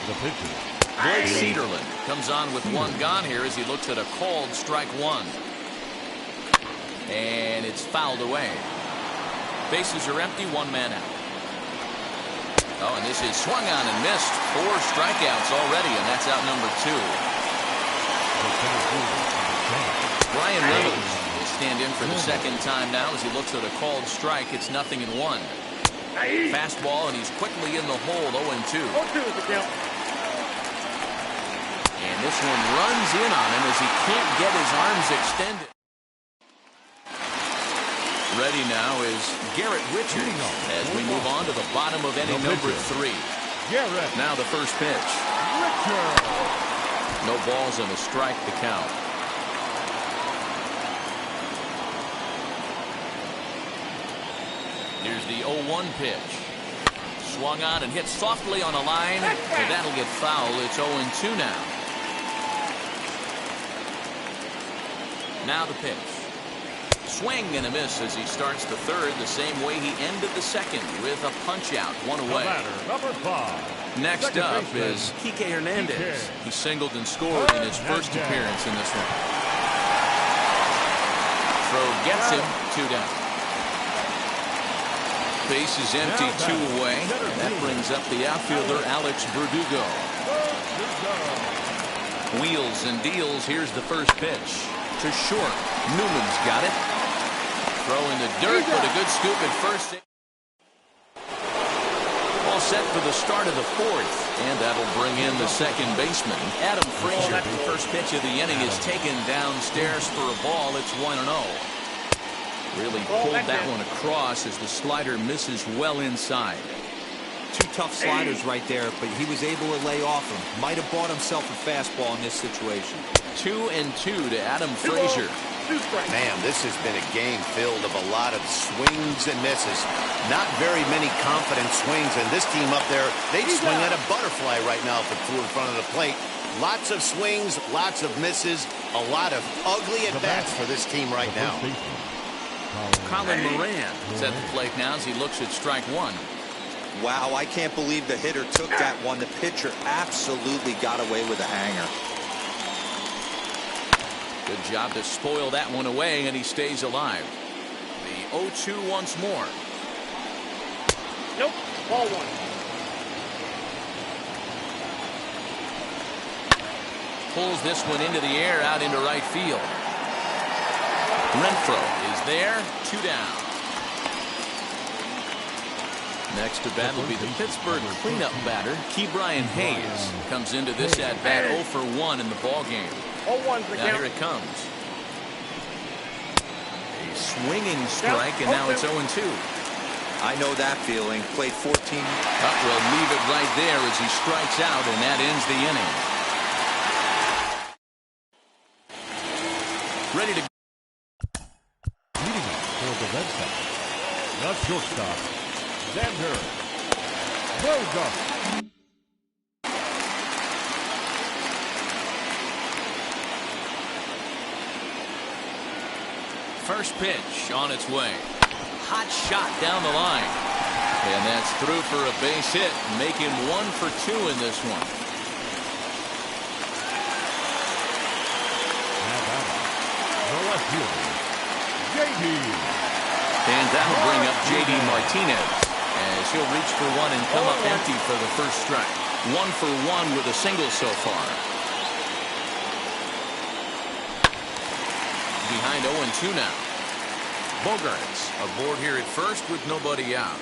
Blake Cederland comes on with 1 gone here as he looks at a called strike 1. And it's fouled away. Bases are empty, 1 man out. Oh, and this is swung on and missed. 4 strikeouts already, and that's out number 2. Brian Reynolds will stand in for the 2nd time now as he looks at a called strike. It's 0-1. Fastball, and he's quickly in the hole, 0-2. And this one runs in on him as he can't get his arms extended. Ready now is Garrett Richards as we move on to the bottom of inning number 3. Now the first pitch. No balls and a strike to count. Here's the 0-1 pitch. Swung on and hit softly on a line, and that'll get foul. It's 0-2 now. Now the pitch. Swing and a miss as he starts the 3rd the same way he ended the 2nd with a punch out, 1 away. Number 5. Next up is Kike Hernandez. He singled and scored in his first appearance in this one. Throw gets him, 2 down. Base is empty, 2 away. And that brings up the outfielder Alex Verdugo. Wheels and deals. Here's the first pitch. to short. Newman's got it. Throw in the dirt, but a good scoop at first. All set for the start of the fourth, and that'll bring in the second baseman, Adam Frazier. The first pitch of the inning is taken downstairs for a ball. It's 1-0. Really pulled that one across as the slider misses well inside. Two tough sliders right there, but he was able to lay off him. Might have bought himself a fastball in this situation. 2-2 to Adam Frazier. Man, this has been a game filled of a lot of swings and misses. Not very many confident swings, and this team up there, they'd swing at a butterfly right now if it flew in front of the plate. Lots of swings, lots of misses, a lot of ugly at-bats for this team right now. Colin Moran is at the plate now as he looks at strike one. Wow, I can't believe the hitter took that one. The pitcher absolutely got away with a hanger. Good job to spoil that one away, and he stays alive. The 0-2 once more. Nope, ball one. Pulls this one into the air out into right field. Renfroe is there, 2 down. Next to bat will be the Pittsburgh cleanup batter, Ke'Bryan Hayes. Comes into this at bat 0 for 1 in the ball game. Now here it comes. A swinging strike, and now it's 0-2. I know that feeling. Played 14. We'll leave it right there as he strikes out, and that ends the inning. Ready to leading up for the Red Sox. The shortstop, Xander Bogaerts. First pitch on its way. Hot shot down the line. And that's through for a base hit. Make him 1 for 2 in this one. The left fielder, J.D. And that'll bring up J.D. Martinez as he'll reach for one and come up empty for the first strike. 1 for 1 with a single so far. Behind 0-2 now. Bogaerts aboard here at first with nobody out.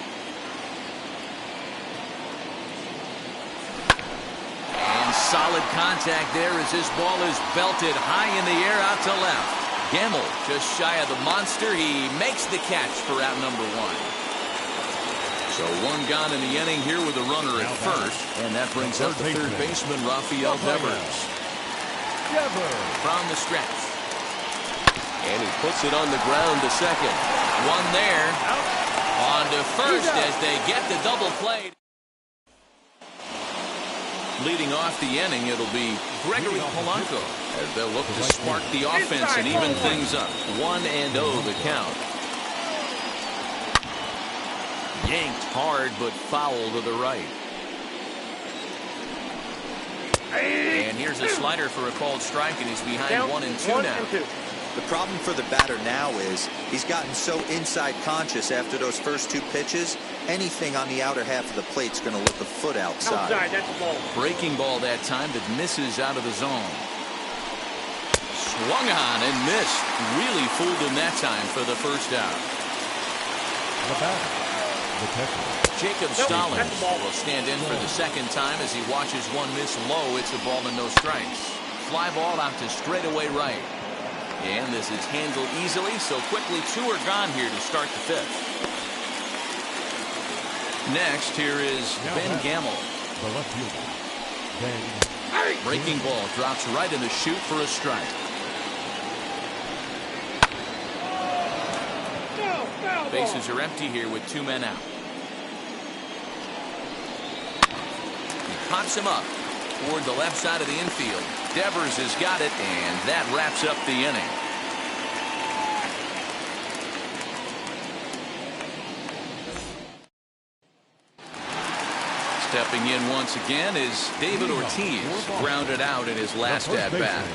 And solid contact there as this ball is belted high in the air out to left. Gamble just shy of the monster. He makes the catch for out number 1. So 1 gone in the inning here with a runner at first. And that brings up the third baseman, Rafael Devers. From the stretch. And he puts it on the ground to second. 1 there. On to first as they get the double play. Leading off the inning, it'll be Gregory Polanco as they'll look to spark the offense and even things up. 1-0 the count. Yanked hard, but foul to the right. And here's a slider for a called strike, and he's behind 1-2 now. The problem for the batter now is he's gotten so inside conscious after those first 2 pitches. Anything on the outer half of the plate's going to look a foot outside. That's a ball. Breaking ball that time that misses out of the zone. Swung on and missed. Really fooled him that time for the first out. The batter, the catcher, Jacob Stallings will stand in for the second time as he watches one miss low. It's a ball and no strikes. Fly ball out to straightaway right. And this is handled easily, so quickly 2 are gone here to start the 5th. Next, here is Ben Gamble. the left fielder, Ben. Breaking ball drops right in the chute for a strike. Bases are empty here with 2 men out. He pops him up toward the left side of the infield. Devers has got it, and that wraps up the inning. Stepping in once again is David Ortiz, grounded out in his last at-bat.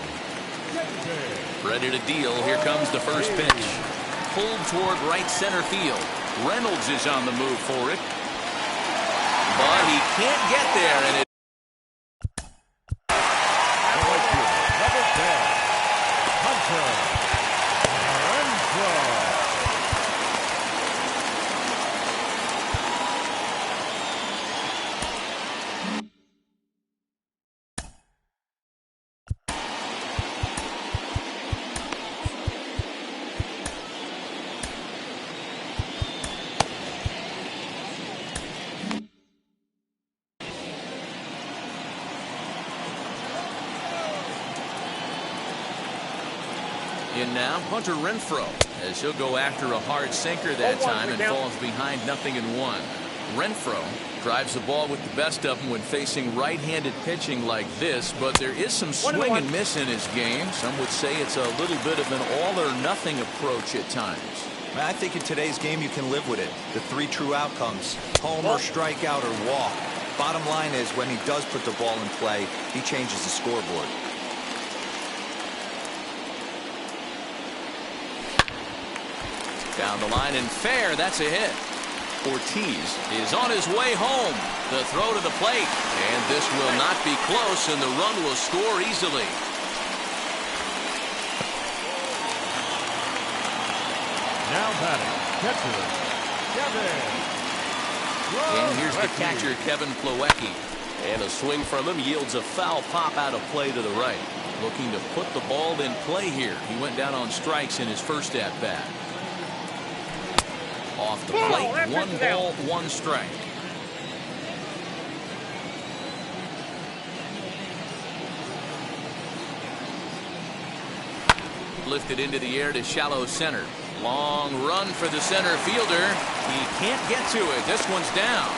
Ready to deal. Here comes the first pitch. Pulled toward right center field. Reynolds is on the move for it. But he can't get there, and it Number 10, Hunter. In now, Hunter Renfroe, as he'll go after a hard sinker that time and falls behind 0-1. Renfroe drives the ball with the best of them when facing right-handed pitching like this, but there is some swing and miss in his game. Some would say it's a little bit of an all-or-nothing approach at times. I think in today's game you can live with it. The 3 true outcomes: home or strikeout or walk. Bottom line is, when he does put the ball in play, he changes the scoreboard. Down the line and fair. That's a hit. Ortiz is on his way home. The throw to the plate, and this will not be close, and the run will score easily. Now batting, catcher, Kevin. And here's the catcher, Kevin Plawecki. And a swing from him yields a foul pop out of play to the right. Looking to put the ball in play here. He went down on strikes in his first at-bat. Off the plate, 1 ball, 1 strike. Lifted into the air to shallow center. Long run for the center fielder. He can't get to it. This one's down.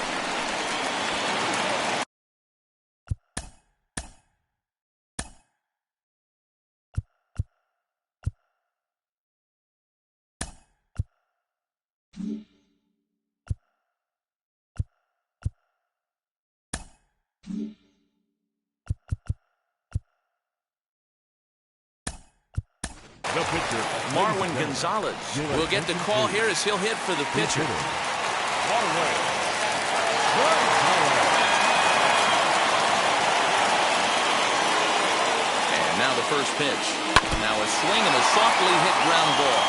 The pitcher, Marwin Gonzalez will get the call here as he'll hit for the pitcher. And now the first pitch. Now a swing and a softly hit ground ball.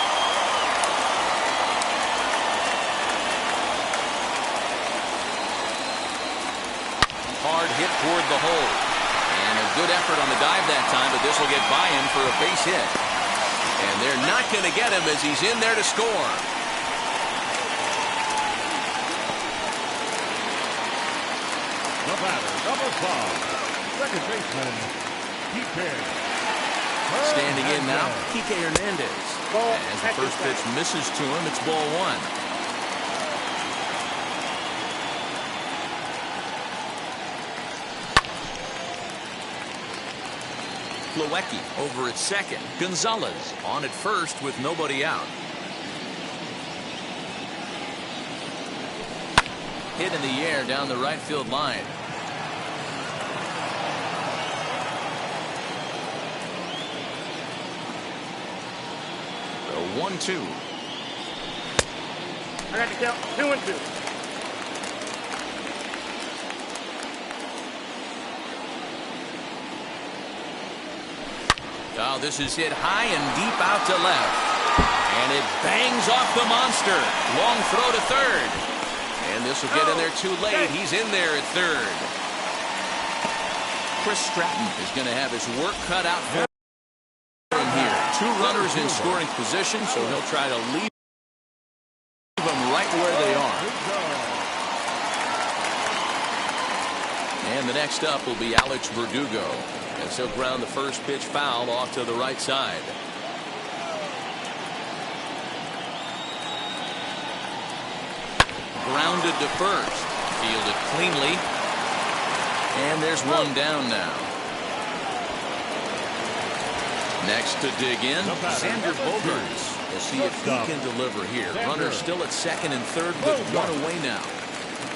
Hard hit toward the hole. And a good effort on the dive that time, but this will get by him for a base hit. And they're not going to get him as he's in there to score. the batter, number 5, second baseman, Kike. Standing in now, Kike Hernandez. As the first pitch misses to him, it's ball 1. Plawecki over at second. Gonzalez on at first with nobody out. Hit in the air down the right field line. The 1-2. I got to count 2-2. Oh, this is hit high and deep out to left. And it bangs off the monster. Long throw to third. And this will get in there too late. He's in there at third. Chris Stratton is going to have his work cut out for him here. 2 runners in scoring position, so he'll try to leave them right where they are. And the next up will be Alex Verdugo, as he'll ground the first pitch foul off to the right side. Grounded to first. Fielded cleanly. And there's one down now. Next to dig in, Xander Bogaerts. We'll see if he can deliver here. Runner still at second and third, but 1 away now.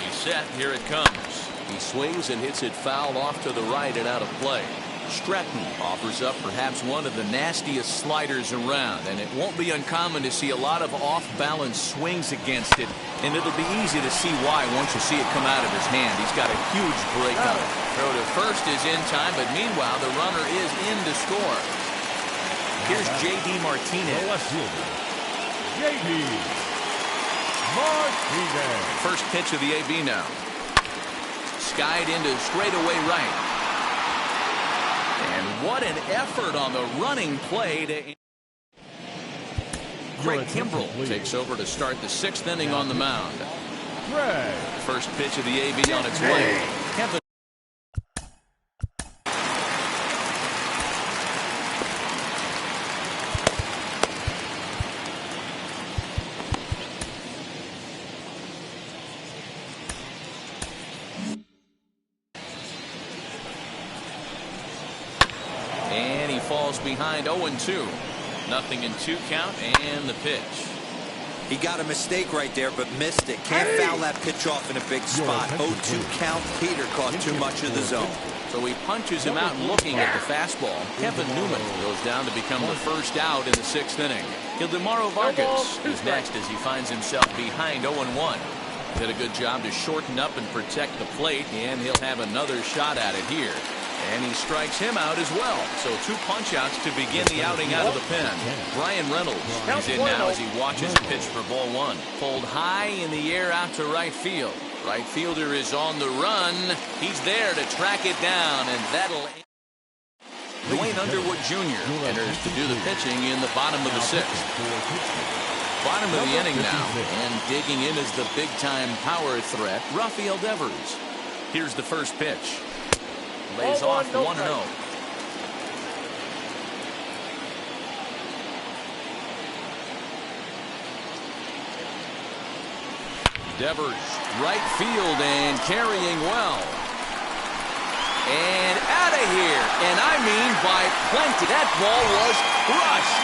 He's set. Here it comes. He swings and hits it foul off to the right and out of play. Stratton offers up perhaps one of the nastiest sliders around, and it won't be uncommon to see a lot of off-balance swings against it, and it'll be easy to see why once you see it come out of his hand. He's got a huge break on it. Throw to first is in time, but meanwhile the runner is in to score. Here's J.D. Martinez. J.D. Martinez. First pitch of the AB now. Skied into straightaway right. And what an effort on the running play to Craig Kimbrell takes over to start the 6th inning on the mound. First pitch of the AB on its way. Kevin. And he falls behind 0-2. Nothing in 2 count and the pitch. He got a mistake right there, but missed it. Can't foul that pitch off in a big spot. 0-2 count. Peter caught too much of the zone. So he punches him out looking at the fastball. Kevin Newman goes down to become the first out in the 6th inning. Ildemaro Vargas is next as he finds himself behind 0-1. Did a good job to shorten up and protect the plate, and he'll have another shot at it here. And he strikes him out as well. So 2 punch-outs to begin the outing out of the pen. Brian Reynolds is in now as he watches a pitch for ball 1. Pulled high in the air out to right field. Right fielder is on the run. He's there to track it down, and that'll... Dwayne Underwood Jr. enters to do the pitching in the bottom of the 6th. Bottom of the inning now, and digging in is the big-time power threat, Rafael Devers. Here's the first pitch. Lays off 1-0. Devers, right field and carrying well. And out of here. And I mean by plenty. That ball was crushed.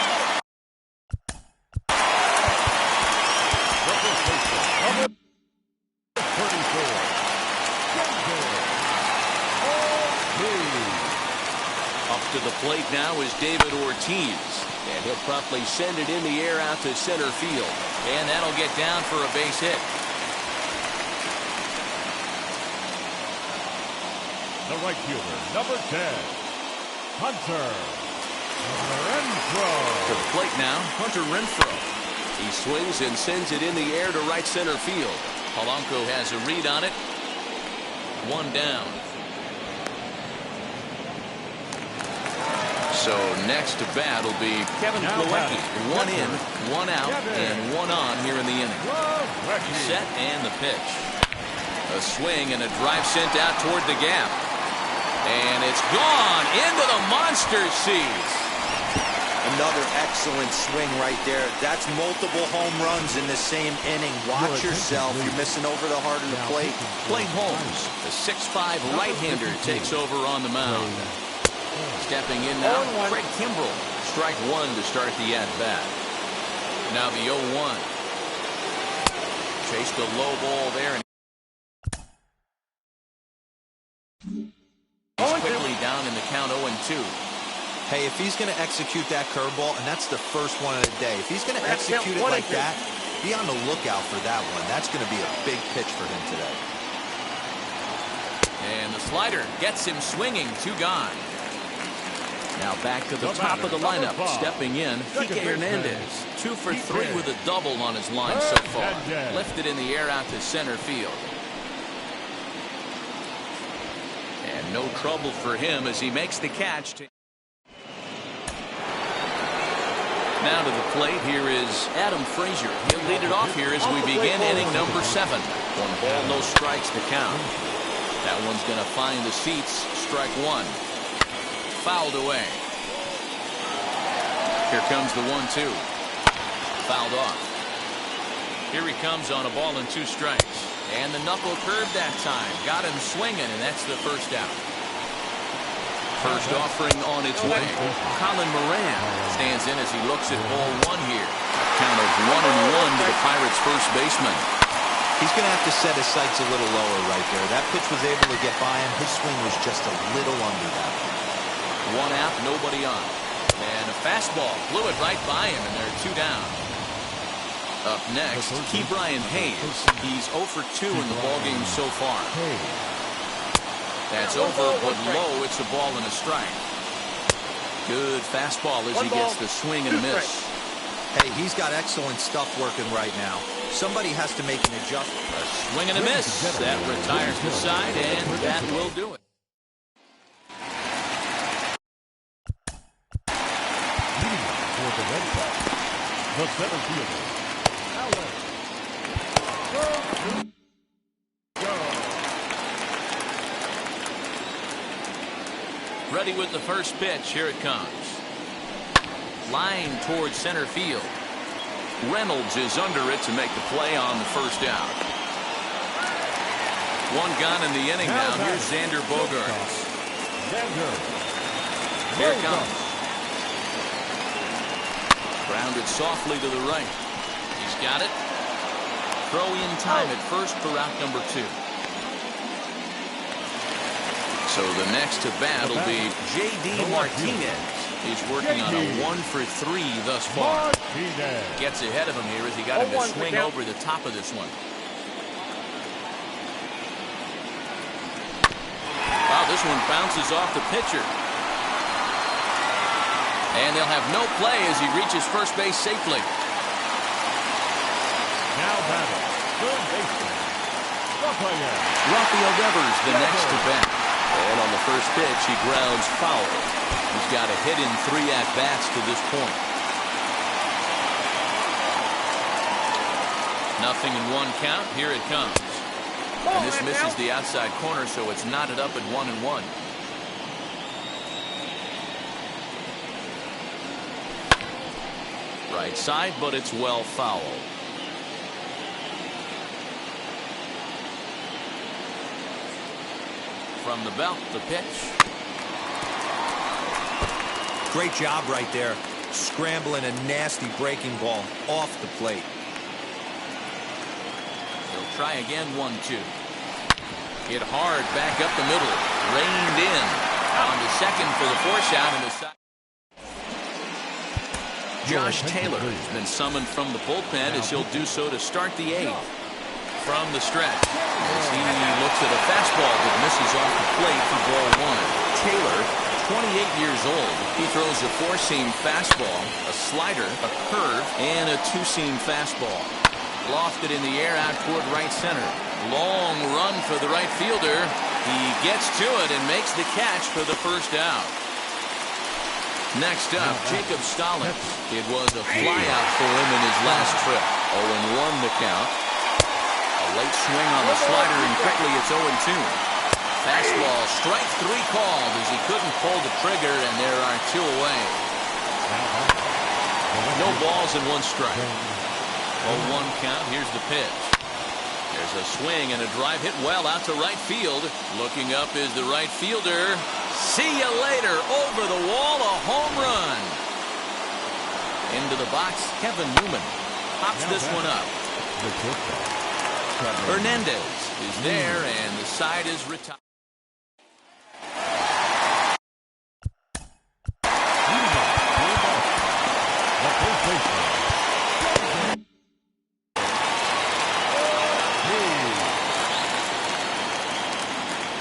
Up to the plate now is David Ortiz. And he'll promptly send it in the air out to center field. And that'll get down for a base hit. The right fielder, number 10, Hunter Renfroe. To the plate now, Hunter Renfroe. He swings and sends it in the air to right center field. Polanco has a read on it. 1 down. So next to bat will be Kevin Plawecki. 1 in, 1 out, and 1 on here in the inning. Set and the pitch. A swing and a drive sent out toward the gap. And it's gone into the monster seats. Another excellent swing right there. That's multiple home runs in the same inning. Watch yourself. You're missing over the heart of the plate. Clay Holmes, the 6'5" right-hander, takes over on the mound. Stepping in now, Craig Kimbrell. Strike 1 to start the at-bat. Now the 0-1. Chased a low ball there. He's quickly down in the count 0-2. Hey, if he's going to execute that curveball, and that's the first one of the day, if he's going to execute it like that, be on the lookout for that one. That's going to be a big pitch for him today. And the slider gets him swinging. 2 gone. Now back to the top of the lineup. Stepping in, Kike Hernandez. 2 for 3 with a double on his line so far. Lifted in the air out to center field. And no trouble for him as he makes the catch. Now to the plate, here is Adam Frazier. He'll lead it off here as we begin inning number 7. 1 ball, no strikes to count. That one's going to find the seats. Strike 1. Fouled away. Here comes the 1-2. Fouled off. Here he comes on a ball and 2 strikes. And the knuckle curve that time. Got him swinging, and that's the first out. First offering on its way. Colin Moran stands in as he looks at ball 1 here. Count of 1-1 to the Pirates' first baseman. He's going to have to set his sights a little lower right there. That pitch was able to get by him. His swing was just a little under that. 1 out, nobody on. And a fastball blew it right by him, and they're 2 down. Up next, Ke'Bryan Hayes. He's 0 for 2 in the ballgame so far. That's over, but low. It's a ball and a strike. Good fastball as he gets the swing and a miss. Hey, he's got excellent stuff working right now. Somebody has to make an adjustment. A swing and a miss. That retires the side, and that will do it. For the Red Sox, the center fielder, Ready with the first pitch. Here it comes. Line towards center field. Reynolds is under it to make the play on the first out. 1 gone in the inning now. Here's Xander Bogaerts. Here it comes. Grounded softly to the right. He's got it. Throw in time at first for out number 2. So the next to bat will be J.D. Martinez. He's working on a 1 for 3 thus far. Gets ahead of him here as he got him to swing over the top of this one. Wow, this one bounces off the pitcher. And they'll have no play as he reaches first base safely. Now batting, third baseman, Rafael Devers, the next to bat. And on the first pitch, he grounds foul. He's got a hit in 3 at-bats to this point. Nothing in 1 count. Here it comes. And this misses the outside corner, so it's knotted up at 1-1. Right side, but it's well fouled. From the belt, the pitch. Great job right there, scrambling a nasty breaking ball off the plate. He'll try again, 1-2. Hit hard back up the middle, reined in on the second for the force out in the side. Josh Taylor has been summoned from the bullpen as he'll do so to start the 8th. From the stretch, as he looks at a fastball that misses off the plate for ball 1. Taylor, 28 years old. He throws a 4-seam fastball, a slider, a curve, and a 2-seam fastball. Lofted in the air out toward right center. Long run for the right fielder. He gets to it and makes the catch for the first out. Next up, Jacob Stallings. It was a flyout for him in his last trip. 0-1 the count. A late swing on the slider, and quickly it's 0-2. Fastball, strike 3 called as he couldn't pull the trigger, and there are 2 away. No balls and 1 strike. 0-1 count. Here's the pitch. There's a swing and a drive hit well out to right field. Looking up is the right fielder. See you later. Over the wall, a home run. Into the box, Kevin Newman pops this one up. Hernandez is there, and the side is retired.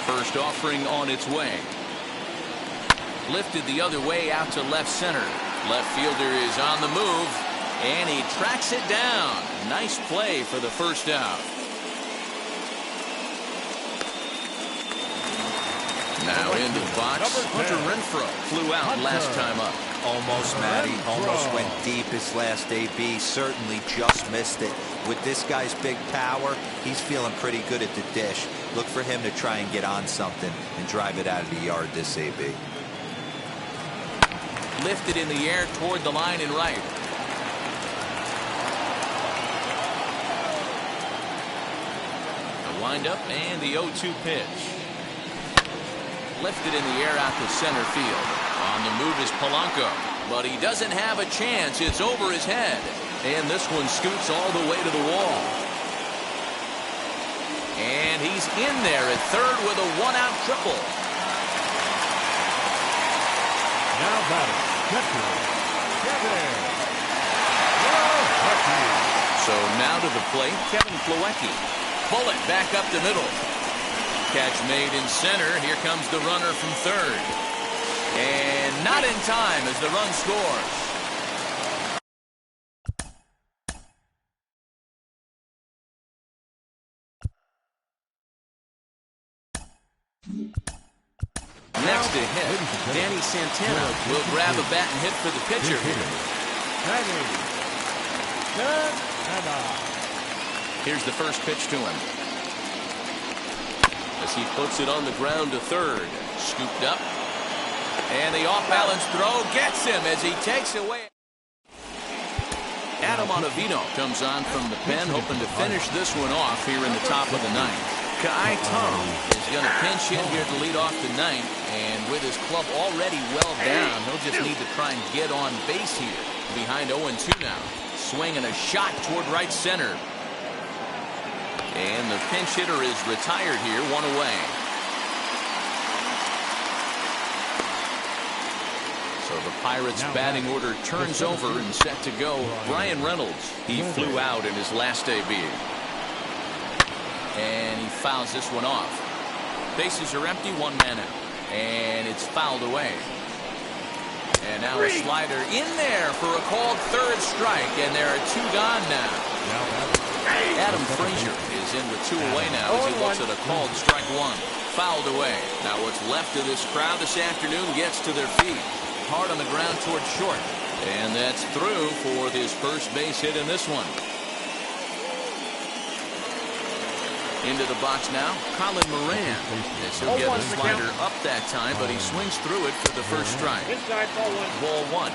First offering on its way. Lifted the other way out to left center. Left fielder is on the move, and he tracks it down. Nice play for the first out. Now into the box, Hunter Renfroe flew out last time up. Almost, Matty. Almost went deep his last AB. Certainly just missed it. With this guy's big power, he's feeling pretty good at the dish. Look for him to try and get on something and drive it out of the yard this AB. Lifted in the air toward the line and right. The windup and the 0-2 pitch. Lifted in the air out to center field. On the move is Polanco, but he doesn't have a chance. It's over his head, and this one scoots all the way to the wall. And he's in there at third with a 1-out triple. now batting, Kevin. So now to the plate, Kevin Plawecki. Bullet back up the middle. Catch made in center. Here comes the runner from third. And not in time as the run scores. Next to hit, Danny Santana will grab a bat and hit for the pitcher here. Here's the first pitch to him. As he puts it on the ground to third. Scooped up. And the off-balance throw gets him as he takes away. Adam Ottavino comes on from the pen, hoping to finish this one off here in the top of the ninth. Kai Tom is going to pinch hit here to lead off the ninth, and with his club already well down, he'll just need to try and get on base here. Behind 0-2 now. Swing and a shot toward right center. And the pinch hitter is retired here, 1 away. So the Pirates' batting order turns over and set to go. Brian Reynolds, he flew out in his last AB. And he fouls this one off. Bases are empty, 1 man out. And it's fouled away. And now a slider in there for a called third strike. And there are 2 gone now. Adam Frazier is in with 2 away now as he looks at a called strike 1. Fouled away. Now what's left of this crowd this afternoon gets to their feet. Hard on the ground towards short. And that's through for his first base hit in this one. Into the box now, Colin Moran. As he'll get the slider up that time, but he swings through it for the first strike. Inside, Ball 1.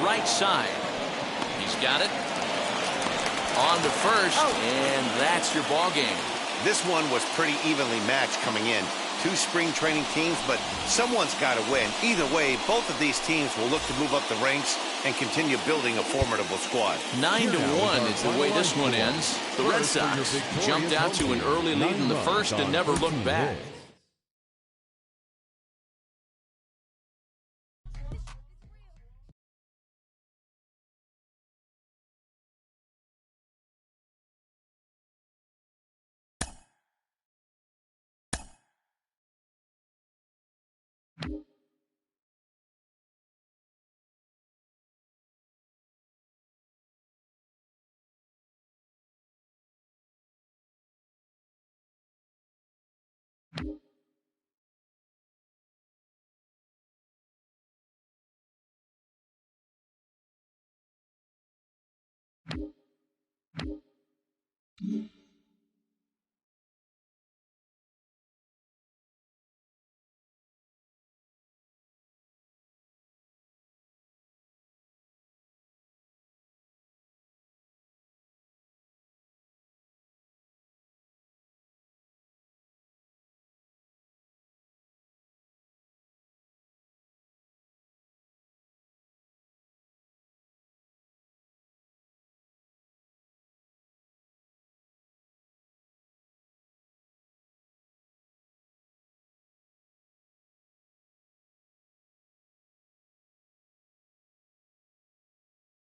Right side. He's got it. On to first, and that's your ball game. This one was pretty evenly matched coming in. 2 spring training teams, but someone's got to win. Either way, both of these teams will look to move up the ranks and continue building a formidable squad. 9-1 is the way this one ends. The Red Sox jumped out to an early lead in the first and never looked back.